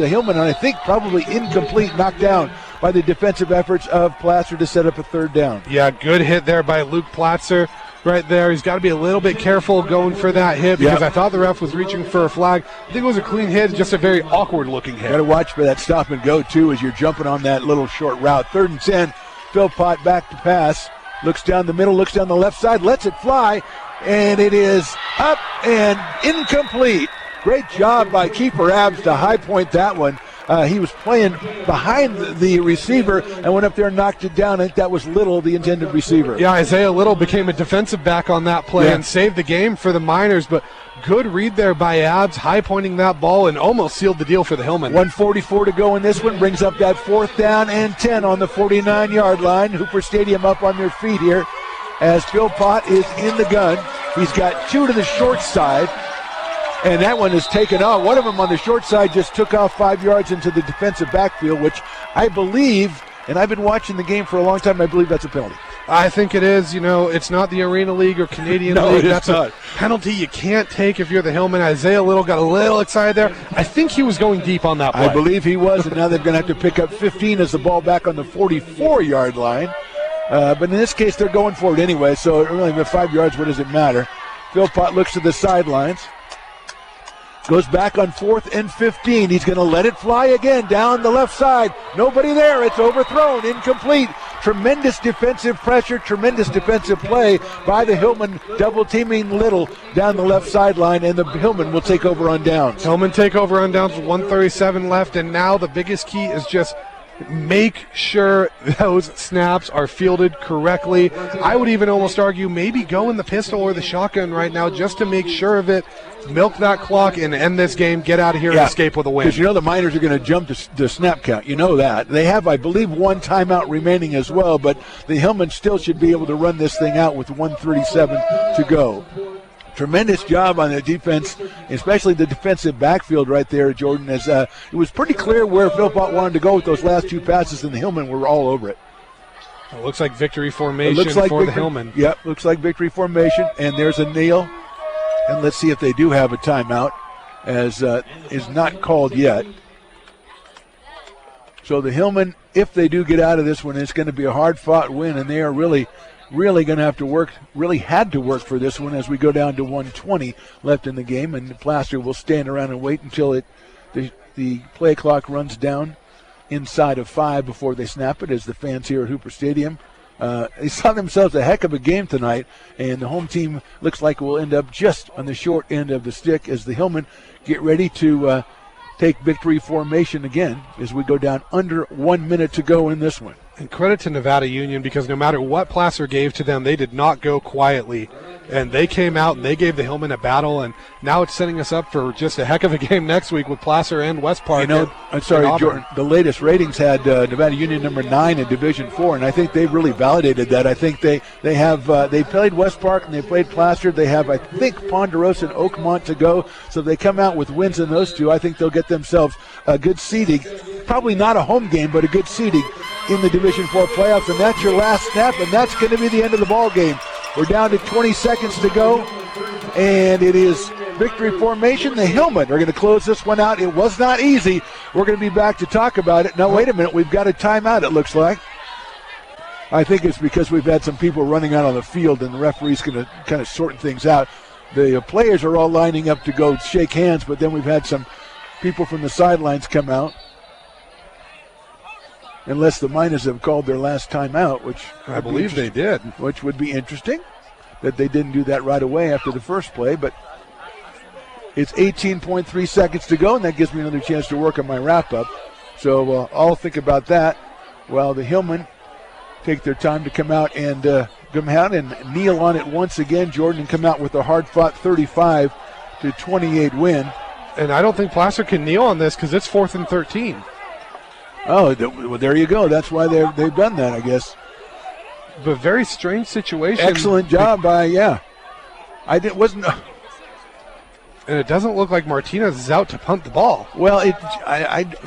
Hillman, and I think probably incomplete, knocked down by the defensive efforts of Placer to set up a third down. Yeah, good hit there by Luke Platzer right there. He's got to be a little bit careful going for that hit because I thought the ref was reaching for a flag. I think it was a clean hit, just a very awkward looking hit. Got to watch for that stop and go too as you're jumping on that little short route. 3rd and 10, Philpott back to pass. Looks down the middle, looks down the left side, lets it fly, and it is up and incomplete. Great job by keeper Abs to high point that one. He was playing behind the receiver and went up there and knocked it down. I think that was Little, the intended receiver. Yeah, Isaiah Little became a defensive back on that play and saved the game for the Miners, but good read there by Abs, high pointing that ball and almost sealed the deal for the Hillmen. 1:44 to go in this one, brings up that 4th down and 10 on the 49-yard line. Hooper Stadium up on their feet here as Philpott is in the gun. He's got 2 to the short side. And that one is taken off. One of them on the short side just took off 5 yards into the defensive backfield, which I believe, and I've been watching the game for a long time, I believe that's a penalty. I think it is. You know, it's not the Arena League or Canadian League. That's a penalty you can't take if you're the Hillman. Isaiah Little got a little excited there. I think he was going deep on that play. I believe he was, and now they're going to have to pick up 15 as the ball back on the 44-yard line. But in this case, they're going for it anyway, so really with 5 yards, what does it matter? Philpott looks to the sidelines. Goes back on 4th and 15. He's going to let it fly again down the left side. Nobody there. It's overthrown. Incomplete. Tremendous defensive pressure. Tremendous defensive play by the Hillman, double teaming Little down the left sideline, and the Hillman will take over on downs. Hillman take over on downs with 1:37 left, and now the biggest key is just make sure those snaps are fielded correctly. I would even almost argue maybe go in the pistol or the shotgun right now just to make sure of it. Milk that clock and end this game, get out of here and escape with a win. Because you know the Miners are going to jump the snap count. You know that. They have, I believe, 1 timeout remaining as well, but the Hillmen still should be able to run this thing out with 1:37 to go. Tremendous job on the defense, especially the defensive backfield right there, Jordan, as it was pretty clear where Philpott wanted to go with those last 2 passes, and the Hillmen were all over it. It looks like victory formation for the Hillmen. Yep, looks like victory formation, and there's a kneel. And let's see if they do have a timeout, as is not called yet. So the Hillmen, if they do get out of this one, it's going to be a hard-fought win, and they are really going to have to work, really had to work for this one as we go down to 1:20 left in the game, and Placer will stand around and wait until the play clock runs down inside of 5 before they snap it, as the fans here at Hooper Stadium. They saw themselves a heck of a game tonight, and the home team looks like it will end up just on the short end of the stick as the Hillmen get ready to take victory formation again as we go down under 1 minute to go in this one. And credit to Nevada Union, because no matter what Placer gave to them, they did not go quietly. And they came out and they gave the Hillmen a battle, and now it's setting us up for just a heck of a game next week with Placer and West Park. You know, I'm sorry, Jordan, the latest ratings had Nevada Union number 9 in Division 4, and I think they've really validated that. I think they played West Park and they played Placer. They have, I think, Ponderosa and Oakmont to go, so they come out with wins in those 2. I think they'll get themselves a good seeding, probably not a home game, but a good seeding in the Division 4 playoffs, and that's your last snap, and that's going to be the end of the ball game. We're down to 20 seconds to go, and it is victory formation. The Hillmen are going to close this one out. It was not easy. We're going to be back to talk about it. Now, wait a minute. We've got a timeout, it looks like. I think it's because we've had some people running out on the field, and the referee's going to kind of sort things out. The players are all lining up to go shake hands, but then we've had some people from the sidelines come out. Unless the Miners have called their last timeout, which I believe they did. Which would be interesting that they didn't do that right away after the first play, but it's 18.3 seconds to go, and that gives me another chance to work on my wrap-up. So I'll think about that while the Hillmen take their time to come out and kneel on it once again, Jordan, and come out with a hard-fought 35-28 win. And I don't think Placer can kneel on this because it's 4th and 13. Oh, well, there you go. That's why they've done that, I guess. But very strange situation. Excellent job by, wasn't. And it doesn't look like Martinez is out to punt the ball. Well, it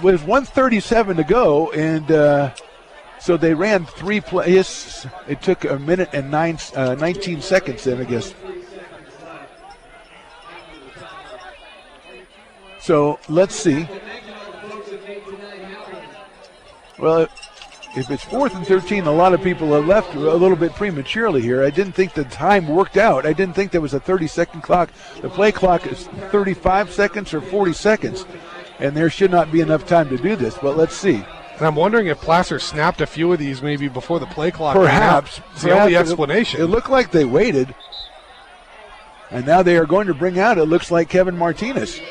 was 1:37 to go, and so they ran 3 plays. It took a minute and 19 seconds then, I guess. So let's see. Well, if it's 4th and 13, a lot of people have left a little bit prematurely here. I didn't think the time worked out. I didn't think there was a 30-second clock. The play clock is 35 seconds or 40 seconds, and there should not be enough time to do this, but let's see. And I'm wondering if Placer snapped a few of these maybe before the play clock. Perhaps. It's the only explanation. It looked like they waited, and now they are going to bring out, it looks like, Kevin Martinez.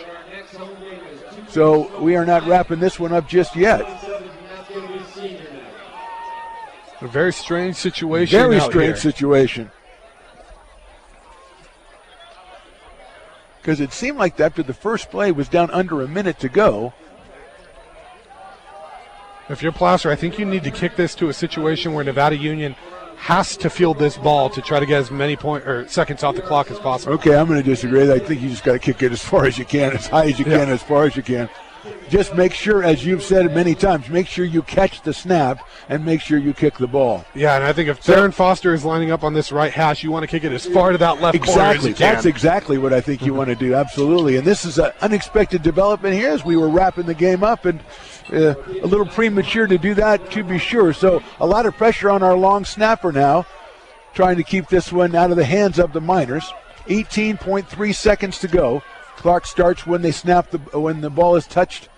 So we are not wrapping this one up just yet. A very strange situation. Very strange situation. Because it seemed like after the first play was down under a minute to go. If you're Placer, I think you need to kick this to a situation where Nevada Union has to field this ball to try to get as many seconds off the clock as possible. Okay, I'm going to disagree. I think you just got to kick it as far as you can, as high as you can, as far as you can. Just make sure, as you've said many times, make sure you catch the snap and make sure you kick the ball. Yeah, and I think if Darren Foster is lining up on this right hash, you want to kick it as far to that left corner as you can. That's exactly what I think you want to do, absolutely. And this is an unexpected development here as we were wrapping the game up, and a little premature to do that, to be sure. So a lot of pressure on our long snapper now, trying to keep this one out of the hands of the Miners. 18.3 seconds to go. Clock starts when they snap when the ball is touched,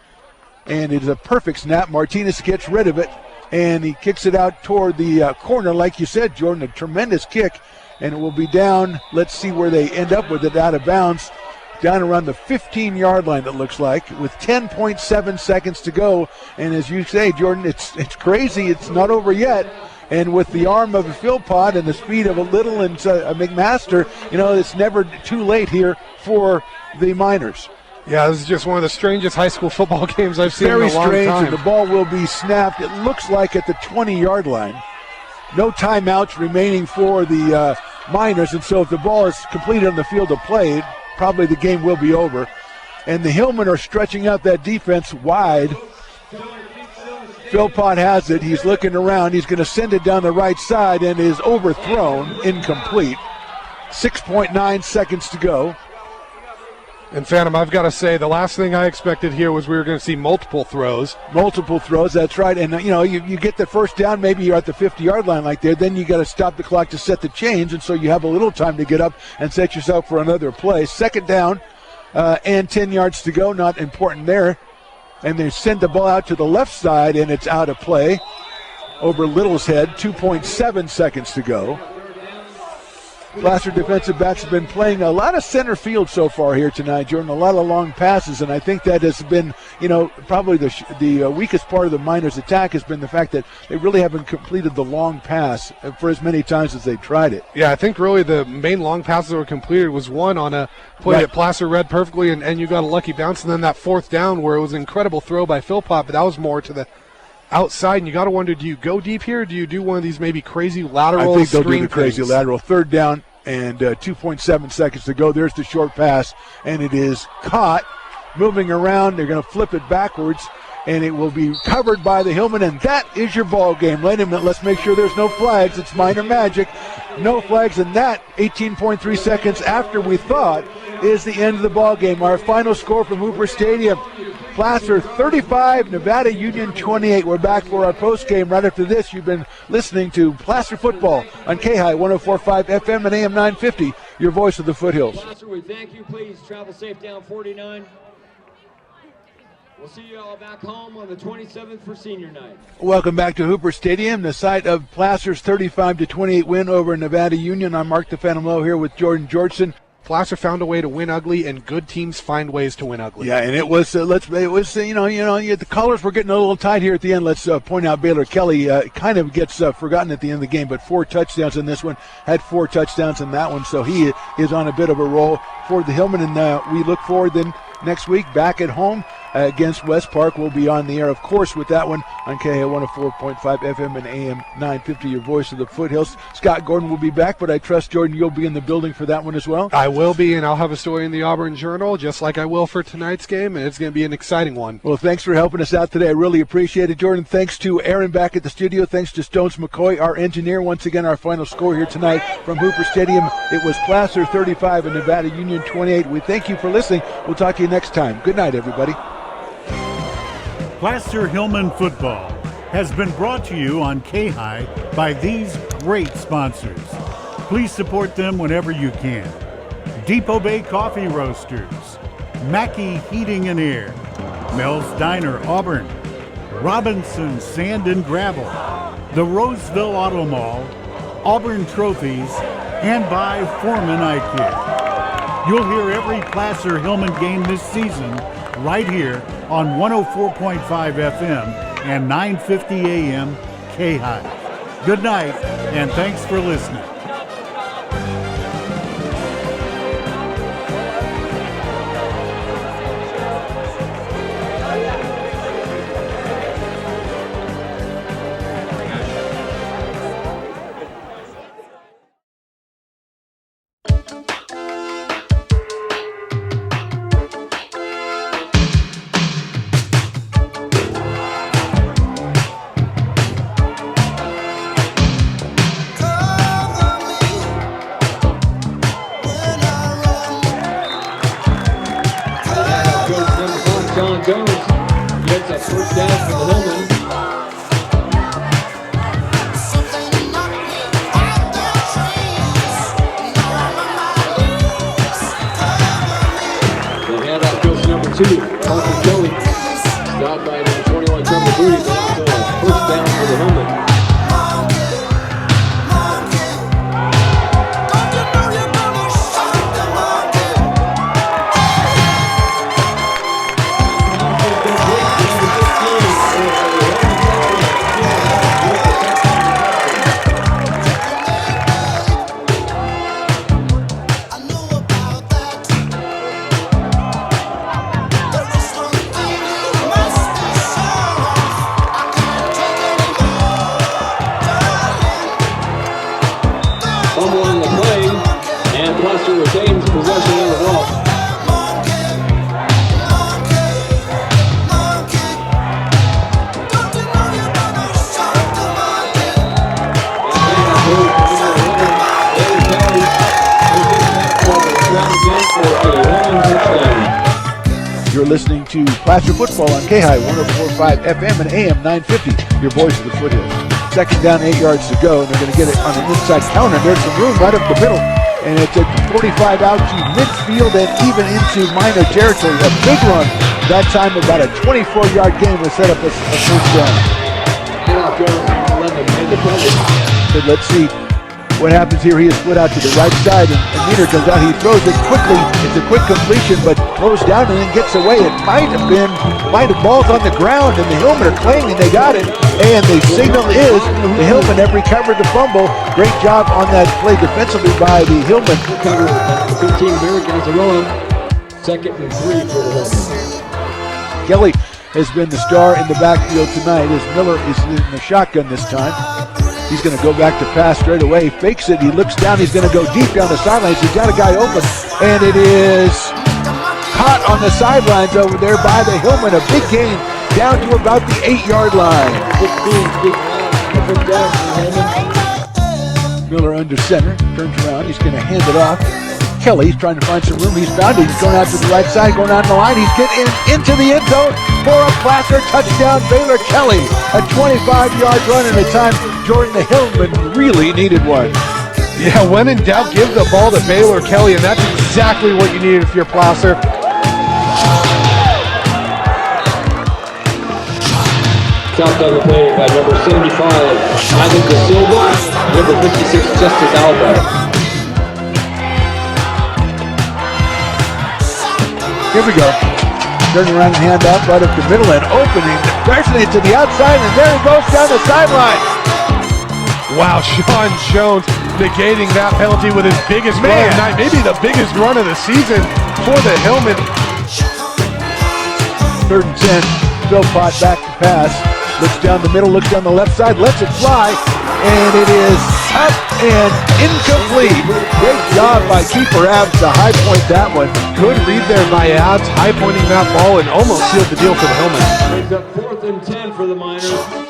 and it is a perfect snap. Martinez gets rid of it, and he kicks it out toward the corner, like you said, Jordan. A tremendous kick, and it will be down. Let's see where they end up with it, out of bounds, down around the 15-yard line. It looks like, with 10.7 seconds to go. And as you say, Jordan, it's crazy. It's not over yet. And with the arm of a Philpott and the speed of a Little and a McMaster, it's never too late here for the Miners. Yeah, this is just one of the strangest high school football games I've seen in a long time. Very strange, and the ball will be snapped, it looks like, at the 20-yard line. No timeouts remaining for the Miners, and so if the ball is completed on the field of play, probably the game will be over. And the Hillmen are stretching out that defense wide. Philpott has it. He's looking around. He's going to send it down the right side, and is overthrown, incomplete. 6.9 seconds to go. And Phantom, I've got to say, the last thing I expected here was we were going to see multiple throws. Multiple throws, that's right. And, you get the first down, maybe you're at the 50-yard line like there. Then you got to stop the clock to set the chains, and so you have a little time to get up and set yourself for another play. Second down and 10 yards to go, not important there. And they send the ball out to the left side, and it's out of play over Little's head. 2.7 seconds to go. Placer defensive backs have been playing a lot of center field so far here tonight, Jordan. A lot of long passes, and I think that has been, probably the weakest part of the Miners' attack has been the fact that they really haven't completed the long pass for as many times as they've tried it. Yeah, I think really the main long passes that were completed was one on a play that Placer read perfectly, and you got a lucky bounce, and then that fourth down where it was an incredible throw by Philpott, but that was more to the outside, and you got to wonder, do you go deep here, or do you do one of these maybe crazy lateral? I think they'll do the crazy things? lateral. Third down and 2.7 seconds to go. There's the short pass, and it is caught. Moving around, they're going to flip it backwards, and it will be covered by the Hillman, and that is your ball game. Wait a minute, let's make sure there's no flags. It's minor magic. No flags, and that 18.3 seconds after we thought is the end of the ball game. Our final score from Hooper Stadium: Placer 35, Nevada Union 28. We're back for our post game right after this. You've been listening to Placer Football on KAHI 104.5 FM and AM 950, your voice of the foothills. Placer, we thank you. Please travel safe down 49. We'll see you all back home on the 27th for senior night. Welcome back to Hooper Stadium, the site of Placer's 35-28 win over Nevada Union. I'm Mark the Phantom Lowe here with Jordan Georgeson. Placer found a way to win ugly, and good teams find ways to win ugly. Yeah, and it was the colors were getting a little tight here at the end. Let's point out Baylor Kelly kind of gets forgotten at the end of the game, but 4 touchdowns in this one, had 4 touchdowns in that one, so he is on a bit of a roll for the Hillman, and we look forward then next week back at home against West Park. We'll be on the air, of course, with that one on KAHI 104.5 FM and AM 950, your voice of the foothills. Scott Gordon will be back, but I trust, Jordan, you'll be in the building for that one as well. I will be, and I'll have a story in the Auburn Journal, just like I will for tonight's game, and it's going to be an exciting one. Well, thanks for helping us out today. I really appreciate it, Jordan. Thanks to Aaron back at the studio. Thanks to Stones McCoy, our engineer. Once again, our final score here tonight from Hooper Stadium. It was Placer 35 and Nevada Union 28. We thank you for listening. We'll talk to you next time. Good night, everybody. Placer Hillman football has been brought to you on KAHI by these great sponsors. Please support them whenever you can. Depot Bay Coffee Roasters, Mackey Heating and Air, Mel's Diner Auburn, Robinson Sand and Gravel, the Roseville Auto Mall, Auburn Trophies, and by Foreman Eye Care. You'll hear every Placer Hillman game this season right here on 104.5 FM and 950 AM KAHI. Good night, and thanks for listening. Listening to Placer Football on KAHI 104.5 FM and AM 950, your voice of the foothills. Second down, 8 yards to go, and they're going to get it on an inside counter. There's some room right up the middle, and it's a 45 out to midfield and even into minor territory. A big run. That time about a 24-yard gain will set up a first down. So let's see what happens here. He is split out to the right side, and Meter comes out. He throws it quickly. It's a quick completion, but throws down and then gets away. It might have balls on the ground, and the Hillmen are claiming they got it. And the signal is the Hillmen have recovered the fumble. Great job on that play defensively by the Hillmen. 15 Barrett Gazzarella. 2nd and 3 for the Hillmen. Kelly has been the star in the backfield tonight as Miller is in the shotgun this time. He's going to go back to pass straight away. Fakes it. He looks down. He's going to go deep down the sidelines. He's got a guy open. And it is caught on the sidelines over there by the Hillmen. A big gain down to about the 8-yard line. 16 down for Hillman. Miller under center, turns around, he's going to hand it off. Kelly's trying to find some room, he's found it, he's going out to the right side, going on the line, he's getting into the end zone for a Placer touchdown. Baylor Kelly, a 25-yard run in a time Jordan Hillman really needed one. Yeah, when in doubt, give the ball to Baylor Kelly, and that's exactly what you need if you're Placer. Stopped on the play by number 75, Ivan Da Silva, number 56, Justice Alba. Here we go. Turning around and hand off right up the middle and opening, crashing it to the outside, and there he goes down the sideline. Wow, Sean Jones negating that penalty with his biggest run of the night, maybe the biggest run of the season for the Hillman. 3rd and 10, Philpott back to pass. Looks down the middle, looks down the left side, lets it fly, and it is up and incomplete. Great job by keeper Abs to high point that one. Good read there by Abs, high pointing that ball and almost sealed the deal for the Hillman. Brings up 4th and 10 for the Miners.